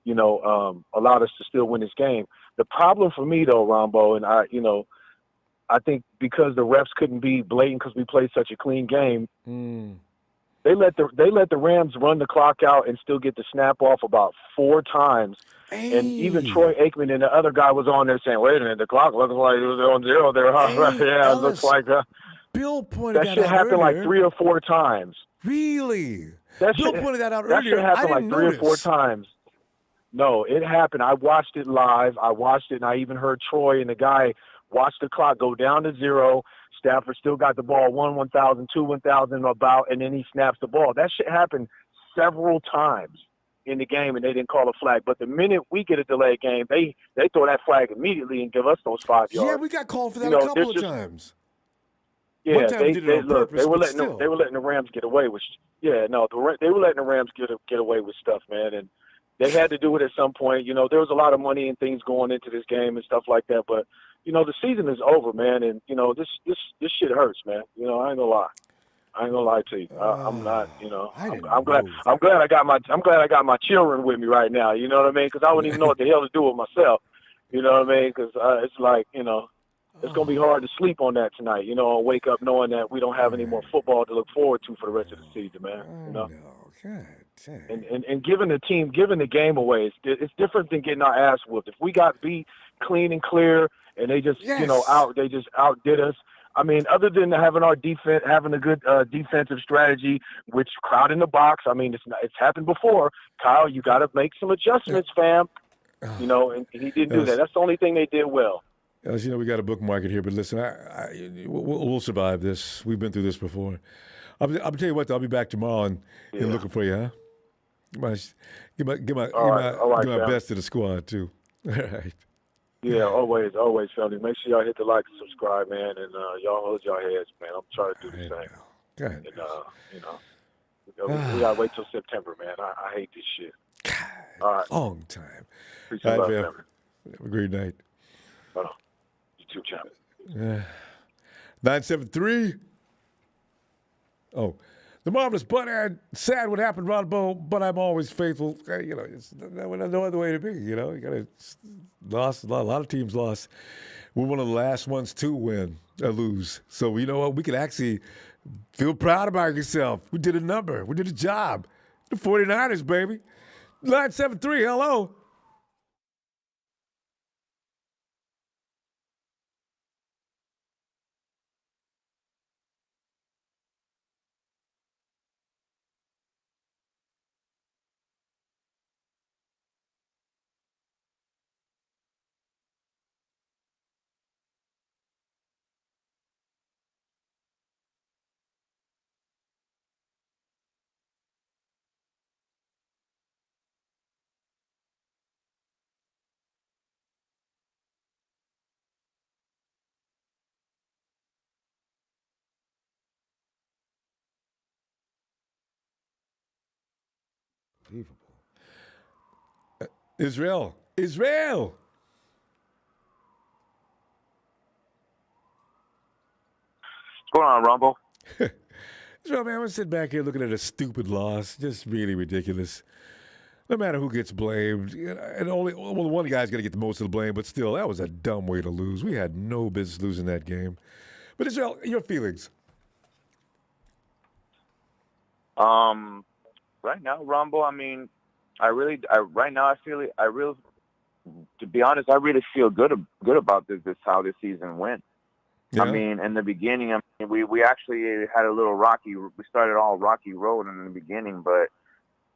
allowed us to still win this game. The problem for me, though, Ronbo, and I think because the refs couldn't be blatant because we played such a clean game, they let the Rams run the clock out and still get the snap off about 4 times. Hey. And even Troy Aikman and the other guy was on there saying, "Wait a minute, the clock looks like it was on 0 there." Huh? Hey, yeah, Ellis, it looks like Bill pointed that shit happened like 3 or 4 times. Really? Bill pointed that out earlier. That shit happened like 3 or 4 times. No, it happened. I watched it live. I watched it, and I even heard Troy and the guy watch the clock go down to 0. Stafford still got the ball 1,000, 1,000 about, and then he snaps the ball. That shit happened several times in the game, and they didn't call a flag. But the minute we get a delayed game, they throw that flag immediately and give us those 5 yards. Yeah, we got called for that a couple of times. Yeah, One time we did it on purpose, they were but letting the Rams get away with. They were letting the Rams get away with stuff, man, and they had to do it at some point. There was a lot of money and things going into this game and stuff like that. But the season is over, man, and this shit hurts, man. I ain't gonna lie. I ain't gonna lie to you. I'm not. I'm glad I got my children with me right now. You know what I mean? Because I wouldn't even know what the hell to do with myself. You know what I mean? Because it's like it's going to be hard to sleep on that tonight, and wake up knowing that we don't have any more football to look forward to for the rest of the season, man. And giving the game away, it's different than getting our ass whooped. If we got beat clean and clear and they just, they just outdid us. I mean, other than having a good defensive strategy, which crowd in the box, I mean, it's happened before. Kyle, you got to make some adjustments, fam. And he didn't do that. That's the only thing they did well. As you know, we got a bookmark it here, but listen, we'll survive this. We've been through this before. I'll tell you what, I'll be back tomorrow and looking for you, huh? Give my best to the squad too. All right. Yeah, always, family. Make sure y'all hit the like and subscribe, man, and y'all hold y'all heads, man. I'm trying to do the same. God. And we gotta wait till September, man. I hate this shit. God, all right. Long time. Appreciate all right, love, family. Have a great night. You too, champ. 973. Oh, the marvelous Butthead. Sad what happened, Ronbo, but I'm always faithful. It's no other way to be. You got to lost. A lot of teams lost. We're one of the last ones to win or lose. So you know what? We can actually feel proud about yourself. We did a number. We did a job. The 49ers, baby. 973. Hello. Unbelievable. Israel. What's going on, Ronbo? Israel, man, I'm sitting back here looking at a stupid loss. Just really ridiculous. No matter who gets blamed. And one guy's going to get the most of the blame, but still, that was a dumb way to lose. We had no business losing that game. But Israel, your feelings. Right now, Ronbo, I mean, right now to be honest, I really feel good about this how this season went. Yeah. I mean, in the beginning, we actually had a little rocky. We started all rocky road in the beginning, but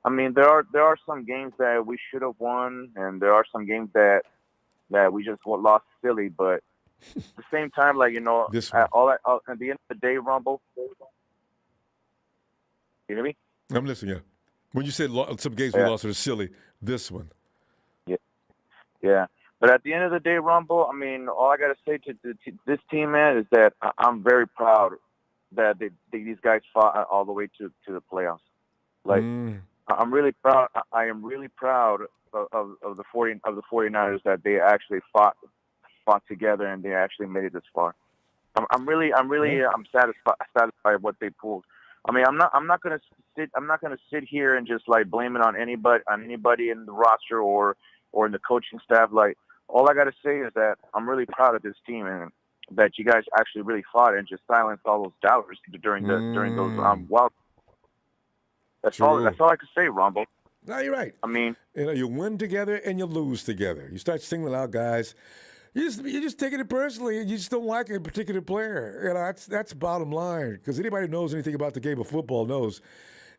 I mean, there are some games that we should have won, and there are some games that we just lost silly. But at the same time, like at the end of the day, Rumble. You hear me? I'm listening. Yeah. When you said some games we lost are silly, this one. Yeah. But at the end of the day, Rumble, I mean, all I got to say to this team, man, is that I'm very proud that these guys fought all the way to the playoffs. Like, I'm really proud. I am really proud of the 49ers that they actually fought together and they actually made it this far. I'm satisfied with what they pulled. I mean, I'm not gonna sit here and just like blame it on anybody in the roster or in the coaching staff. Like, all I gotta say is that I'm really proud of this team and that you guys actually really fought and just silenced all those doubters during those wild. That's all I can say, Ronbo. No, you're right. I mean, you win together and you lose together. You start singling out guys. You're just taking it personally. You just don't like a particular player. That's bottom line. Because anybody who knows anything about the game of football knows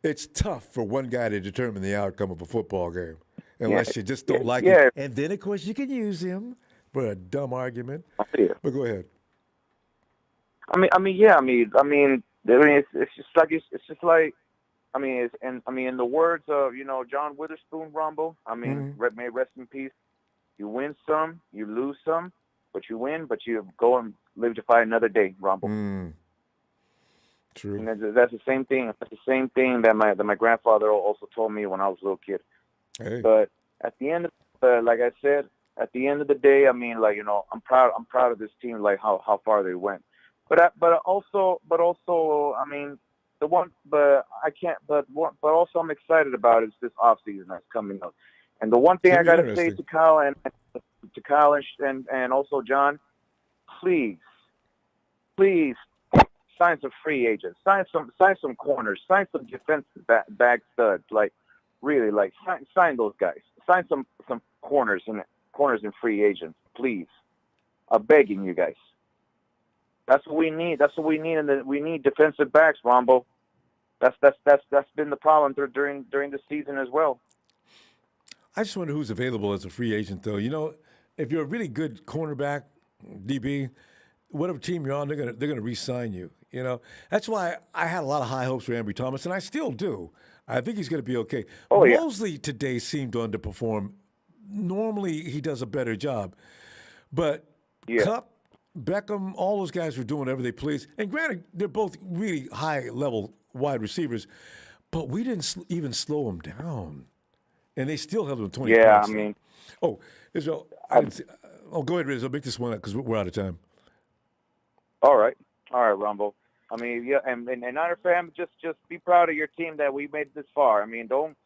it's tough for one guy to determine the outcome of a football game, unless you just don't like him. And then, of course, you can use him for a dumb argument. But go ahead. In the words of John Witherspoon, Ronbo. May rest in peace. You win some, you lose some, but you win, but you go and live to fight another day, Ronbo. True. And that's the same thing. That's the same thing that my grandfather also told me when I was a little kid. Hey. But at the end, like I said, at the end of the day, I'm proud. I'm proud of this team, like how far they went. But also, also I'm excited about is this off season that's coming up. And the one thing I gotta say to Kyle and also John, please sign some free agents, sign some corners, sign some defensive back studs, like really, like sign those guys, sign some corners and free agents, please. I'm begging you guys. That's what we need. That's what we need, and we need defensive backs, Ronbo. That's been the problem during the season as well. I just wonder who's available as a free agent, though. If you're a really good cornerback, DB, whatever team you're on, they're gonna re-sign you. That's why I had a lot of high hopes for Ambry Thomas, and I still do. I think he's gonna be okay. Mosley today seemed to underperform. Normally he does a better job, but Kupp, Beckham, all those guys were doing whatever they please. And granted, they're both really high-level wide receivers, but we didn't even slow them down. And they still held them 20 points. Israel, go ahead, Riz. I'll make this one up because we're out of time. All right, Rumble. And Niner fan, just be proud of your team that we made it this far. Don't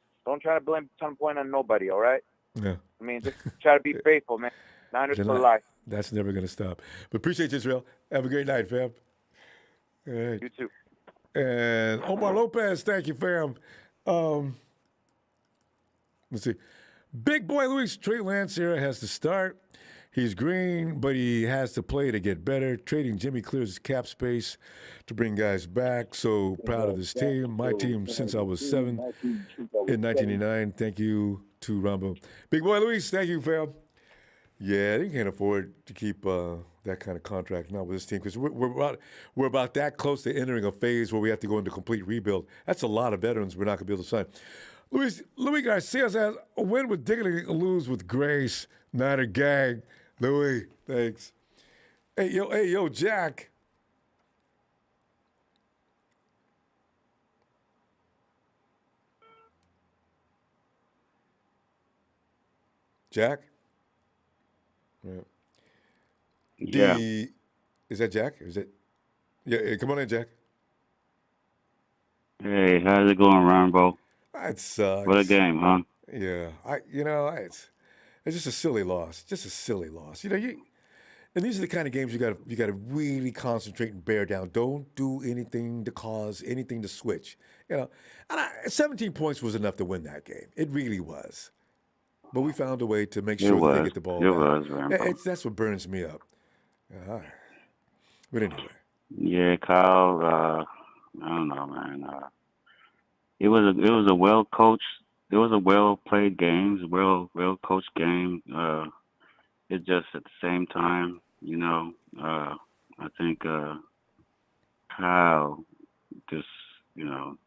try to blame some point on nobody. All right. Yeah. Just try to be faithful, man. Niners for life. That's never going to stop. But appreciate you, Israel. Have a great night, fam. All right. You too. And Omar Lopez, thank you, fam. Let's see. Big boy Luis, Trey Lance era has to start. He's green, but he has to play to get better. Trading Jimmy clears his cap space to bring guys back. So proud of this team. My team since I was 7 in 1989. Thank you to Ronbo. Big boy Luis, thank you, fam. Yeah, they can't afford to keep that kind of contract now with this team because we're about that close to entering a phase where we have to go into complete rebuild. That's a lot of veterans we're not going to be able to sign. Louis Garcia says, a win with dignity, a lose with grace. Niner gang. Louis, thanks. Hey, yo, Jack. Jack? Yeah. Is that Jack? Is it? Yeah, come on in, Jack. Hey, how's it going, Ronbo? It sucks. What a game, huh? Yeah, it's just a silly loss. Just a silly loss. And these are the kind of games you got to really concentrate and bear down. Don't do anything to cause anything to switch. 17 points was enough to win that game. It really was. But we found a way to make sure that they get the ball back. It was, Rambo. That's what burns me up. But anyway. Yeah, Kyle. I don't know, man. It was a well coached. It was a well played game. It was a well coached game. It just at the same time, I think Kyle just, and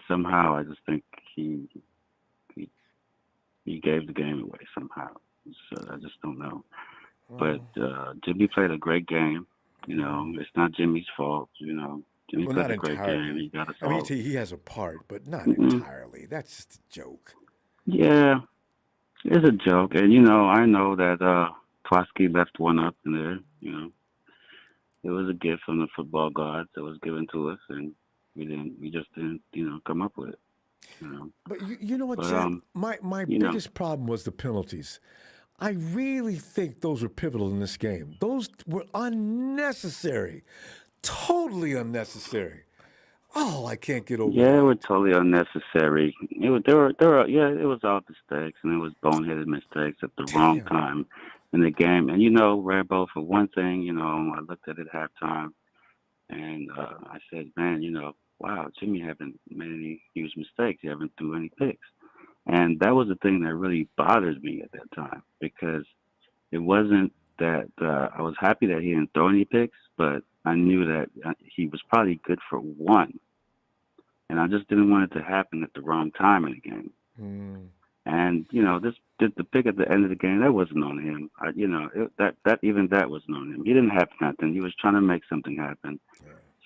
somehow I just think he gave the game away somehow. So I just don't know. But Jimmy played a great game. It's not Jimmy's fault. Jimmy played a great game. He got us all. He has a part, but not entirely. That's just a joke. Yeah, it's a joke. And, I know that Klosky left one up in there. It was a gift from the football gods that was given to us, and we just didn't, come up with it. But you know what, Jack? My biggest problem was the penalties. I really think those were pivotal in this game. Those were unnecessary, totally unnecessary. Oh, I can't get over. Yeah, they were totally unnecessary. It was all mistakes, and it was boneheaded mistakes at the wrong time in the game. And Rambo, for one thing, I looked at it at halftime, and I said, man, wow, Jimmy haven't made any huge mistakes. He haven't threw any picks. And that was the thing that really bothered me at that time, because it wasn't that I was happy that he didn't throw any picks, but I knew that he was probably good for one. And I just didn't want it to happen at the wrong time in the game. And, the pick at the end of the game, that wasn't on him. That wasn't on him. He didn't have nothing. He was trying to make something happen.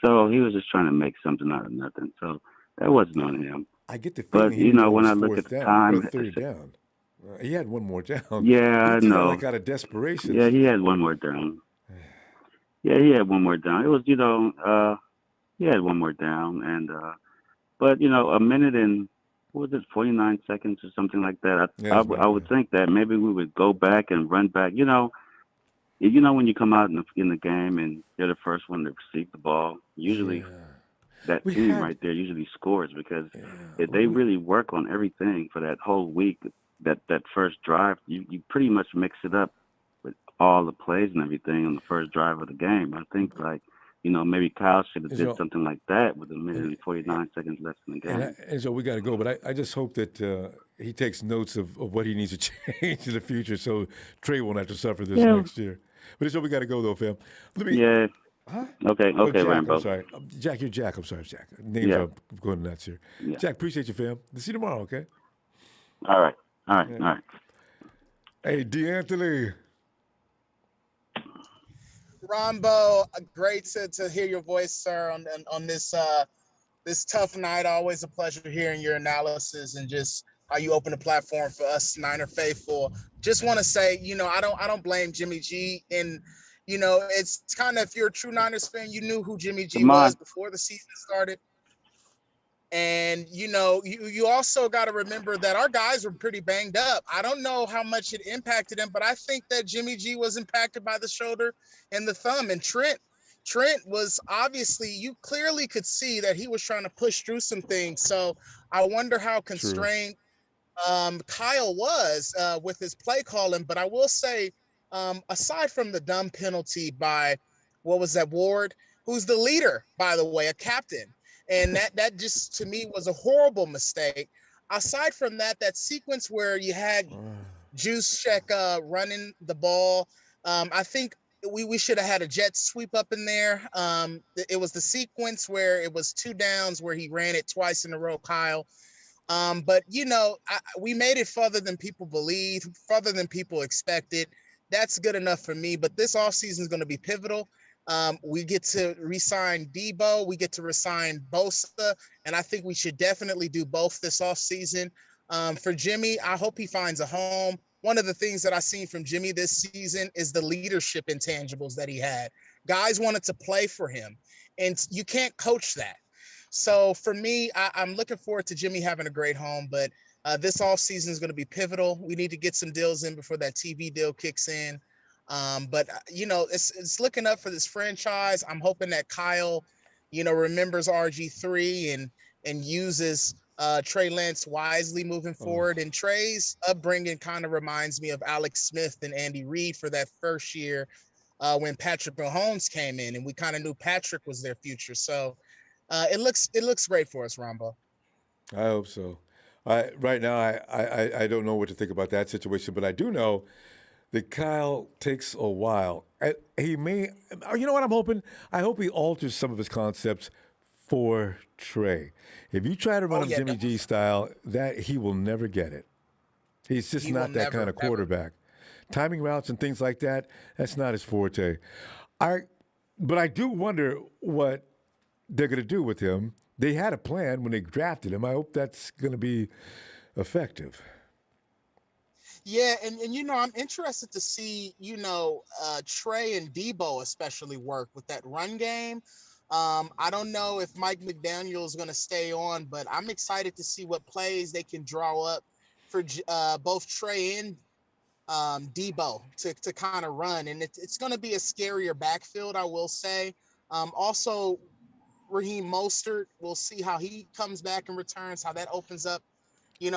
So he was just trying to make something out of nothing. So that wasn't on him. I get the feeling but when I look at the time, third down, he had one more down. Yeah, I know. Like out of desperation. Yeah, he had one more down. It was, he had one more down, and but a minute and what was it, 49 seconds or something like that. I would think that maybe we would go back and run back. When you come out in the game and you're the first one to receive the ball, usually. That team right there usually scores because if they really work on everything for that whole week, that first drive, you pretty much mix it up with all the plays and everything on the first drive of the game. I think maybe Kyle should have did something like that with a minute and 49 seconds left in the game. And so we got to go, but I just hope that he takes notes of what he needs to change in the future so Trey won't have to suffer this next year. But so we got to go though, fam. Huh? Okay, Jack, Rambo. I'm sorry. Jack, you're Jack. I'm sorry, Jack. Names are going nuts here. Yeah. Jack, appreciate you, fam. See you tomorrow, okay? All right. Hey, D'Anthony. Ronbo, great to hear your voice, sir, on this this tough night. Always a pleasure hearing your analysis and just how you open the platform for us Niner faithful. Just want to say, I don't blame Jimmy G. And it's kind of, if you're a true Niners fan, you knew who Jimmy G was before the season started. And, you also got to remember that our guys were pretty banged up. I don't know how much it impacted him, but I think that Jimmy G was impacted by the shoulder and the thumb. And Trent was obviously, you clearly could see that he was trying to push through some things. So I wonder how constrained Kyle was with his play calling. But I will say, aside from the dumb penalty by, Ward, who's the leader, by the way, a captain. And that just, to me, was a horrible mistake. Aside from that sequence where you had Juice Check running the ball, I think we should have had a jet sweep up in there. It was the sequence where it was 2 downs where he ran it twice in a row, Kyle. But, we made it further than people believe, further than people expected. That's good enough for me. But this offseason is going to be pivotal. We get to re-sign Debo. We get to re-sign Bosa. And I think we should definitely do both this offseason. For Jimmy, I hope he finds a home. One of the things that I've seen from Jimmy this season is the leadership intangibles that he had. Guys wanted to play for him, and you can't coach that. So for me, I'm looking forward to Jimmy having a great home, but this offseason is going to be pivotal. We need to get some deals in before that TV deal kicks in. But it's looking up for this franchise. I'm hoping that Kyle, remembers RG3 and uses Trey Lance wisely moving forward. And Trey's upbringing kind of reminds me of Alex Smith and Andy Reid for that first year when Patrick Mahomes came in, and we kind of knew Patrick was their future. So it looks great for us, Ronbo. I hope so. Right now, I don't know what to think about that situation, but I do know that Kyle takes a while. He may, you know what I'm hoping? I hope he alters some of his concepts for Trey. If you try to run him Jimmy G style, that he will never get it. He's just not that kind of quarterback. Timing routes and things like that, that's not his forte. But I do wonder what they're going to do with him. They had a plan when they drafted him. I hope that's going to be effective. Yeah, and I'm interested to see, Trey and Debo especially work with that run game. I don't know if Mike McDaniel is going to stay on, but I'm excited to see what plays they can draw up for both Trey and Debo to kind of run. And it's going to be a scarier backfield, I will say. Also, Raheem Mostert, we'll see how he comes back and returns, how that opens up,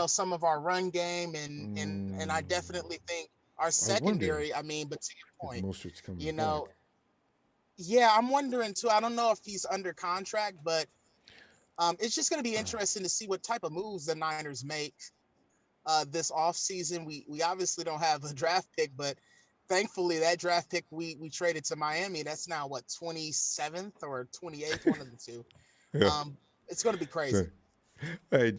some of our run game. And I definitely think our secondary, but to your point, Mostert's coming back. Yeah, I'm wondering too. I don't know if he's under contract, but it's just going to be interesting to see what type of moves the Niners make this offseason. We obviously don't have a draft pick, but thankfully that draft pick we traded to Miami, that's now 27th or 28th, one of the two. Yeah. It's going to be crazy. So, hey,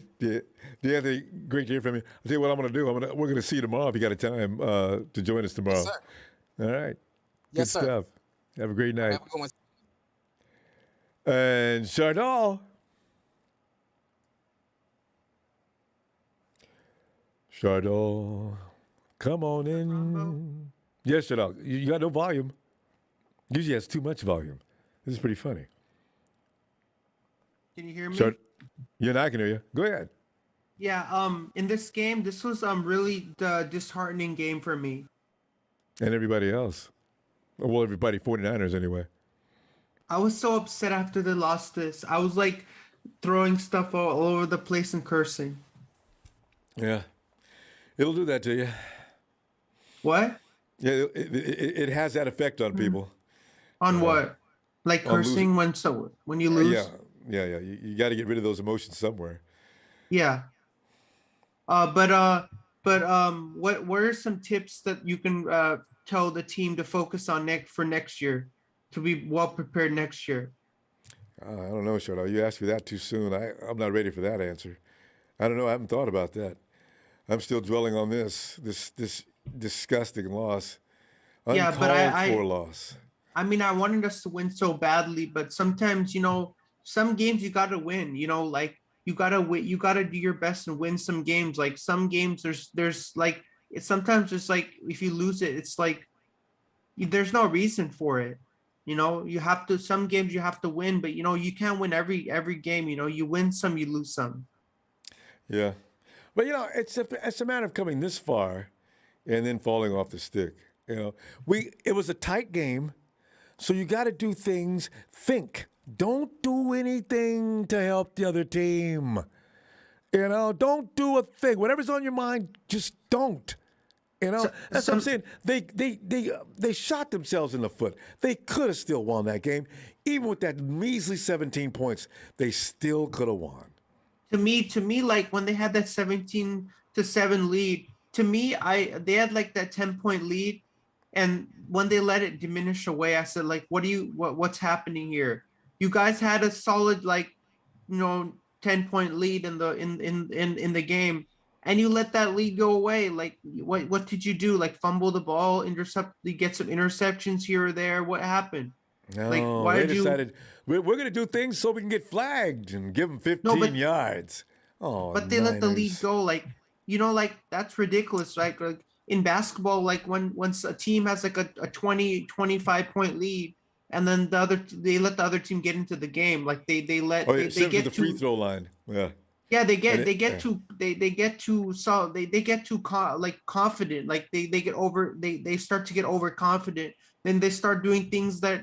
D'Anthony, great to hear from you. I'll tell you what I'm going to do. We're going to see you tomorrow if you got a time to join us tomorrow. Yes, sir. All right. Yes, Good sir. stuff. Have a great night. Have a good one. And Chardal. Chardal, come on in. Yes, Chardal. You got no volume. Usually has too much volume. This is pretty funny. Can you hear me? Yeah, and I can hear you. Go ahead. Yeah, in this game, this was really the disheartening game for me. And everybody else. Well, everybody, 49ers anyway. I was so upset after they lost this. I was like throwing stuff all over the place and cursing. Yeah. It'll do that to you. What? Yeah, it has that effect on people. On what? Like cursing when you lose? Yeah. You got to get rid of those emotions somewhere. Yeah. What are some tips that you can tell the team to focus on for next year to be well prepared next year? I don't know, Chardal. You asked me that too soon. I'm not ready for that answer. I don't know. I haven't thought about that. I'm still dwelling on this disgusting loss. Uncalled for loss. I mean, I wanted us to win so badly, but sometimes, some games you got to win. Like you got to win. You got to do your best and win some games. Like some games, there's like it's sometimes just like if you lose it, it's like there's no reason for it. You have to. Some games you have to win, but you can't win every game. You win some, you lose some. Yeah. But, it's a matter of coming this far and then falling off the stick. It was a tight game, so you got to do things. Think. Don't do anything to help the other team. Don't do a thing. Whatever's on your mind, just don't. That's what I'm saying. They shot themselves in the foot. They could have still won that game. Even with that measly 17 points, they still could have won. To me, like when they had that 17-7 lead, to me, they had like that 10-point lead, and when they let it diminish away, I said like, what's happening here? You guys had a solid 10-point lead in the game, and you let that lead go away. Like, what did you do? Like, fumble the ball, get some interceptions here or there? What happened? No, like, why they did decided we're going to do things so we can get flagged and give them 15 yards. Oh, but they let the lead go. Like, that's ridiculous. Like in basketball, like once a team has like a 20-25 point lead, and then they let the other team get into the game. Like they get to the free throw line. Yeah. Yeah, they get too confident. Like they start to get overconfident. Then they start doing things that,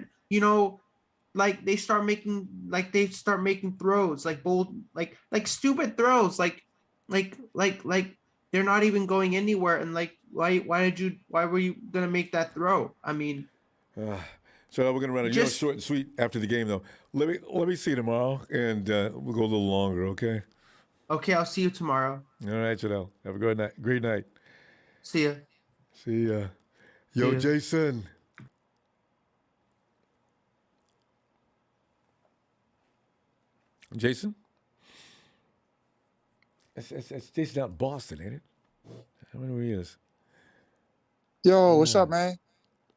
like they start making throws, like bold, like stupid throws, like they're not even going anywhere. And like, why were you gonna make that throw? I mean, so we're gonna run it short and sweet after the game, though. Let me see you tomorrow, and we'll go a little longer. Okay. Okay, I'll see you tomorrow. All right, Janelle. Have a good night. Great night. See ya. See ya. Yo, See ya. Jason. Jason? That's Jason out in Boston, ain't it? I wonder where he is. Yo, what's up, man?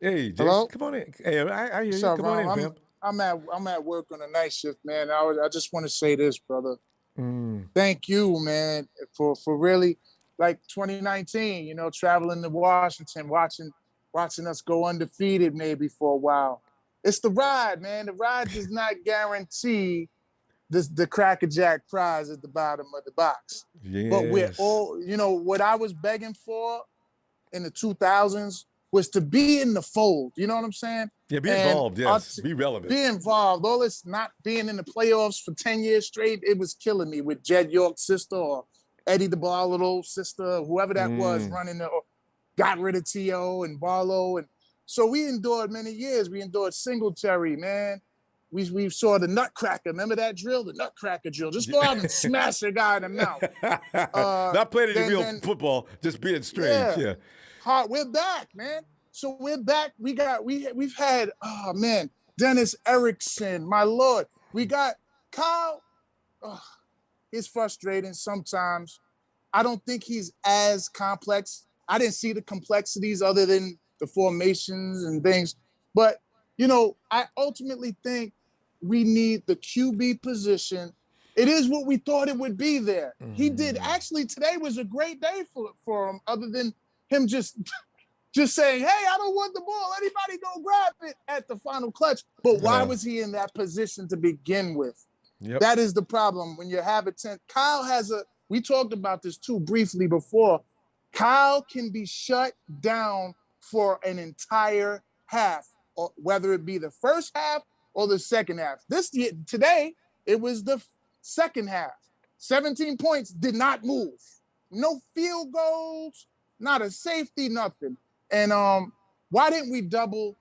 Hey, Jason. Hello? Come on in. Hey, I hear What's you. up, Come on in, Ron? fam. I'm at work on a night shift, man. I just want to say this, brother. Thank you, man, for really, like 2019, traveling to Washington, watching us go undefeated maybe for a while. It's the ride, man. The ride does not guarantee the Cracker Jack prize at the bottom of the box. Yes. But we're all, what I was begging for in the 2000s was to be in the fold. You know what I'm saying? Yeah, be involved, yes. Be relevant. Be involved. All this not being in the playoffs for 10 years straight, it was killing me with Jed York's sister or Eddie the Barlow's sister, whoever that was running or got rid of T.O. and Barlow. And so we endured many years. We endured Singletary, man. We saw the Nutcracker. Remember that drill? The Nutcracker drill. Just go out and smash a guy in the mouth. Not playing any real football, just being strange. Yeah. We're back, man. So we're back. We've had, Dennis Erickson, my Lord. We got Kyle. He's frustrating sometimes. I don't think he's as complex. I didn't see the complexities other than the formations and things. But, I ultimately think we need the QB position. It is what we thought it would be there. He did. Actually, today was a great day for him, other than him just saying, hey, I don't want the ball. Anybody go grab it at the final clutch. But why was he in that position to begin with? Yep. That is the problem. When you have a 10, Kyle we talked about this too briefly before. Kyle can be shut down for an entire half, or whether it be the first half or the second half. Today, it was the second half. 17 points did not move. No field goals, not a safety, nothing. And why didn't we double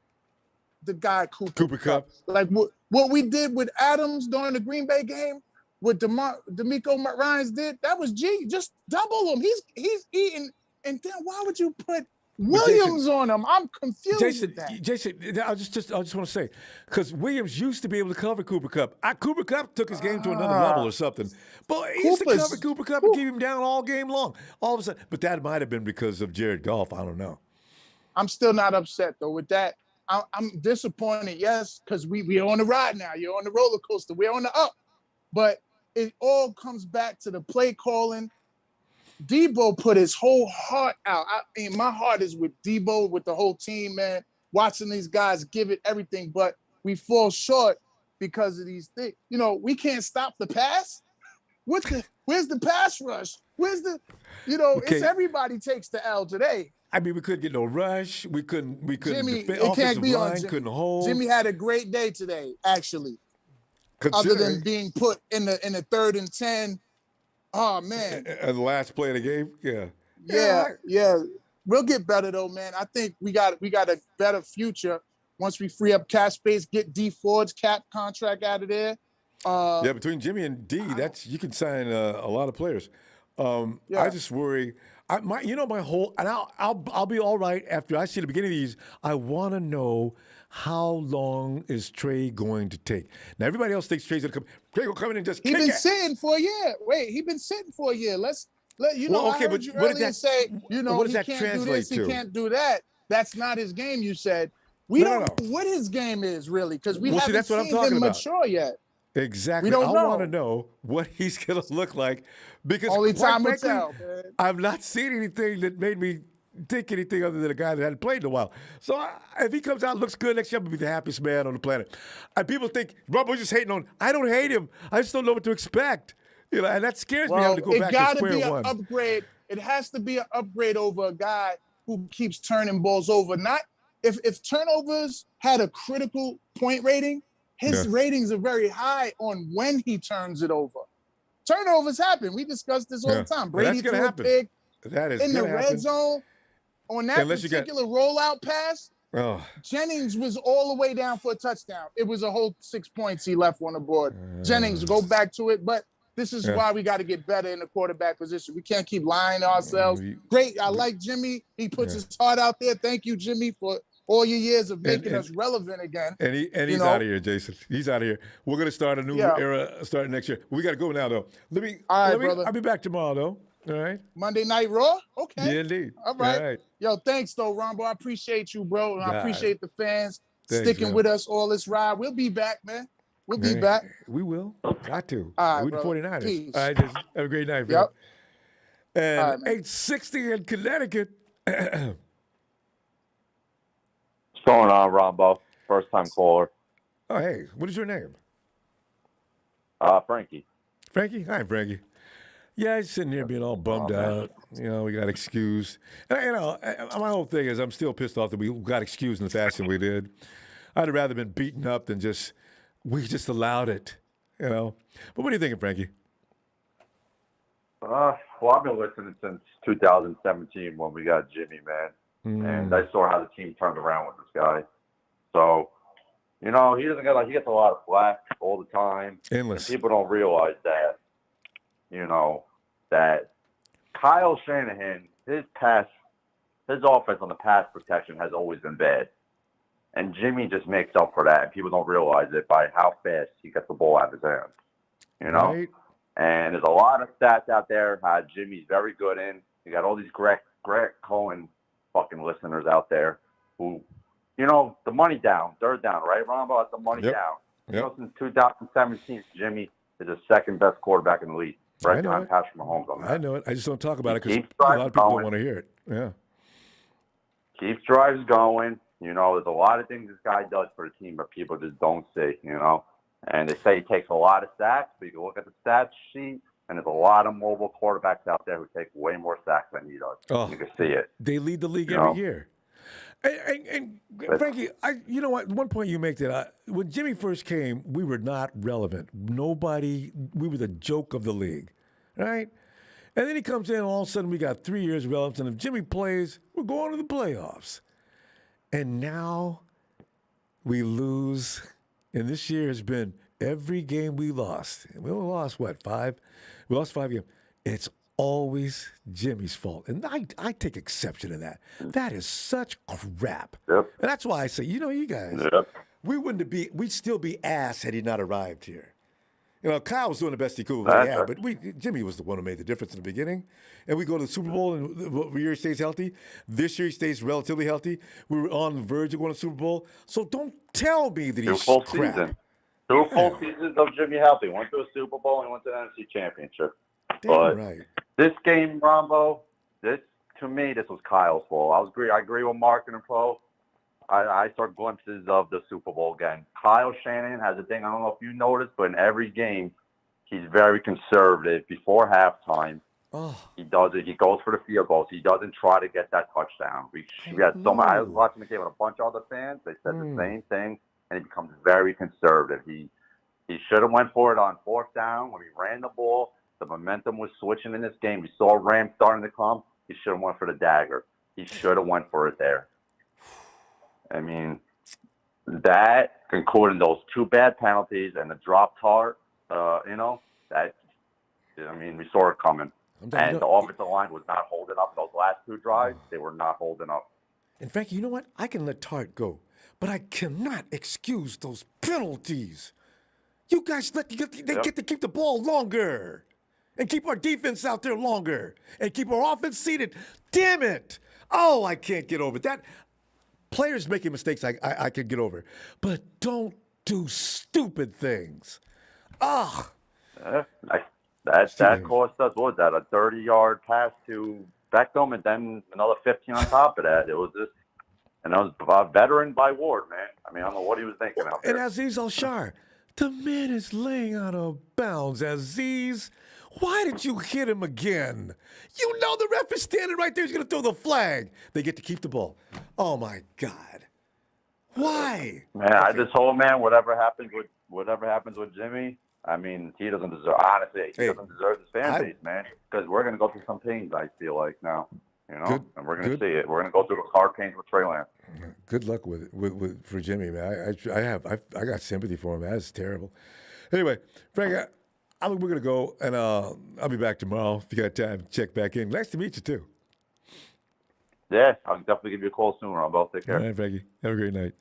the guy Cooper Kupp? Like what we did with Adams during the Green Bay game, what D'Amico Ryans did, that was just double him. He's eating. And then why would you put Williams on him? I'm confused with that. Jason, I just want to say, because Williams used to be able to cover Cooper Kupp. Cooper Kupp took his game to another level or something. But he used to cover Cooper Kupp and keep him down all game long. All of a sudden, but that might have been because of Jared Goff. I don't know. I'm still not upset though with that. I'm disappointed, yes, because we're on the ride now. You're on the roller coaster. We're on the up. But it all comes back to the play calling. Debo put his whole heart out. My heart is with Debo, with the whole team, man. Watching these guys give it everything, but we fall short because of these things. We can't stop the pass. Where's the pass rush? Where's the, it's everybody takes the L today. I mean, we couldn't get no rush. We couldn't Jimmy, defend. it can't be on line couldn't hold. Jimmy had a great day today, actually. Other than being put in the 3rd and 10. Oh man. And the last play of the game, yeah. We'll get better though, man. I think we got a better future once we free up cap space, get D Ford's cap contract out of there. Between Jimmy and D, you can sign a lot of players. I just worry. My whole, and I'll be all right after I see the beginning of these. I want to know how long is Trey going to take. Now everybody else thinks Trey's going to come. Trey will come in and just. He's been sitting for a year. Wait, he's been sitting for a year. I heard you earlier say, what does he that can't translate do this, to? He can't do that. That's not his game. You said we don't know what his game is really because we haven't that's what I'm seen talking him about. mature yet. Exactly. I want to know what he's going to look like because only time will frankly, tell, man. I've not seen anything that made me think anything other than a guy that hadn't played in a while. So if he comes out and looks good next year, I'm going to be the happiest man on the planet. And people think, Ronbo's just hating on. I don't hate him. I just don't know what to expect. You know, and that scares me having to go back to gotta square be an one. upgrade. It has to be an upgrade over a guy who keeps turning balls over. Not if turnovers had a critical point rating, his ratings are very high on when he turns it over. Turnovers happen. We discuss this all the time. Brady threw a pick in the red zone on that particular rollout pass. Jennings was all the way down for a touchdown. It was a whole 6 points he left on the board. Jennings, go back to it. But this is why we got to get better in the quarterback position. We can't keep lying to ourselves. Great. I like Jimmy. He puts his heart out there. Thank you, Jimmy, for all your years of making us relevant again. And he's out of here, Jason. He's out of here. We're going to start a new era starting next year. We got to go now, though. Brother. I'll be back tomorrow, though. All right. Monday Night Raw? Okay. Yeah, indeed. All right. All right. Yo, thanks, though, Ronbo. I appreciate you, bro. And I appreciate the fans sticking man. with us all this ride. We'll be back, man. We'll be back. We will. Got to. All right, we the 49ers. Peace. All right, Jason. Have a great night, man. And All right, man. 860 in Connecticut. What's going on, Ronbo? First time caller. Oh, hey. What is your name? Frankie. Frankie? Hi, Frankie. Yeah, he's sitting here being all bummed out. You know, we got excused. And, you know, my whole thing is I'm still pissed off that we got excused in the fashion we did. I'd have rather been beaten up than we just allowed it, you know. But what are you thinking, Frankie? Well, I've been listening since 2017 when we got Jimmy, man. And I saw how the team turned around with this guy. So, you know, he gets a lot of flack all the time. Endless. And people don't realize that, you know, that Kyle Shanahan, his offense on the pass protection has always been bad. And Jimmy just makes up for that. And people don't realize it by how fast he gets the ball out of his hands. You know? Right. And there's a lot of stats out there how Jimmy's very good in. You got all these Greg Cohen fucking listeners out there who, you know, the money down, third down, right, Ronbo? That's the money down. You know, since 2017, Jimmy is the second best quarterback in the league. Right behind Patrick Mahomes on that. I know it. I just don't talk about it because a lot of people don't want to hear it. Yeah. Keeps drives going. You know, there's a lot of things this guy does for the team, but people just don't see, you know. And they say he takes a lot of sacks, but you can look at the stats sheet, and there's a lot of mobile quarterbacks out there who take way more sacks than he does. Oh, you can see it. They lead the league every year. And Frankie, you know what? One point you make that when Jimmy first came, we were not relevant. We were the joke of the league, right? And then he comes in, all of a sudden we got 3 years relevance, and if Jimmy plays, we're going to the playoffs. And now we lose, and this year has been every game we lost. We only lost, what, 5? We lost 5 games. It's always Jimmy's fault. And I take exception to that. That is such crap. Yep. And that's why I say, you know, you guys, we'd still be ass had he not arrived here. You know, Kyle was doing the best he could with what he had, but Jimmy was the one who made the difference in the beginning. And we go to the Super Bowl, and the year he stays healthy. This year he stays relatively healthy. We were on the verge of going to the Super Bowl. So don't tell me that he's crap. Season. 2 full seasons of Jimmy healthy. Went to a Super Bowl and went to the NFC Championship. Damn right. This game, Ronbo, to me, this was Kyle's fault. I agree with Mark and Pro. I saw glimpses of the Super Bowl again. Kyle Shanahan has a thing, I don't know if you noticed, but in every game, he's very conservative before halftime. Oh. He does it. He goes for the field goals. He doesn't try to get that touchdown. I was watching the game with a bunch of other fans. They said the same thing, and he becomes very conservative. He should have went for it on 4th down when he ran the ball. The momentum was switching in this game. We saw Rams starting to come. He should have went for the dagger. He should have went for it there. I mean, that, including those 2 bad penalties and the drop tart, you know, we saw it coming. And the offensive line was not holding up those last 2 drives. They were not holding up. And Frankie, you know what? I can let Tart go, but I cannot excuse those penalties. You guys get to keep the ball longer and keep our defense out there longer and keep our offense seated. Damn it. Oh, I can't get over that. Players making mistakes, I can get over. But don't do stupid things. Ah. That cost us, what was that, a 30-yard pass to Beckham and then another 15 on top of that. It was just, and that was a veteran by Ward, man. I mean, I don't know what he was thinking out there. And Azeez Al-Shar, the man is laying out of bounds. Azeez, Why did you hit him again? You know the ref is standing right there. He's going to throw the flag. They get to keep the ball. Oh, my God. Why? Man, I just told whatever happens with Jimmy, I mean, he doesn't deserve. Honestly, he doesn't deserve this fan base, man. Because we're gonna go through some pains. I feel like now, and we're gonna see it. We're gonna go through those hard pains with Trey Lance. Good luck with for Jimmy, man. I got sympathy for him. That's terrible. Anyway, Frank, we're gonna go, and I'll be back tomorrow if you got time. Check back in. Nice to meet you too. Yeah, I'll definitely give you a call soon. I'll both take care. All right, Frankie. Have a great night.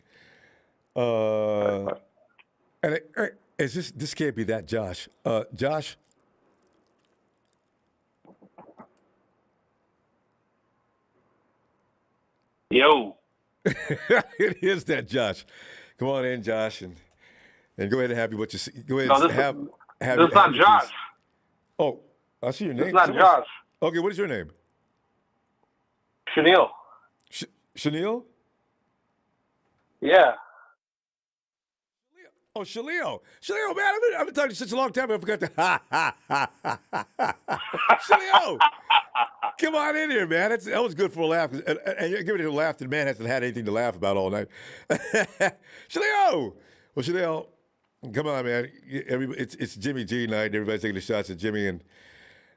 And this can't be that Josh. Josh? Yo. It is that Josh. Come on in, Josh, and go ahead and have what you see. Go ahead No, and have this is not Josh. Oh, I see your name. This is not Josh. Okay, what is your name? Chenille. Chenille? Yeah. Oh, Shaleo. Shaleo, man, I've been talking to you such a long time, I forgot to. Shaleo, come on in here, man. That was good for a laugh. And you're giving it a laugh that man hasn't had anything to laugh about all night. Shaleo! Well, Shaleo, come on, man. It's Jimmy G night. Everybody's taking the shots at Jimmy and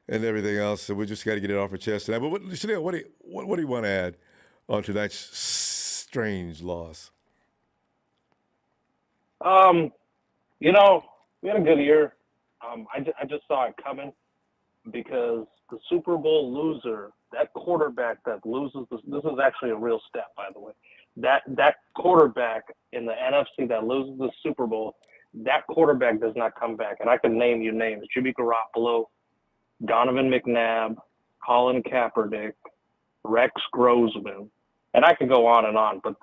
everything else. So we just got to get it off our chest tonight. But Shaleo, what do you want to add on tonight's strange loss? We had a good year. I just saw it coming because the Super Bowl loser, that quarterback that loses, this is actually a real stat, by the way. That quarterback in the NFC that loses the Super Bowl, that quarterback does not come back. And I can name you names: Jimmy Garoppolo, Donovan McNabb, Colin Kaepernick, Rex Grossman, and I could go on. But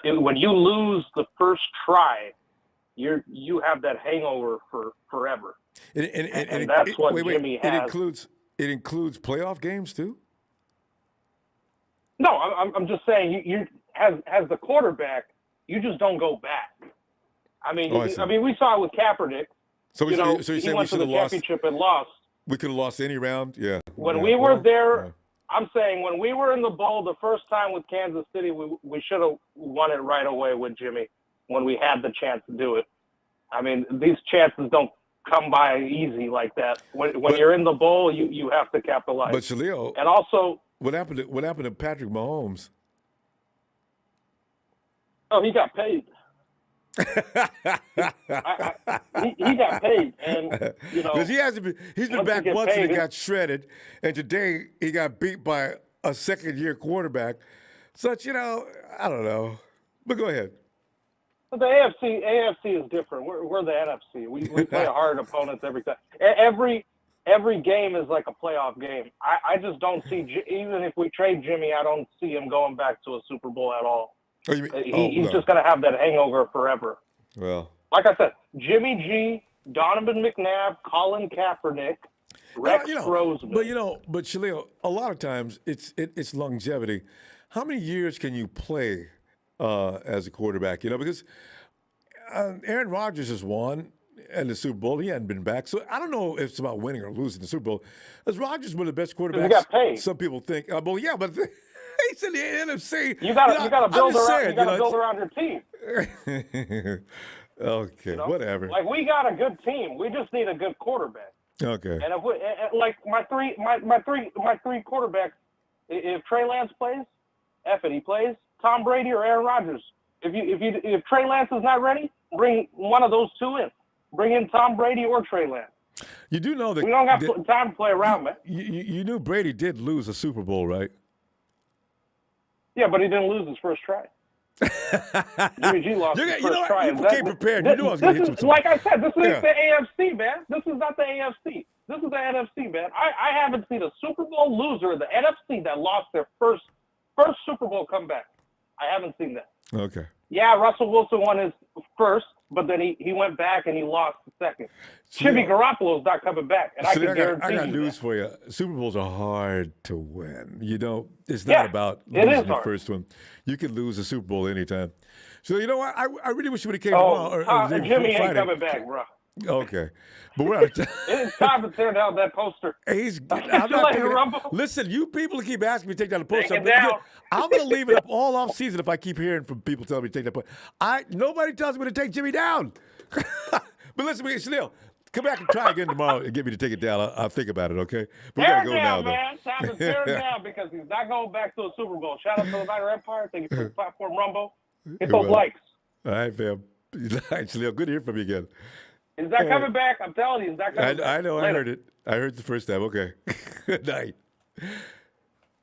when you lose the first try, you have that hangover for forever. And that's what Jimmy has. It includes playoff games too? No, I'm just saying you as the quarterback, you just don't go back. I mean, we saw it with Kaepernick. So he went to the championship and lost. We could have lost any round. Yeah. When we were there. Yeah. I'm saying when we were in the bowl the first time with Kansas City, we should have won it right away with Jimmy when we had the chance to do it. I mean, these chances don't come by easy like that. When you're in the bowl, you have to capitalize. But Shaleo, and also, what happened to Patrick Mahomes? Oh, he got paid. He got paid, and because he's been back once and he got shredded, and today he got beat by a second-year quarterback. Such, I don't know. But go ahead. But the AFC is different. We're the NFC. We play hard opponents every time. Every game is like a playoff game. I just don't see, even if we trade Jimmy, I don't see him going back to a Super Bowl at all. Oh, he's just going to have that hangover forever. Well, like I said, Jimmy G, Donovan McNabb, Colin Kaepernick, Rex Grossman. But Shaleo, a lot of times it's longevity. How many years can you play as a quarterback? Because Aaron Rodgers has won in the Super Bowl. He hadn't been back, so I don't know if it's about winning or losing the Super Bowl. As Rodgers one of the best quarterbacks, he got paid. Some people think, but he's in the NFC. You got to build around your team. Okay, whatever. Like, we got a good team. We just need a good quarterback. Okay. And if like my three quarterbacks, if Trey Lance plays, he plays Tom Brady or Aaron Rodgers. If Trey Lance is not ready, bring one of those two in. Bring in Tom Brady or Trey Lance. You do know that we don't have time to play around, man. You knew Brady did lose a Super Bowl, right? Yeah, but he didn't lose his first try. Jimmy G lost his first try. You came prepared. You knew I was going to hit you with something. Like I said, this is the AFC, man. This is not the AFC. This is the NFC, man. I haven't seen a Super Bowl loser in the NFC that lost their first Super Bowl comeback. I haven't seen that. Okay. Yeah, Russell Wilson won his first, but then he went back and he lost the second. Jimmy Garoppolo's not coming back, and I can guarantee you. I got news for you. Super Bowls are hard to win. It's not about losing the first one. You can lose a Super Bowl anytime. So you know what? I really wish you would have came tomorrow. Jimmy ain't coming back, bro. Okay, but we're out of time. It's time to tear down that poster. I'm not taking it. Listen, you people keep asking me to take down the poster. I'm going to leave it up all off season if I keep hearing from people telling me to take that poster. Nobody tells me to take Jimmy down. But listen, Chanel, come back and try again tomorrow and get me to take it down. I'll think about it, okay? But we got to go now, though. Man. Time to tear it down because he's not going back to a Super Bowl. Shout out to the Niner Empire. Thank you for the platform, Rumbo. Hit those likes. All right, fam. Chanel, good to hear from you again. Is that coming back? I'm telling you, is that coming back? I know. Later. I heard it. I heard the first time. Okay. Good night.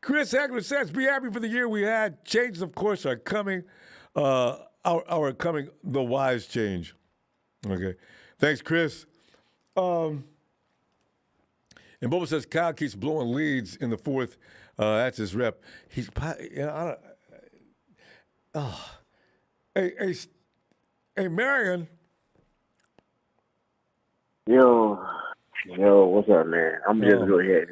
Chris Hagler says, be happy for the year we had. Changes, of course, are coming. Our coming, the wise change. Okay. Thanks, Chris. And Boba says, Kyle keeps blowing leads in the fourth. That's his rep. He's, Hey, Marion. Yo, what's up, man? I'm just go ahead.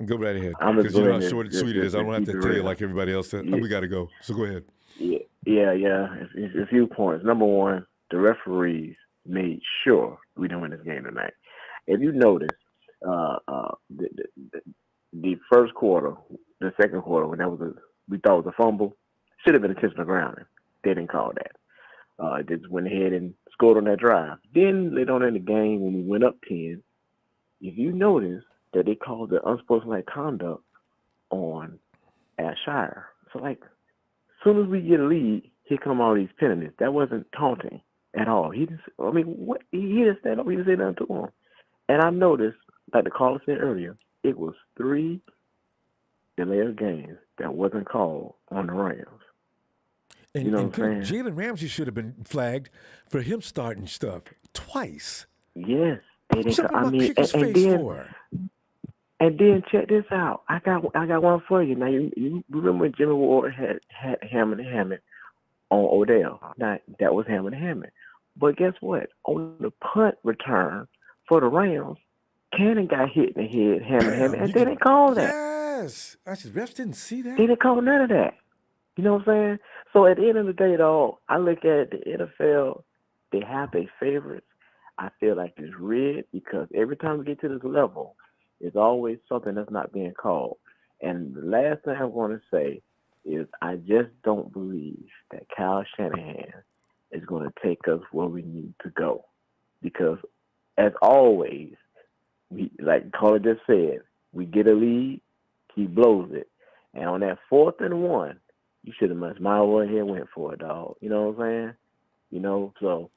Go right ahead. Because you know how short and sweet it is. I don't have to tell you like everybody else. We got to go. So go ahead. Yeah. A few points. Number one, the referees made sure we didn't win this game tonight. If you notice, the first quarter, the second quarter, when we thought it was a fumble, should have been intentional grounding. They didn't call that. They just went ahead and scored on that drive. Then later on in the game, when we went up 10, if you notice that they called the unsportsmanlike conduct on Shire. So, like, as soon as we get a lead, here come all these penalties. That wasn't taunting at all. He didn't. I mean, what? He didn't stand up. He didn't say nothing to him. And I noticed, like the caller said earlier, it was 3 delay of games that wasn't called on the Rams. And, you know what I'm saying? Jalen Ramsey should have been flagged for him starting stuff twice. Yes. And then check this out. I got one for you. Now you remember when Jimmy Ward had Hammond and Hammond on Odell? Now that was Hammond and Hammond. But guess what? On the punt return for the Rams, Cannon got hit in the head, Hammond, and they didn't call that. Yes. I said, refs didn't see that. They didn't call none of that. You know what I'm saying? So at the end of the day, though, I look at the NFL, they have their favorites. I feel like it's rigged because every time we get to this level, there's always something that's not being called. And the last thing I'm going to say is I just don't believe that Kyle Shanahan is going to take us where we need to go. Because, as always, we, like Carter just said, we get a lead, he blows it. And on that 4th and 1, you should have much my way here went for it, dog. You know what I'm saying? You know, so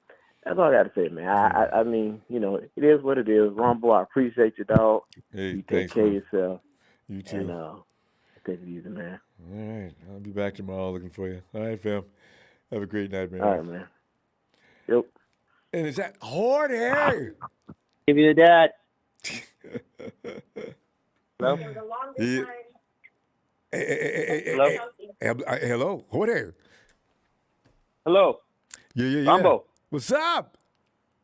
that's all I got to say, man. I mean, you know, it is what it is. Ronbo, I appreciate you, dog. Hey, you thanks, take care of man. yourself. You too. And take it easy, man. All right. I'll be back tomorrow looking for you. All right, fam. Have a great night, man. All right, man. Yep. And is that Jorge? Give you that. Hello? Yeah. Hello, Jorge. Hello. Yeah. Ronbo. What's up?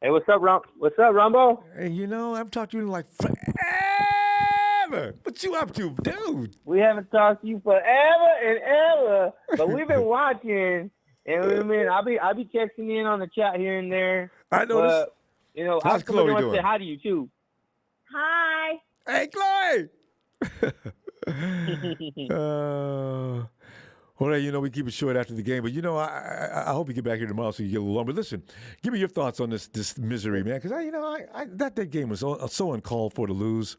Hey, what's up, Ronbo? Hey, you know, I've talked to you in like forever. What you up to, dude? We haven't talked to you forever and ever, but we've been watching, and I'll be texting in on the chat here and there. I noticed. You know, how's Chloe doing? Say hi to you too. Hi. Hey, Chloe. Well, you know, we keep it short after the game, but you know, I hope you get back here tomorrow so you get a little longer. Listen, give me your thoughts on this misery, man, because that game was so uncalled for to lose.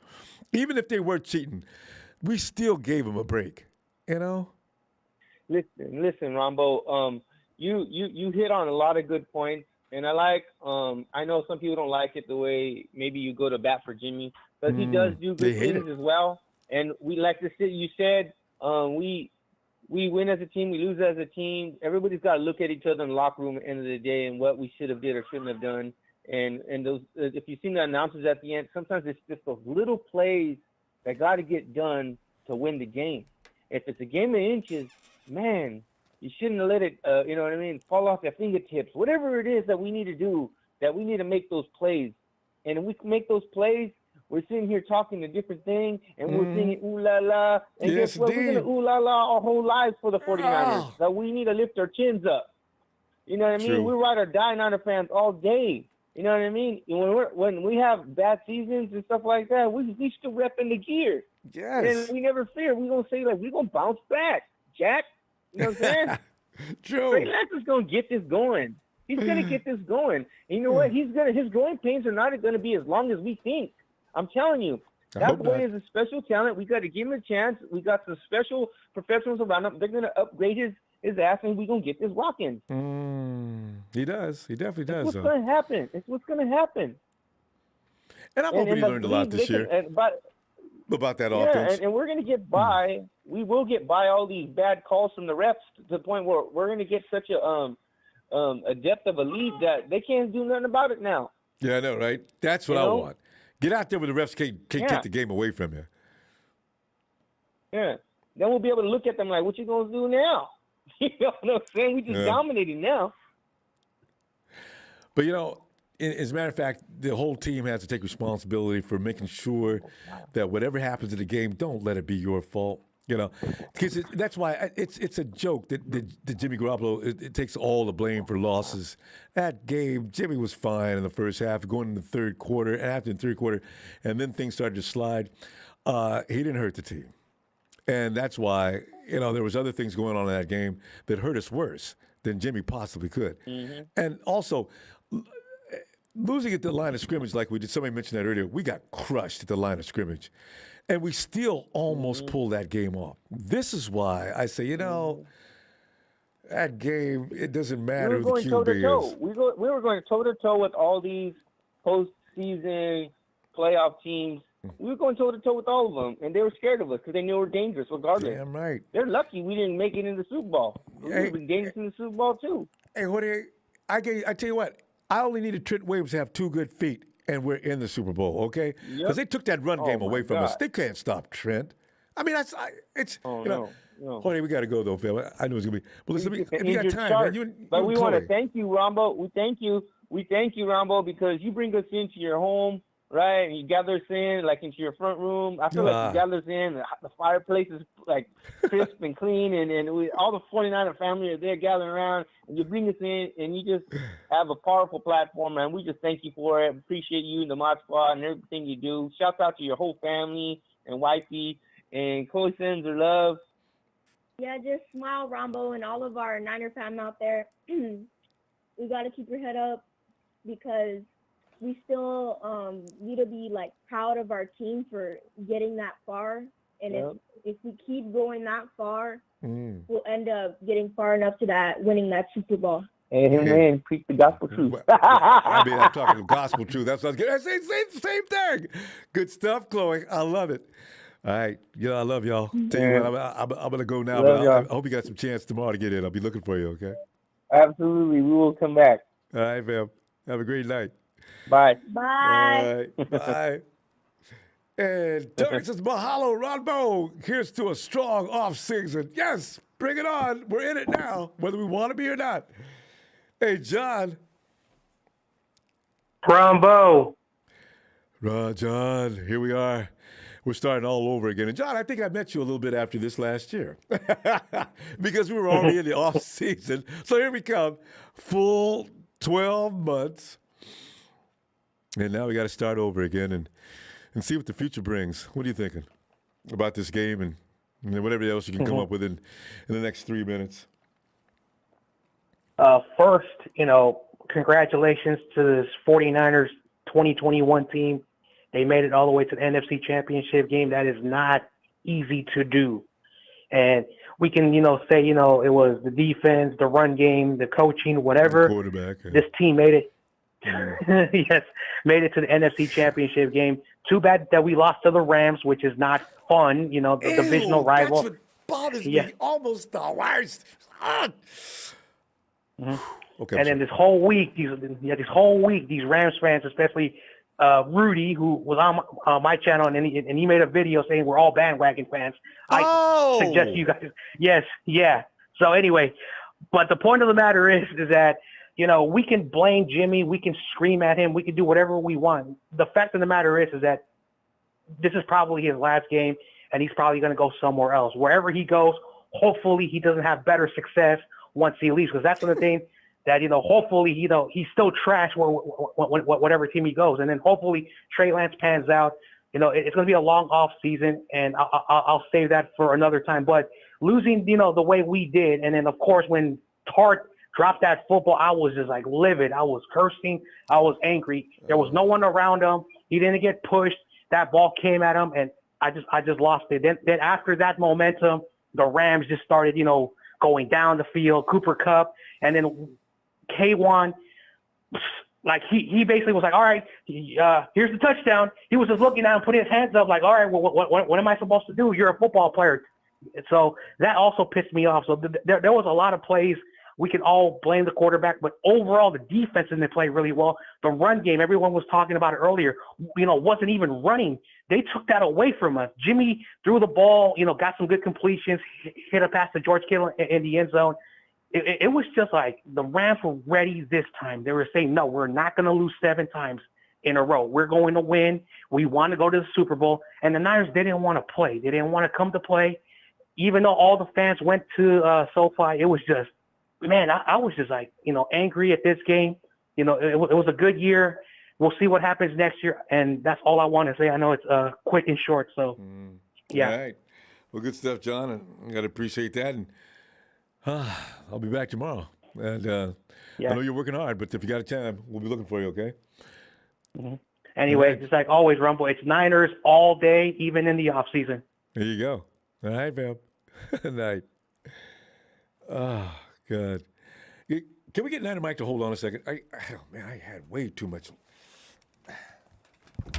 Even if they were cheating, we still gave them a break. You know. Listen, Ronbo. You hit on a lot of good points, and I like. I know some people don't like it the way maybe you go to bat for Jimmy, because he does do good things as well. And we like to say, you said, we win as a team, we lose as a team. Everybody's got to look at each other in the locker room at the end of the day and what we should have did or shouldn't have done. And those, if you've seen the announcers at the end, sometimes it's just those little plays that got to get done to win the game. If it's a game of inches, man, you shouldn't have let it, you know what I mean, fall off your fingertips. Whatever it is that we need to do, that we need to make those plays. And if we can make those plays, we're sitting here talking a different thing, and we're singing ooh la la. And guess what? We're gonna ooh la la our whole lives for the 49ers. So we need to lift our chins up. You know what I mean? We ride or die Niner fans all day. You know what I mean? When we have bad seasons and stuff like that, we still repping the gear. Yes. And we never fear. We're gonna say like we're gonna bounce back, Jack. You know what I'm saying? True. Trey Lance is gonna get this going. He's gonna get this going. And you know what? His growing pains are not gonna be as long as we think. I'm telling you. That boy is a special talent. We got to give him a chance. We got some special professionals around him. They're gonna upgrade his ass, and we're gonna get this rocking. He does. He definitely does. It's what's gonna happen. It's what's gonna happen. And I'm hoping he learned a lot this year about that offense. And we're gonna get by. We will get by all these bad calls from the refs to the point where we're gonna get such a depth of a lead that they can't do nothing about it now. Yeah, I know, right? That's what I want. Get out there where the refs can't take the game away from you. Yeah. Then we'll be able to look at them like, what you gonna do now? You know what I'm saying? We just dominating now. But, as a matter of fact, the whole team has to take responsibility for making sure that whatever happens in the game, don't let it be your fault. Because that's why it's a joke that Jimmy Garoppolo it takes all the blame for losses. That game, Jimmy was fine in the first half, going in the third quarter, and after the third quarter, and then things started to slide. He didn't hurt the team. And that's why, there was other things going on in that game that hurt us worse than Jimmy possibly could. Mm-hmm. And also, losing at the line of scrimmage like we did, somebody mentioned that earlier, we got crushed at the line of scrimmage. And we still almost pulled that game off. This is why I say, that game, it doesn't matter who the QB is. We were going toe-to-toe with all these postseason playoff teams. We were going toe-to-toe with all of them, and they were scared of us because they knew we were dangerous regardless. Damn right. They're lucky we didn't make it in the Super Bowl. We would have been dangerous in the Super Bowl, too. Hey, Jorge, I tell you what, I only needed Trent Williams to have 2 good feet, and we're in the Super Bowl, okay? Because they took that run game away from us. They can't stop Trent. I mean, Jorge, we got to go, though, Phil. I knew it was going to be. But listen, if you got time, man, but we want to thank you, Ronbo. We thank you, Ronbo, because you bring us into your home, right? And you gather us in, like, into your front room. I feel like you gather us in. The fireplace is, like, crisp and clean, and all the 49er family are there gathering around. And you bring us in, and you just have a powerful platform, man. We just thank you for it. Appreciate you and the Mod Squad and everything you do. Shout out to your whole family and wifey, and Chloe sends her love. Yeah, just smile, Ronbo, and all of our Niner fam out there. We got to keep your head up because we still need to be, like, proud of our team for getting that far. And if we keep going that far, we'll end up getting far enough to winning that Super Bowl. Amen. Preach the gospel truth. I mean, I'm talking the gospel truth. That's what I was getting. Same thing. Good stuff, Chloe. I love it. All right. I love y'all. Tell you what, I'm going to go now, but I hope you got some chance tomorrow to get in. I'll be looking for you, okay? Absolutely. We will come back. All right, fam. Have a great night. Bye. Bye. Bye. And Turk says, mahalo, Ronbo. Here's to a strong off-season. Yes, bring it on. We're in it now, whether we want to be or not. Hey, John. Ronbo. John, here we are. We're starting all over again. And, John, I think I met you a little bit after this last year because we were already in the off-season. So here we come, full 12 months. And now we got to start over again and see what the future brings. What are you thinking about this game and whatever else you can come up with in the next 3 minutes? First, congratulations to this 49ers 2021 team. They made it all the way to the NFC Championship game. That is not easy to do. And we can, say, it was the defense, the run game, the coaching, whatever. The quarterback. Yeah. This team made it. Yes, made it to the NFC Championship game. Too bad that we lost to the Rams, which is not fun, the divisional rival. That's what bothers me almost the worst. Okay, and then this whole week, these Rams fans, especially Rudy, who was on my channel, and he made a video saying we're all bandwagon fans. I suggest you guys. Yes, yeah. So anyway, but the point of the matter is that we can blame Jimmy, we can scream at him, we can do whatever we want. The fact of the matter is that this is probably his last game, and he's probably going to go somewhere else. Wherever he goes, hopefully he doesn't have better success once he leaves, because that's the thing. that, hopefully, he's still trash whatever team he goes. And then hopefully Trey Lance pans out. It's going to be a long off season, and I'll save that for another time. But losing, the way we did, and then, of course, when Tart dropped that football, I was just like livid. I was cursing. I was angry. There was no one around him. He didn't get pushed. That ball came at him, and I just lost it. Then after that momentum, the Rams just started, going down the field, Cooper Kupp, and then K1, like he basically was like, all right, here's the touchdown. He was just looking down, putting his hands up like, all right, well, what am I supposed to do? You're a football player. So that also pissed me off. So there was a lot of plays. We can all blame the quarterback, but overall the defense didn't play really well. The run game, everyone was talking about it earlier, wasn't even running. They took that away from us. Jimmy threw the ball, got some good completions, hit a pass to George Kittle in the end zone. It was just like the Rams were ready this time. They were saying, no, we're not going to lose 7 times in a row. We're going to win. We want to go to the Super Bowl. And the Niners, they didn't want to play. They didn't want to come to play. Even though all the fans went to SoFi, it was just, man, I was just like, angry at this game. It was a good year. We'll see what happens next year. And that's all I want to say. I know it's quick and short. So, yeah. All right. Well, good stuff, John. And I got to appreciate that. And I'll be back tomorrow. And I know you're working hard, but if you got a time, we'll be looking for you, okay? Mm-hmm. Anyway, right. Just like always, Rumble, it's Niners all day, even in the off season. There you go. All right, Bob. Night. Oh, God. Can we get Niner Mike to hold on a second? I had way too much. I'm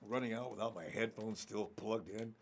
running out without my headphones still plugged in.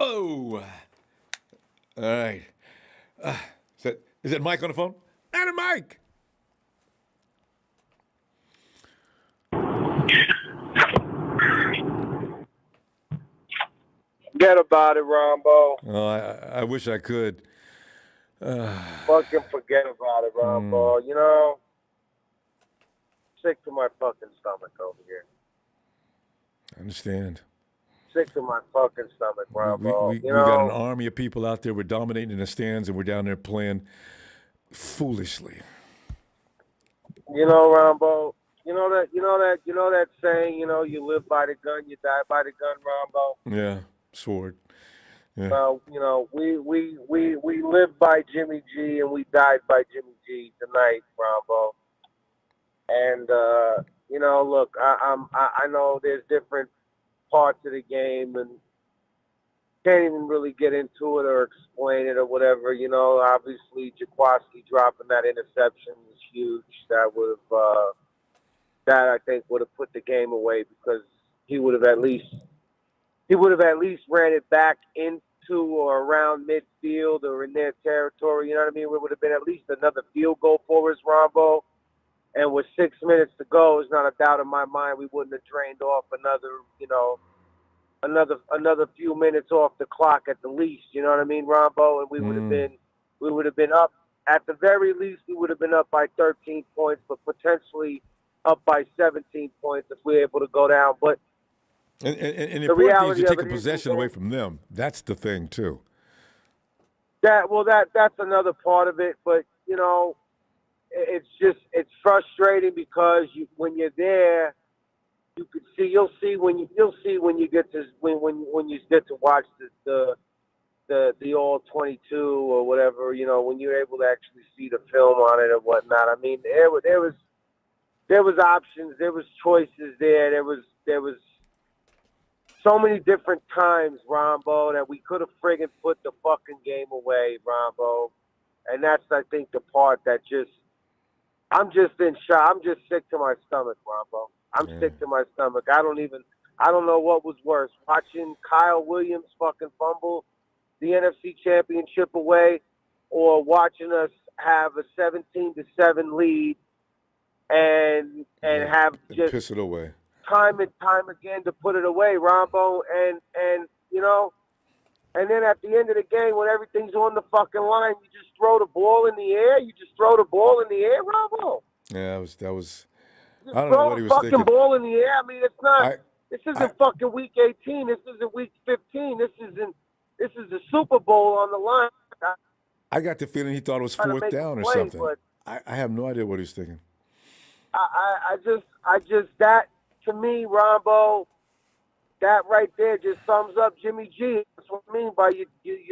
Oh. All right. Is that Mike on the phone? Adam Mike! Forget about it, Ronbo. Oh, I wish I could. Fucking forget about it, Ronbo. Sick to my fucking stomach over here. I understand. Sick to my fucking stomach, Ronbo. We got an army of people out there. We're dominating in the stands, and we're down there playing foolishly. Ronbo. You know that saying. You live by the gun, you die by the gun, Ronbo. Yeah, sword. Yeah. Well, we live by Jimmy G and we died by Jimmy G tonight, Ronbo. And look, I know there's different parts of the game and can't even really get into it or explain it or whatever. Obviously Jaquaski dropping that interception was huge. That would have that I think would have put the game away because he would have at least ran it back into or around midfield or in their territory. You know what I mean? It would have been at least another field goal for us, Ronbo. And with 6 minutes to go, there's not a doubt in my mind we wouldn't have drained off another few minutes off the clock at the least. You know what I mean, Ronbo? And we would have been up at the very least. We would have been up by 13 points, but potentially up by 17 points if we were able to go down. But and the important thing is you're taking possession away from them. That's the thing too. That's another part of it, but it's frustrating because when you're there, you'll see when you get to watch the all 22 or whatever, when you're able to actually see the film on it and whatnot. I mean, there was options, there was choices there was so many different times, Ronbo, that we could have friggin' put the fucking game away, Ronbo. And that's, I think, the part that I'm just in shock. I'm just sick to my stomach, Ronbo. I'm sick to my stomach. I don't know what was worse, watching Kyle Williams fucking fumble the NFC Championship away, or watching us have a 17-7 lead and have just piss it away time and time again to put it away, Ronbo, and you know, and then at the end of the game when everything's on the fucking line, you just throw the ball in the air. You just throw the ball in the air, Ronbo. Yeah, that was. Just I don't know what he was fucking thinking. Ball in the air. I mean, it's not. This isn't fucking week 18. This isn't week 15. This is the Super Bowl on the line. I got the feeling he thought it was fourth down or something. I have no idea what he was thinking. I just that to me, Ronbo, that right there just sums up Jimmy G. That's what I mean by you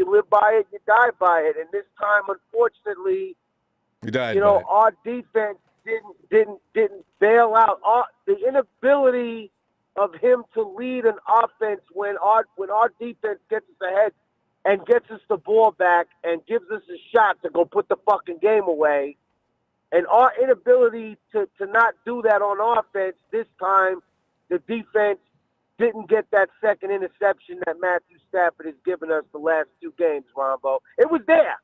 live by it, you die by it. And this time, unfortunately, our defense didn't bail out. The inability of him to lead an offense when our defense gets us ahead and gets us the ball back and gives us a shot to go put the fucking game away. And our inability to not do that on offense this time, the defense didn't get that second interception that Matthew Stafford has given us the last two games, Ronbo. It was there.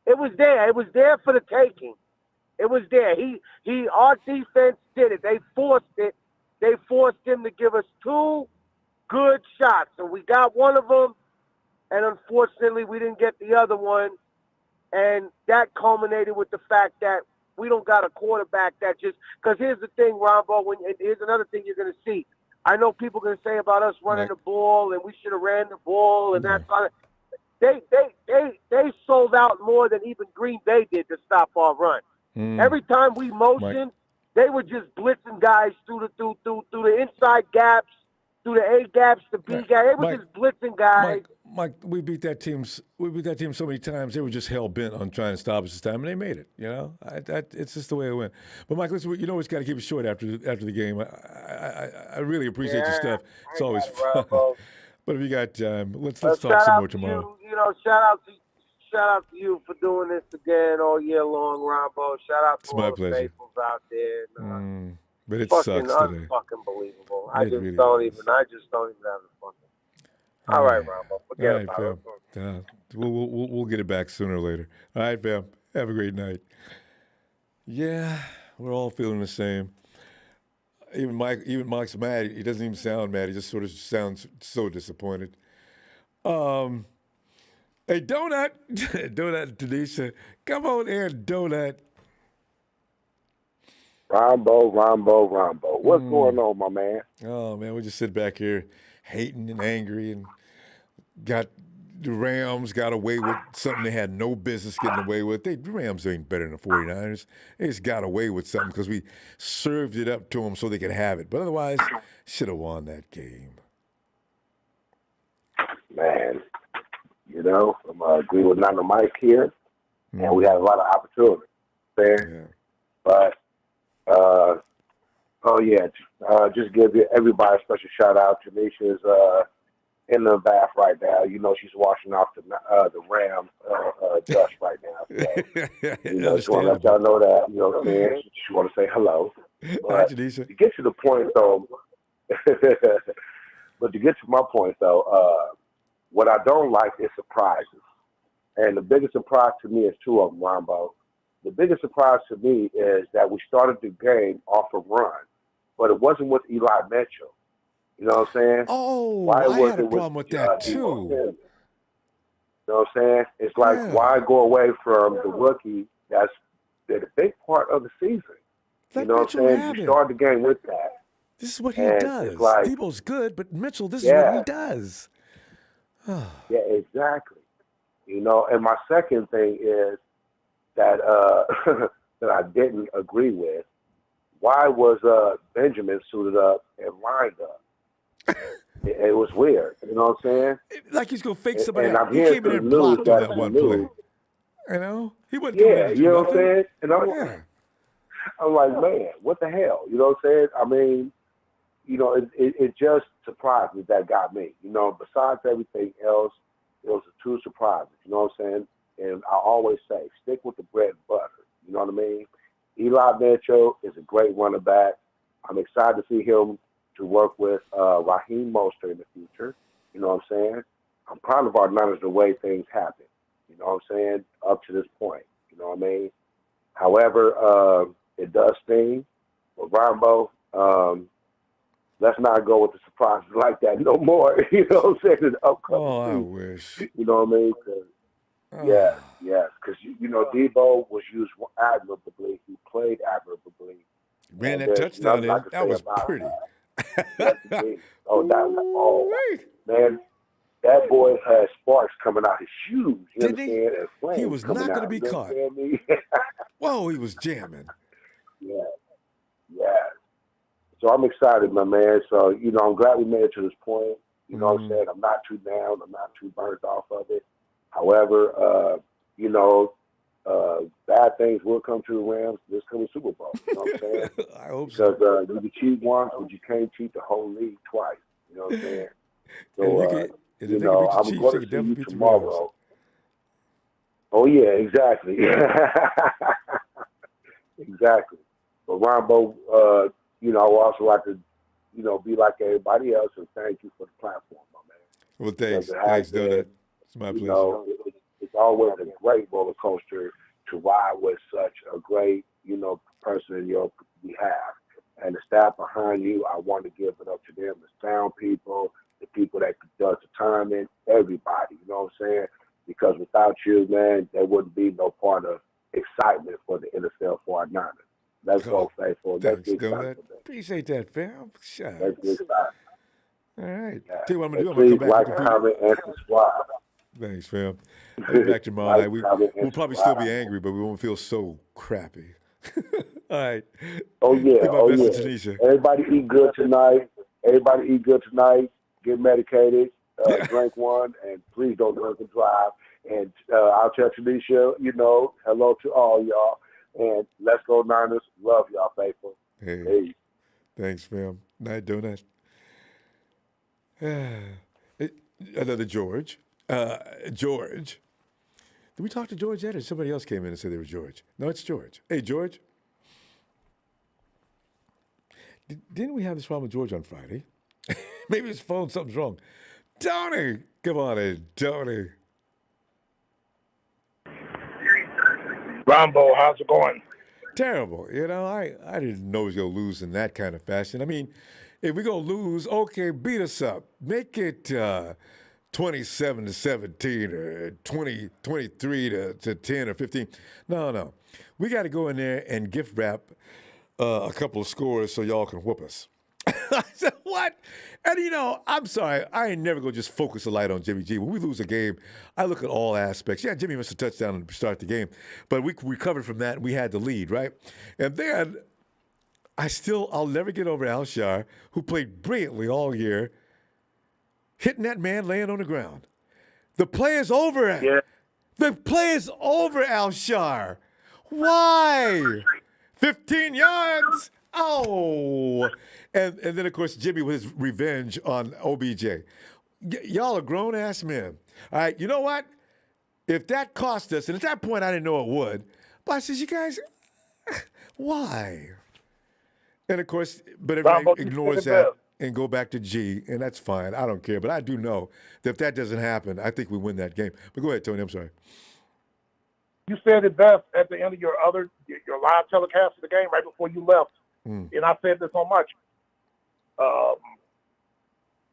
It was there. It was there for the taking. It was there. Our defense did it. They forced it. They forced him to give us two good shots, and we got one of them, and unfortunately we didn't get the other one, and that culminated with the fact that we don't got a quarterback that just – because here's the thing, Ronbo, here's another thing you're going to see. I know people are going to say about us running the ball and we should have ran the ball and that kind of – they sold out more than even Green Bay did to stop our run. Every time we motioned, they were just blitzing guys through the inside gaps, through the A gaps, the B gaps. They were just blitzing guys. Mike, we beat that team so many times. They were just hell bent on trying to stop us this time, and they made it. You know, it's just the way it went. But Mike, listen, you know, it's got to keep it short after the game. I really appreciate your stuff. It's always fun. But if you got time, let's talk some more tomorrow. Shout out to you for doing this again all year long, Ronbo. Shout out to all the faithfuls out there. But it fucking sucks today. Fucking believable. I just don't even have the fun. All right, Ronbo. Forget about it. We'll get it back sooner or later. All right, fam. Have a great night. Yeah, we're all feeling the same. Even Mike's mad. He doesn't even sound mad. He just sort of sounds so disappointed. Hey, Donut, Tanisha, come on here, Donut. Ronbo. What's going on, my man? Oh, man, we just sit back here hating and angry and got the Rams got away with something they had no business getting away with. The Rams ain't better than the 49ers. They just got away with something because we served it up to them so they could have it. But otherwise, should have won that game. Man, you know, I'm agree with Nana Mike here, and we had a lot of opportunity there. Yeah. But, just give everybody a special shout out. Janisha's in the bath right now. You know, she's washing off the Rams dust right now. So, you know, just want to let y'all know that. You know what I'm saying? She want to say hello. But to get to the point, though, but to get to my point, though, what I don't like is surprises. And the biggest surprise to me is two of them, Ronbo. The biggest surprise to me is that we started the game off a run, but it wasn't with Eli Mitchell. You know what I'm saying? Oh, I had a problem with that, too. You know what I'm saying? It's like, why go away from the rookie that's a big part of the season? You know what I'm saying? You start the game with that. This is what he does. Like, Debo's good, but Mitchell, this is what he does. Yeah, exactly. You know, and my second thing is that that I didn't agree with. Why was Benjamin suited up and lined up? It was weird. You know what I'm saying? Like he's gonna fake somebody and out. He came in and blocked on that one play. You know, he wasn't. You know what I'm saying? And I'm like, man, what the hell? You know what I'm saying? I mean, it just surprised me that got me. Besides everything else, it was the two surprises. You know what I'm saying? And I always say, stick with the bread and butter. You know what I mean? Eli Mitchell is a great running back. I'm excited to see him to work with Raheem Mostert in the future. You know what I'm saying? I'm proud of our Niners the way things happen. You know what I'm saying? Up to this point. You know what I mean? However, it does sting. But Ronbo, let's not go with the surprises like that no more. You know what I'm saying? In the upcoming I season. wish. You know what I mean? Yes. Because, Debo was used admirably. He played admirably. Ran that touchdown in. That was pretty. Yes, indeed. Man, that boy had sparks coming out his shoes. You understand? And flames he was coming not going to out. be You caught. understand me? Whoa, he was jamming. Yeah. So I'm excited, my man. So, I'm glad we made it to this point. You know what I'm saying? I'm not too down. I'm not too burnt off of it. However, bad things will come to the Rams this coming Super Bowl. You know what I'm saying? I hope because you can cheat once, but you can't cheat the whole league twice. You know what I'm saying? So, I'm going to see you tomorrow. Oh, yeah, exactly. Exactly. But, Ronbo, I would also like to, be like everybody else and thank you for the platform, my man. Well, thanks. Thanks, Donut. It's my pleasure. It's always a great roller coaster to ride with such a great, person in your behalf. And the staff behind you, I want to give it up to them, the sound people, the people that does the timing, everybody, you know what I'm saying? Because without you, man, there wouldn't be no part of excitement for the NFL for our Niners. Let's go, faithful. Let's get excited. Appreciate that, fam. Let's get excited. All right. Yeah. Tell you what I'm going to do. I'm Please going to come back. comment, and subscribe. Thanks, fam. I'll be back tomorrow night. We'll probably still be angry, but we won't feel so crappy. All right. Oh, yeah. Give my best to Tanisha. Everybody eat good tonight. Get medicated. Drink one. And please don't drink and drive. And I'll tell Tanisha, hello to all y'all. And let's go Niners. Love y'all, faithful. Hey. Thanks, fam. Night, Donut. Another George. George. Did we talk to George yet, or somebody else came in and said they were George? No, it's George. Hey, George. Didn't we have this problem with George on Friday? Maybe his phone, something's wrong. Tony! Come on in, Tony. Ronbo, how's it going? Terrible. I didn't know he was going to lose in that kind of fashion. I mean, if we're going to lose, okay, beat us up. Make it 27-17 or 23-10 or 15. No. We got to go in there and gift wrap a couple of scores so y'all can whoop us. I said, what? And, I'm sorry. I ain't never going to just focus a light on Jimmy G. When we lose a game, I look at all aspects. Yeah, Jimmy missed a touchdown to start the game, but we recovered from that, and we had the lead, right? And then I'll never get over Alshar, who played brilliantly all year, hitting that man laying on the ground. The play is over. Yeah. The play is over, Alshar. Why? 15 yards. Oh. And then, of course, Jimmy with his revenge on OBJ. Y'all are grown-ass men. All right, you know what? If that cost us, and at that point I didn't know it would, but I said, you guys, why? And, of course, but everybody ignores that and go back to G, and that's fine. I don't care. But I do know that if that doesn't happen, I think we win that game. But go ahead, Tony. I'm sorry. You said it best at the end of your live telecast of the game right before you left. And I said this on my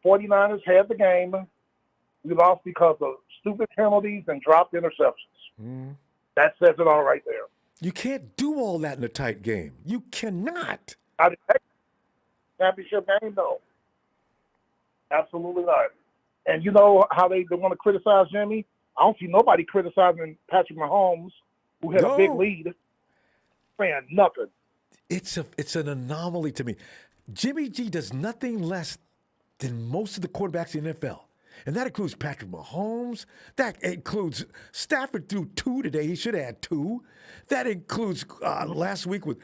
49ers had the game. We lost because of stupid penalties and dropped interceptions. That says it all right there. You can't do all that in a tight game. You cannot. Championship game, no. Absolutely not. And you know how they want to criticize Jimmy? I don't see nobody criticizing Patrick Mahomes, who had a big lead. Saying nothing. It's an anomaly to me. Jimmy G does nothing less than most of the quarterbacks in the NFL. And that includes Patrick Mahomes. That includes Stafford threw 2 today. He should have had 2. That includes last week with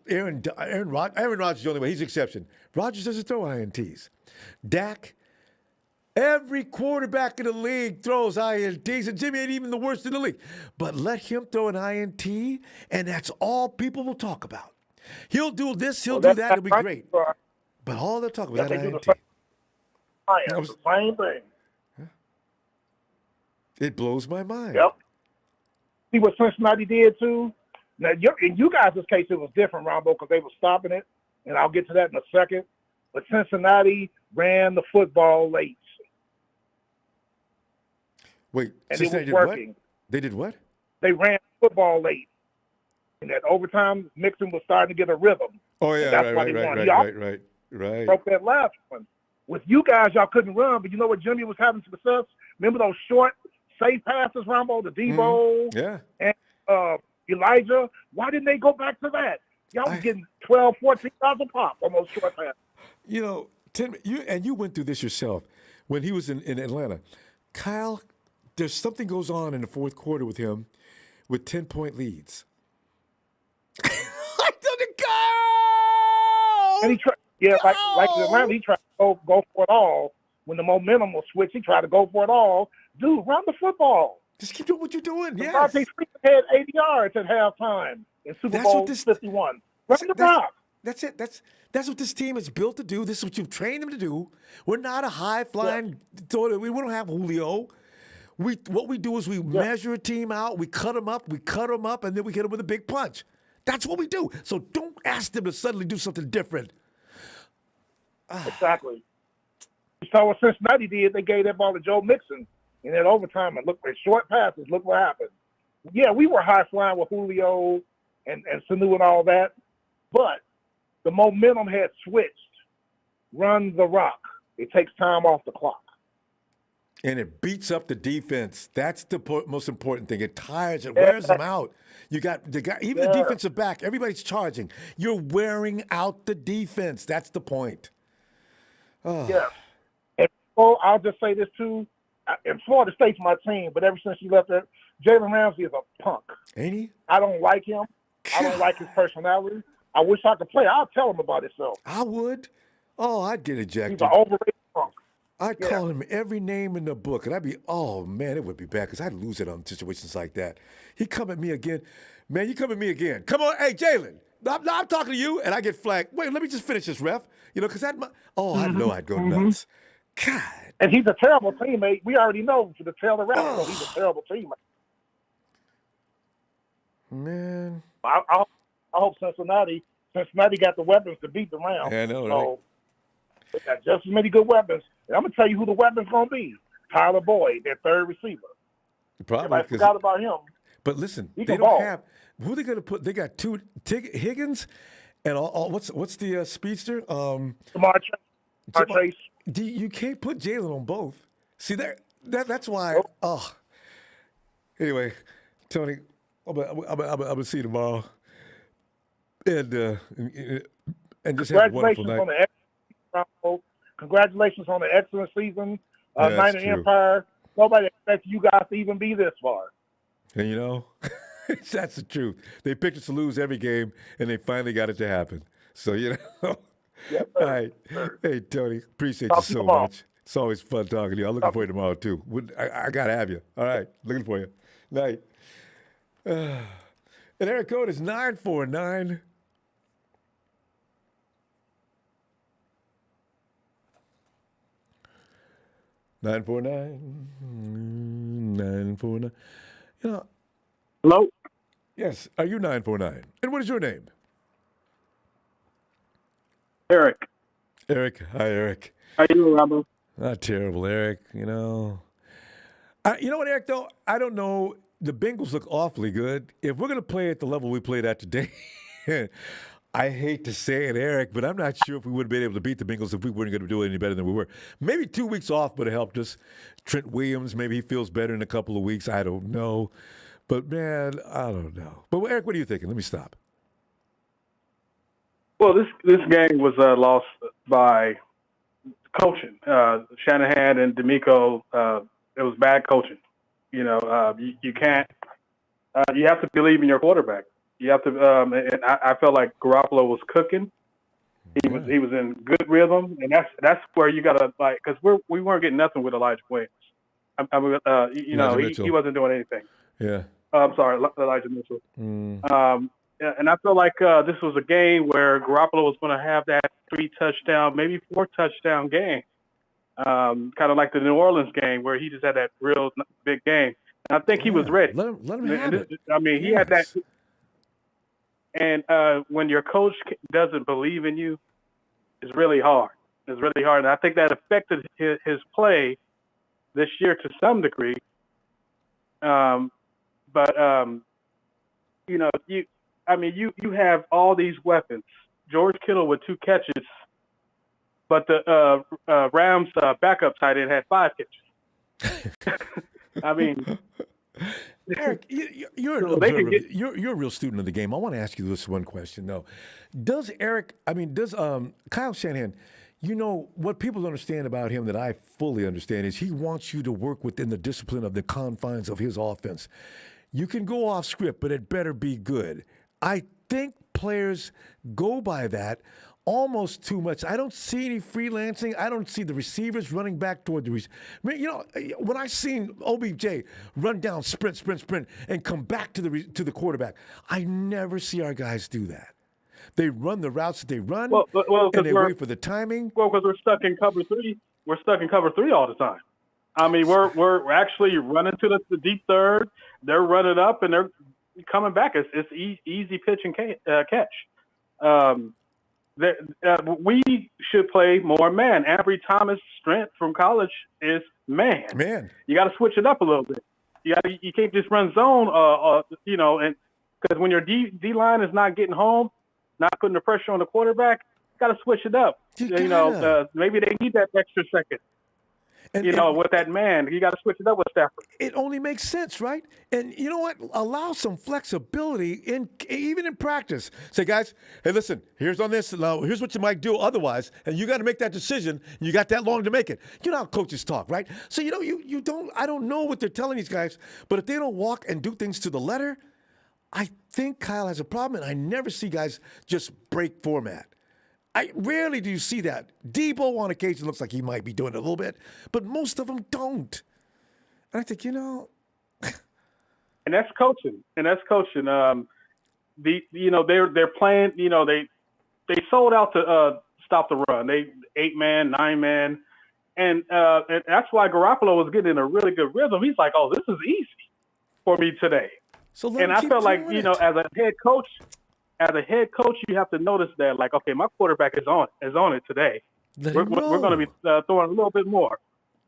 Aaron Rodgers. Aaron Rodgers is the only way. He's the exception. Rodgers doesn't throw INTs. Dak, every quarterback in the league throws INTs, and Jimmy ain't even the worst in the league. But let him throw an INT, and that's all people will talk about. He'll do this, he'll do that, it'll be great. But all they'll talk about is that INT. The same thing. It blows my mind. Yep. See what Cincinnati did too? Now, in you guys' case, it was different, Ronbo, because they were stopping it, and I'll get to that in a second. But Cincinnati ran the football late. Wait, and Cincinnati it was working. What? They did what? They ran football late. And that overtime, Mixon was starting to get a rhythm. Oh, yeah, right. Broke that last one. With you guys, y'all couldn't run, but you know what Jimmy was having success? Remember those short, safe passes, Ronbo, the Debo, and Elijah? Why didn't they go back to that? Y'all was getting 12, 14,000 pop on those short passes. You know, Tim, you went through this yourself when he was in Atlanta. Kyle, there's something goes on in the fourth quarter with him with 10-point leads. I didn't go! And he tried, like in Atlanta, he tried to go for it all. When the momentum was switched, he tried to go for it all. Dude, run the football. Just keep doing what you're doing. Yes. Devontae Freeman had 80 yards at halftime in Super Bowl 51. Run the rock. That's it. That's what this team is built to do. This is what you've trained them to do. We're not a high-flying throw. We don't have Julio. What we do is we measure a team out, we cut them up, and then we hit them with a big punch. That's what we do. So don't ask them to suddenly do something different. Exactly. You saw what Cincinnati did. They gave that ball to Joe Mixon in that overtime. And look, at short passes, look what happened. Yeah, we were high-flying with Julio and Sanu and all that, but the momentum had switched. Run the rock. It takes time off the clock. And it beats up the defense. That's the most important thing. It tires, it wears them out. You got the guy, even the defensive back. Everybody's charging. You're wearing out the defense. That's the point. Oh. Yeah. And I'll just say this too. And Florida State's my team, but ever since you left there, Jalen Ramsey is a punk. Ain't he? I don't like him. I don't like his personality. I wish I could play. I'll tell him about himself. I would. Oh, I'd get ejected. He's an overrated punk. I'd call him every name in the book, and I'd be, oh, man, it would be bad because I'd lose it on situations like that. He come at me again. Man, you come at me again. Come on, hey, Jalen. I'm talking to you, and I get flagged. Wait, let me just finish this, ref. You know, because I know I'd go nuts. God. And he's a terrible teammate. We already know to tell the ref, so he's a terrible teammate. Man. I hope Cincinnati got the weapons to beat the Rams. Yeah, I know, so they got just as many good weapons. And I'm going to tell you who the weapon's going to be. Tyler Boyd, their third receiver. Probably. I forgot about him. But listen, they don't have – who are they going to put? They got Higgins and what's the speedster? Jamar Chase. You can't put Jalen on both. See, that's why Anyway, Tony, I'm gonna see you tomorrow. And just have a wonderful night. Congratulations on the excellent season. Niner Empire. Nobody expected you guys to even be this far. And you know, that's the truth. They picked us to lose every game, and they finally got it to happen. So, you know. Yep, all right. Hey, Tony, appreciate you so much. It's always fun talking to you. I'm looking for you tomorrow, too. I got to have you. All right. Looking for you. Night. And area code is 949. Nine 949. You know. Hello? Yes. Are you 949? And what is your name? Eric. Eric. Hi, Eric. How you doing, Ronbo? Not terrible, Eric. You know. You know what, Eric, though? I don't know. The Bengals look awfully good. If we're going to play at the level we played at today, I hate to say it, Eric, but I'm not sure if we would have been able to beat the Bengals if we weren't going to do it any better than we were. Maybe 2 weeks off would have helped us. Trent Williams, maybe he feels better in a couple of weeks. I don't know. But, man, I don't know. But, Eric, what are you thinking? Let me stop. Well, this game was lost by coaching. Shanahan and D'Amico, it was bad coaching. You can't. You have to believe in your quarterback. You have to. And I felt like Garoppolo was cooking. He was in good rhythm, and that's where you gotta because we weren't getting nothing with Elijah Williams. He wasn't doing anything. Yeah. I'm sorry, Elijah Mitchell. And I feel like this was a game where Garoppolo was going to have that 3-touchdown, maybe 4-touchdown game, kind of like the New Orleans game where he just had that real big game. And I think he was ready. Let him have it. I mean, he had that. And when your coach doesn't believe in you, it's really hard. It's really hard. And I think that affected his play this year to some degree. You have all these weapons. George Kittle with 2 catches, but the Rams backup tight end had 5 catches. I mean, Eric, you're an observer. You're a real student of the game. I want to ask you this one question though. Does Kyle Shanahan? What people understand about him that I fully understand is he wants you to work within the discipline of the confines of his offense. You can go off script, but it better be good. I think players go by that almost too much. I don't see any freelancing. I don't see the receivers running back toward the when I seen OBJ run down, sprint, and come back to the quarterback, I never see our guys do that. They run the routes that they run, and they wait for the timing. Well, because we're stuck in cover 3. We're stuck in cover 3 all the time. I mean, we're actually running to the deep third. They're running up, and they're coming back. It's easy pitch and catch. We should play more man. Ambry Thomas' strength from college is man. You got to switch it up a little bit. You can't just run zone. And because when your D line is not getting home, not putting the pressure on the quarterback, got to switch it up. Maybe they need that extra second. With that man, you got to switch it up with Stafford. It only makes sense, right? And you know what? Allow some flexibility even in practice. Say, guys, hey, listen, here's on this. Now, here's what you might do otherwise, and you got to make that decision. You got that long to make it. You know how coaches talk, right? So you don't. I don't know what they're telling these guys, but if they don't walk and do things to the letter, I think Kyle has a problem, and I never see guys just break format. Rarely do you see that. Debo on occasion looks like he might be doing it a little bit, but most of them don't. And I think, And that's coaching. They're playing. They sold out to stop the run. They 8-man, 9-man, and that's why Garoppolo was getting in a really good rhythm. He's like, oh, this is easy for me today. And I felt like as a head coach. As a head coach, you have to notice that, like, okay, my quarterback is on it today. We're going to be throwing a little bit more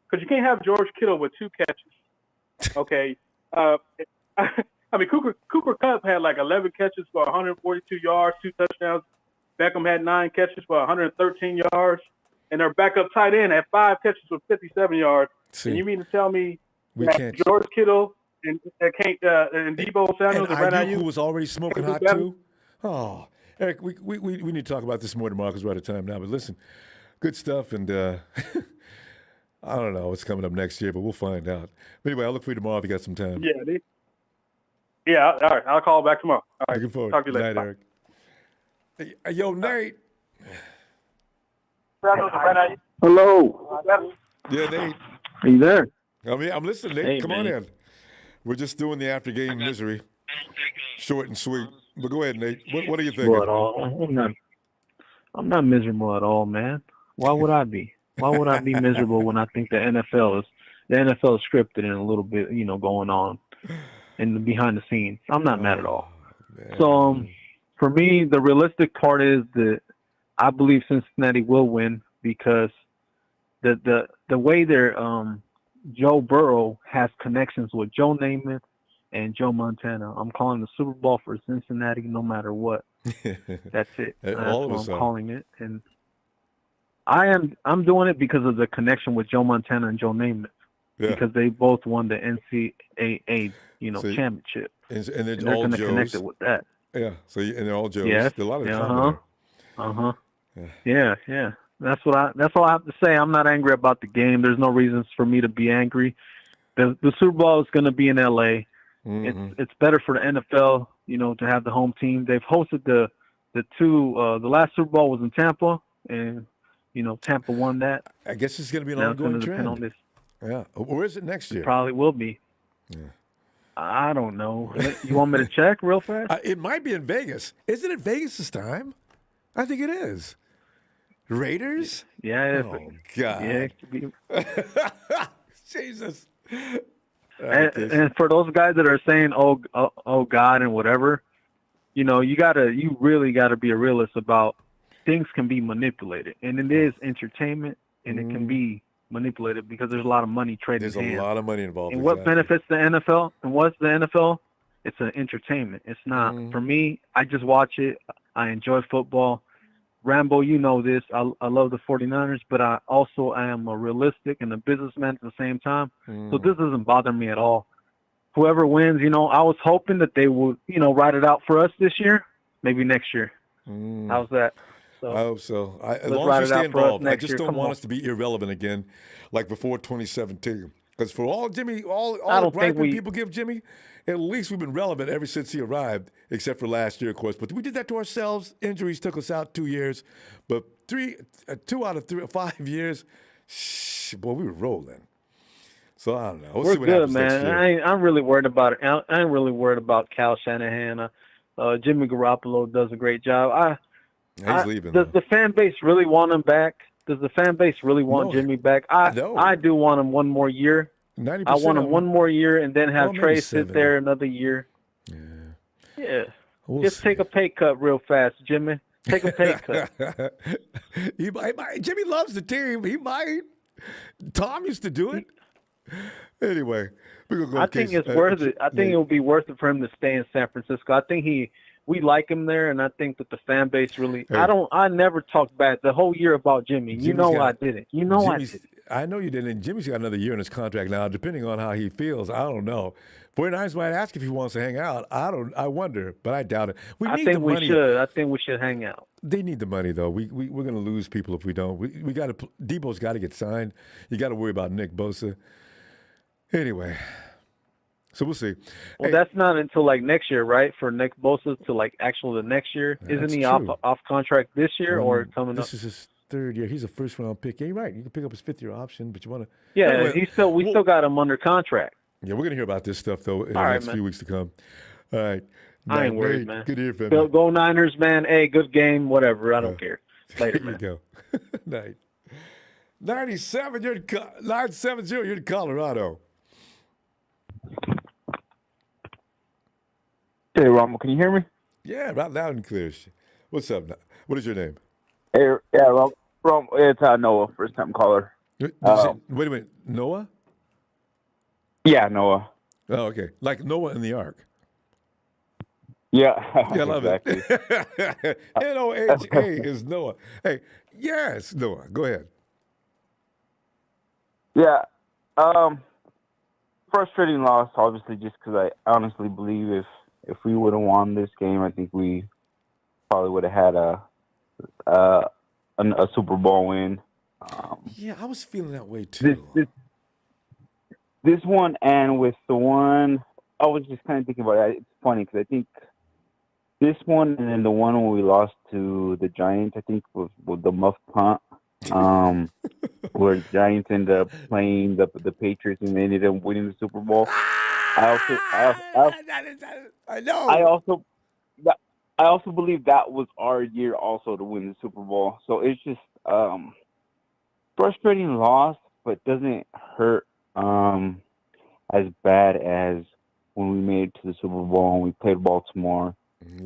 because you can't have George Kittle with 2 catches. Okay, I mean Cooper Kupp had like 11 catches for 142 yards, 2 touchdowns. Beckham had 9 catches for 113 yards, and their backup tight end had 5 catches for 57 yards. And you mean to tell me that George Kittle and Debo Samuel and Ayuk, who was already smoking hot too? Oh, Eric, we need to talk about this more tomorrow because we're out of time now. But listen, good stuff, and I don't know what's coming up next year, but we'll find out. But anyway, I'll look for you tomorrow if you got some time. Yeah. All right, I'll call back tomorrow. All right, looking forward. Talk to you later. Good night, Eric. Hey, yo, Nate. Hello. Yeah, Nate. Are you there? I'm listening, Nate. Hey, Come on in. We're just doing the after game misery, short and sweet. But go ahead, Nate. What are you thinking? I'm not miserable at all, man. Why would I be? Why would I be miserable when I think the NFL is scripted and a little bit, going on in the behind the scenes? I'm not mad at all. Man. So for me, the realistic part is that I believe Cincinnati will win because the way they're Joe Burrow has connections with Joe Namath and Joe Montana. I'm calling the Super Bowl for Cincinnati no matter what. That's it. That's what I'm calling it. And I'm doing it because of the connection with Joe Montana and Joe Namath. Yeah. Because they both won the NCAA, championship. And they're all going to Joes. connect it with that. Yeah. So and they're all Joes. Yes. A lot of Yeah. That's all I have to say. I'm not angry about the game. There's no reasons for me to be angry. The Super Bowl is going to be in LA. It's better for the NFL, to have the home team. They've hosted the last Super Bowl was in Tampa, and Tampa won that. I guess it's going to be an now ongoing it's trend. On this. Yeah. Where is it next year? It probably will be. Yeah. I don't know. You want me to check real fast? It might be in Vegas. Isn't it Vegas this time? I think it is. Raiders? Yeah. Oh, God. Yeah, it could be. Jesus. And for those guys that are saying, oh God, and whatever, you really gotta be a realist about things can be manipulated, and it is entertainment, and it can be manipulated because there's a lot of money traded. There's a lot of money involved. And what benefits the NFL? And what's the NFL? It's an entertainment. It's not for me. I just watch it. I enjoy football. Rambo, you know this. I love the 49ers, but I am a realistic and a businessman at the same time. So this doesn't bother me at all. Whoever wins, I was hoping that they would, ride it out for us this year, maybe next year. How's that? So, I hope so. As let's long ride as we it stay out for us involved. I next just year. don't Come want on. us to be irrelevant again, like before 2017. Because for all Jimmy, all I the don't think griping people give Jimmy, at least we've been relevant ever since he arrived, except for last year, of course. But we did that to ourselves. Injuries took us out 2 years. But 2 out of 5 years, boy, we were rolling. So I don't know. We'll We're see what good, happens next man. year. I'm really worried about it. I ain't really worried about Cal Shanahan. Jimmy Garoppolo does a great job. He's leaving. Does the fan base really want him back? Does the fan base really want Jimmy back? I do want him one more year. 90% I want him one more year and then have maybe Trey 70. sit there another year. Yeah. We'll Just take a pay cut real fast, Jimmy. Take a pay cut. He might. Jimmy loves the team. He might. Tom used to do it. Anyway, we're gonna go. I think it's worth it. I think it will be worth it for him to stay in San Francisco. I think we like him there, and I think that the fan base really. Hey. I never talked bad the whole year about Jimmy. I didn't. I did. I know you didn't. And Jimmy's got another year in his contract now. Depending on how he feels, I don't know. 49ers might ask if he wants to hang out. I wonder, but I doubt it. I think we should. I think we should hang out. They need the money, though. We're going to lose people if we don't. We got to. Debo's got to get signed. You got to worry about Nick Bosa. Anyway, so we'll see. Well, that's not until like next year, right? For Nick Bosa to like actually the next year. Isn't he off contract this year or coming up? This is his third year. He's a first round pick. Yeah, you're right. You can pick up his fifth year option, but you want to. Yeah, anyway, we still got him under contract. Yeah, we're going to hear about this stuff, though, in the next few weeks to come. All right. I ain't worried, man. Good to hear from you. Go Niners, man. Hey, good game, whatever. I don't care. Later, man. There you go. Night. 97, 970, you're in Colorado. Hey, Ronbo, can you hear me? Yeah, right loud and clear. What's up? What is your name? Hey, yeah, it's Noah, first time caller. Wait a minute, Noah? Yeah, Noah. Oh, okay. Like Noah in the Ark. Yeah. Yeah, I love exactly. it. Noha is Noah. Hey, yes, Noah. Go ahead. Yeah. Frustrating loss, obviously, just because I honestly believe if we would have won this game, I think we probably would have had a Super Bowl win. Yeah, I was feeling that way too. This one and with the one, I was just kind of thinking about it. It's funny because I think this one and then the one when we lost to the Giants, I think was the muff punt, where the Giants ended up playing the Patriots and they ended up winning the Super Bowl. I also believe that was our year also to win the Super Bowl. So it's just frustrating loss, but doesn't hurt as bad as when we made it to the Super Bowl and we played Baltimore.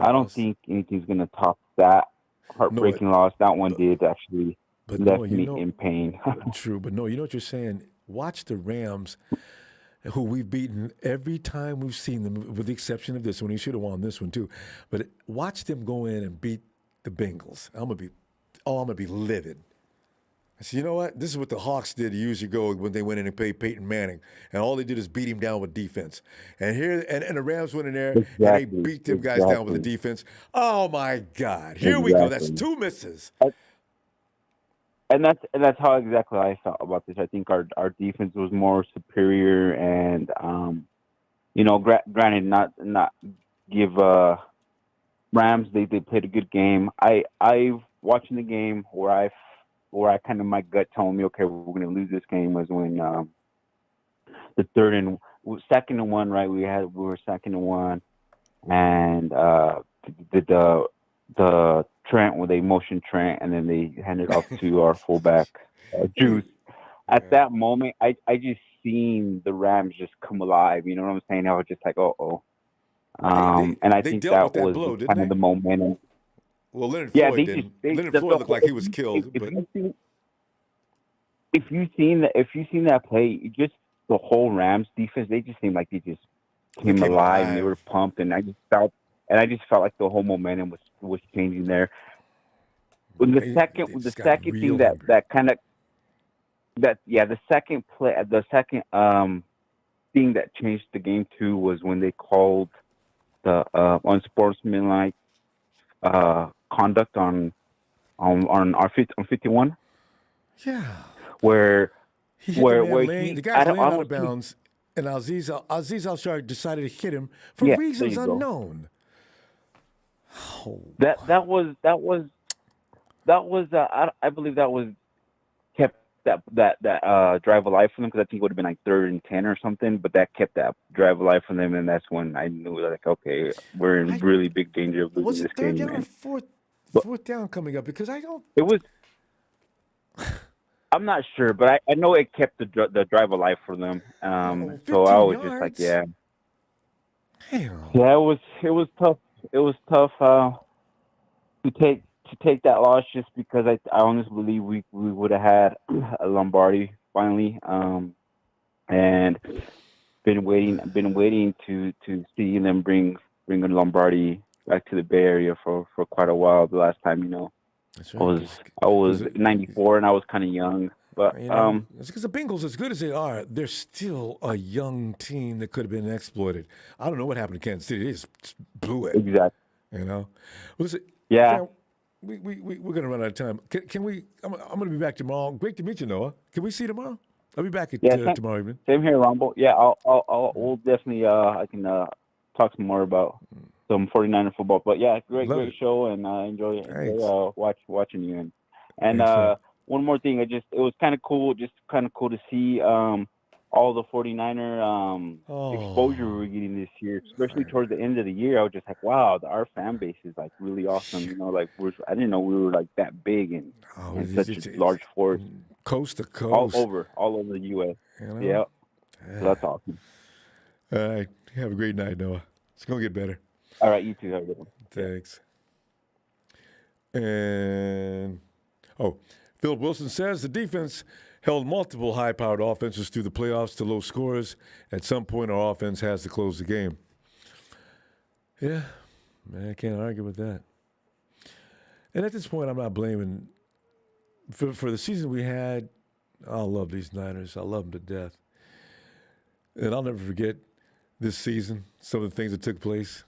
I don't think anything's going to top that heartbreaking loss. That one did actually left me in pain. True, but no, you know what you're saying? Watch the Rams, who we've beaten every time we've seen them, with the exception of this one. He should have won this one too. But watch them go in and beat the Bengals. I'm gonna be livid. I said, you know what? This is what the Hawks did years ago when they went in and played Peyton Manning, and all they did is beat him down with defense. And here, and the Rams went in there and they beat them guys down with the defense. Oh my God! Here we go. That's two misses. And that's how exactly I felt about this. I think our defense was more superior, and granted, not give Rams they played a good game. I watching the game where I kind of my gut telling me, okay, we're going to lose this game was when the 2nd and 1, right? We were 2nd and 1, and the Trent where they motioned Trent, and then they handed off to our fullback Juice. At that moment, I just seen the Rams just come alive. You know what I'm saying? I was just like, and I think that was blow, kind of the momentum. Well, Leonard Floyd didn't. Leonard Floyd looked like he was killed. If you seen that play, just the whole Rams defense, they just seemed like they just came alive and they were pumped, and I just felt like the whole momentum was changing there. When the second thing thing that changed the game too was when they called the unsportsmanlike conduct on 51. Yeah. Where he hit the guy's laying out of bounds, and Aziz Al-Shar decided to hit him for reasons unknown. Oh. That was I believe that was kept that drive alive for them, because I think it would have been like 3rd and 10 or something, but that kept that drive alive for them, and that's when I knew, like, okay, we're in really big danger of losing this game. Was it 3rd down or 4th down coming up? Because I don't. It was. I'm not sure, but I know it kept the drive alive for them. So I was just like, yeah. Damn. Yeah, it was tough. It was tough to take that loss, just because I honestly believe we would have had a Lombardi finally, and been waiting to see them bring a Lombardi back to the Bay Area for quite a while. The last time, That's right. I was 94 and I was kind of young, but it's because the Bengals, as good as they are, they're still a young team that could have been exploited. I don't know what happened to Kansas City; they just blew it. Exactly. Listen, yeah. We're going to run out of time. Can we? I'm going to be back tomorrow. Great to meet you, Noah. Can we see you tomorrow? I'll be back tomorrow evening. Same here, Ronbo. Yeah, we'll definitely. I can talk some more about some 49er football. But yeah, great show, and I enjoy watching you. And one more thing, it was kind of cool to see all the 49er exposure we were getting this year, especially towards the end of the year. I was just like, wow, our fan base is like really awesome. Like I didn't know we were like that big and such a large force, coast to coast, all over the U.S. Yeah, so that's awesome. All right, have a great night, Noah. It's gonna get better. All right, you too. Have a good one. Thanks. And Philip Wilson says the defense held multiple high-powered offenses through the playoffs to low scores. At some point, our offense has to close the game. Yeah, man, I can't argue with that. And at this point, I'm not blaming for the season we had. I love these Niners. I love them to death. And I'll never forget this season, some of the things that took place.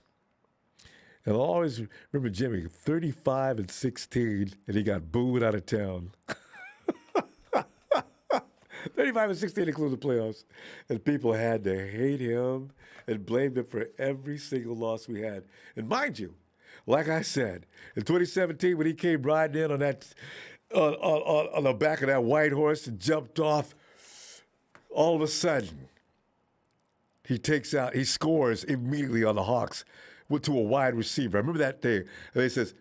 And I'll always remember Jimmy, 35-16, and he got booed out of town. 35-16 includes the playoffs. And people had to hate him and blame him for every single loss we had. And mind you, like I said, in 2017 when he came riding in on that on the back of that white horse and jumped off, all of a sudden he scores immediately on the Hawks to a wide receiver. I remember that day. And he says,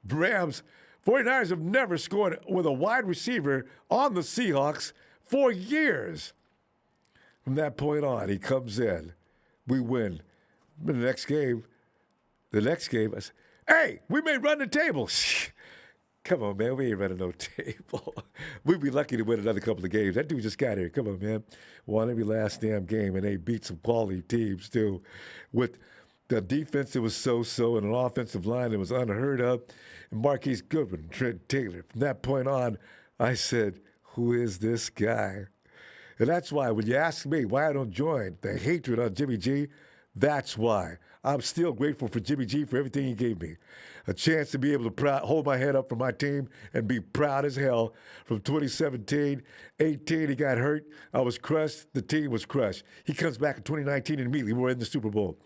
Rams, 49ers have never scored with a wide receiver on the Seahawks for years. From that point on, he comes in. We win. The next game, I said, hey, we may run the table. Come on, man. We ain't running no table. We'd be lucky to win another couple of games. That dude just got here. Come on, man. Won every last damn game, and they beat some quality teams, too. With the defense that was so-so and an offensive line that was unheard of, and Marquise Goodwin, Trent Taylor. From that point on, I said, who is this guy? And that's why when you ask me why I don't join the hatred on Jimmy G, That's why. I'm still grateful for Jimmy G for everything he gave me. A chance to be able to hold my head up for my team and be proud as hell. From 2017, 18, he got hurt. I was crushed. The team was crushed. He comes back in 2019 and immediately we're in the Super Bowl.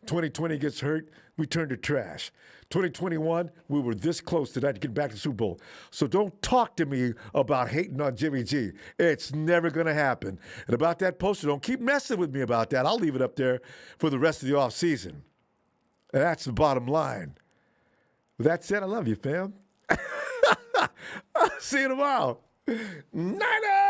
2020 gets hurt. We turned to trash. 2021, we were this close to that to get back to the Super Bowl. So don't talk to me about hating on Jimmy G. It's never going to happen. And about that poster, don't keep messing with me about that. I'll leave it up there for the rest of the offseason. And that's the bottom line. With that said, I love you, fam. See you tomorrow. Niners!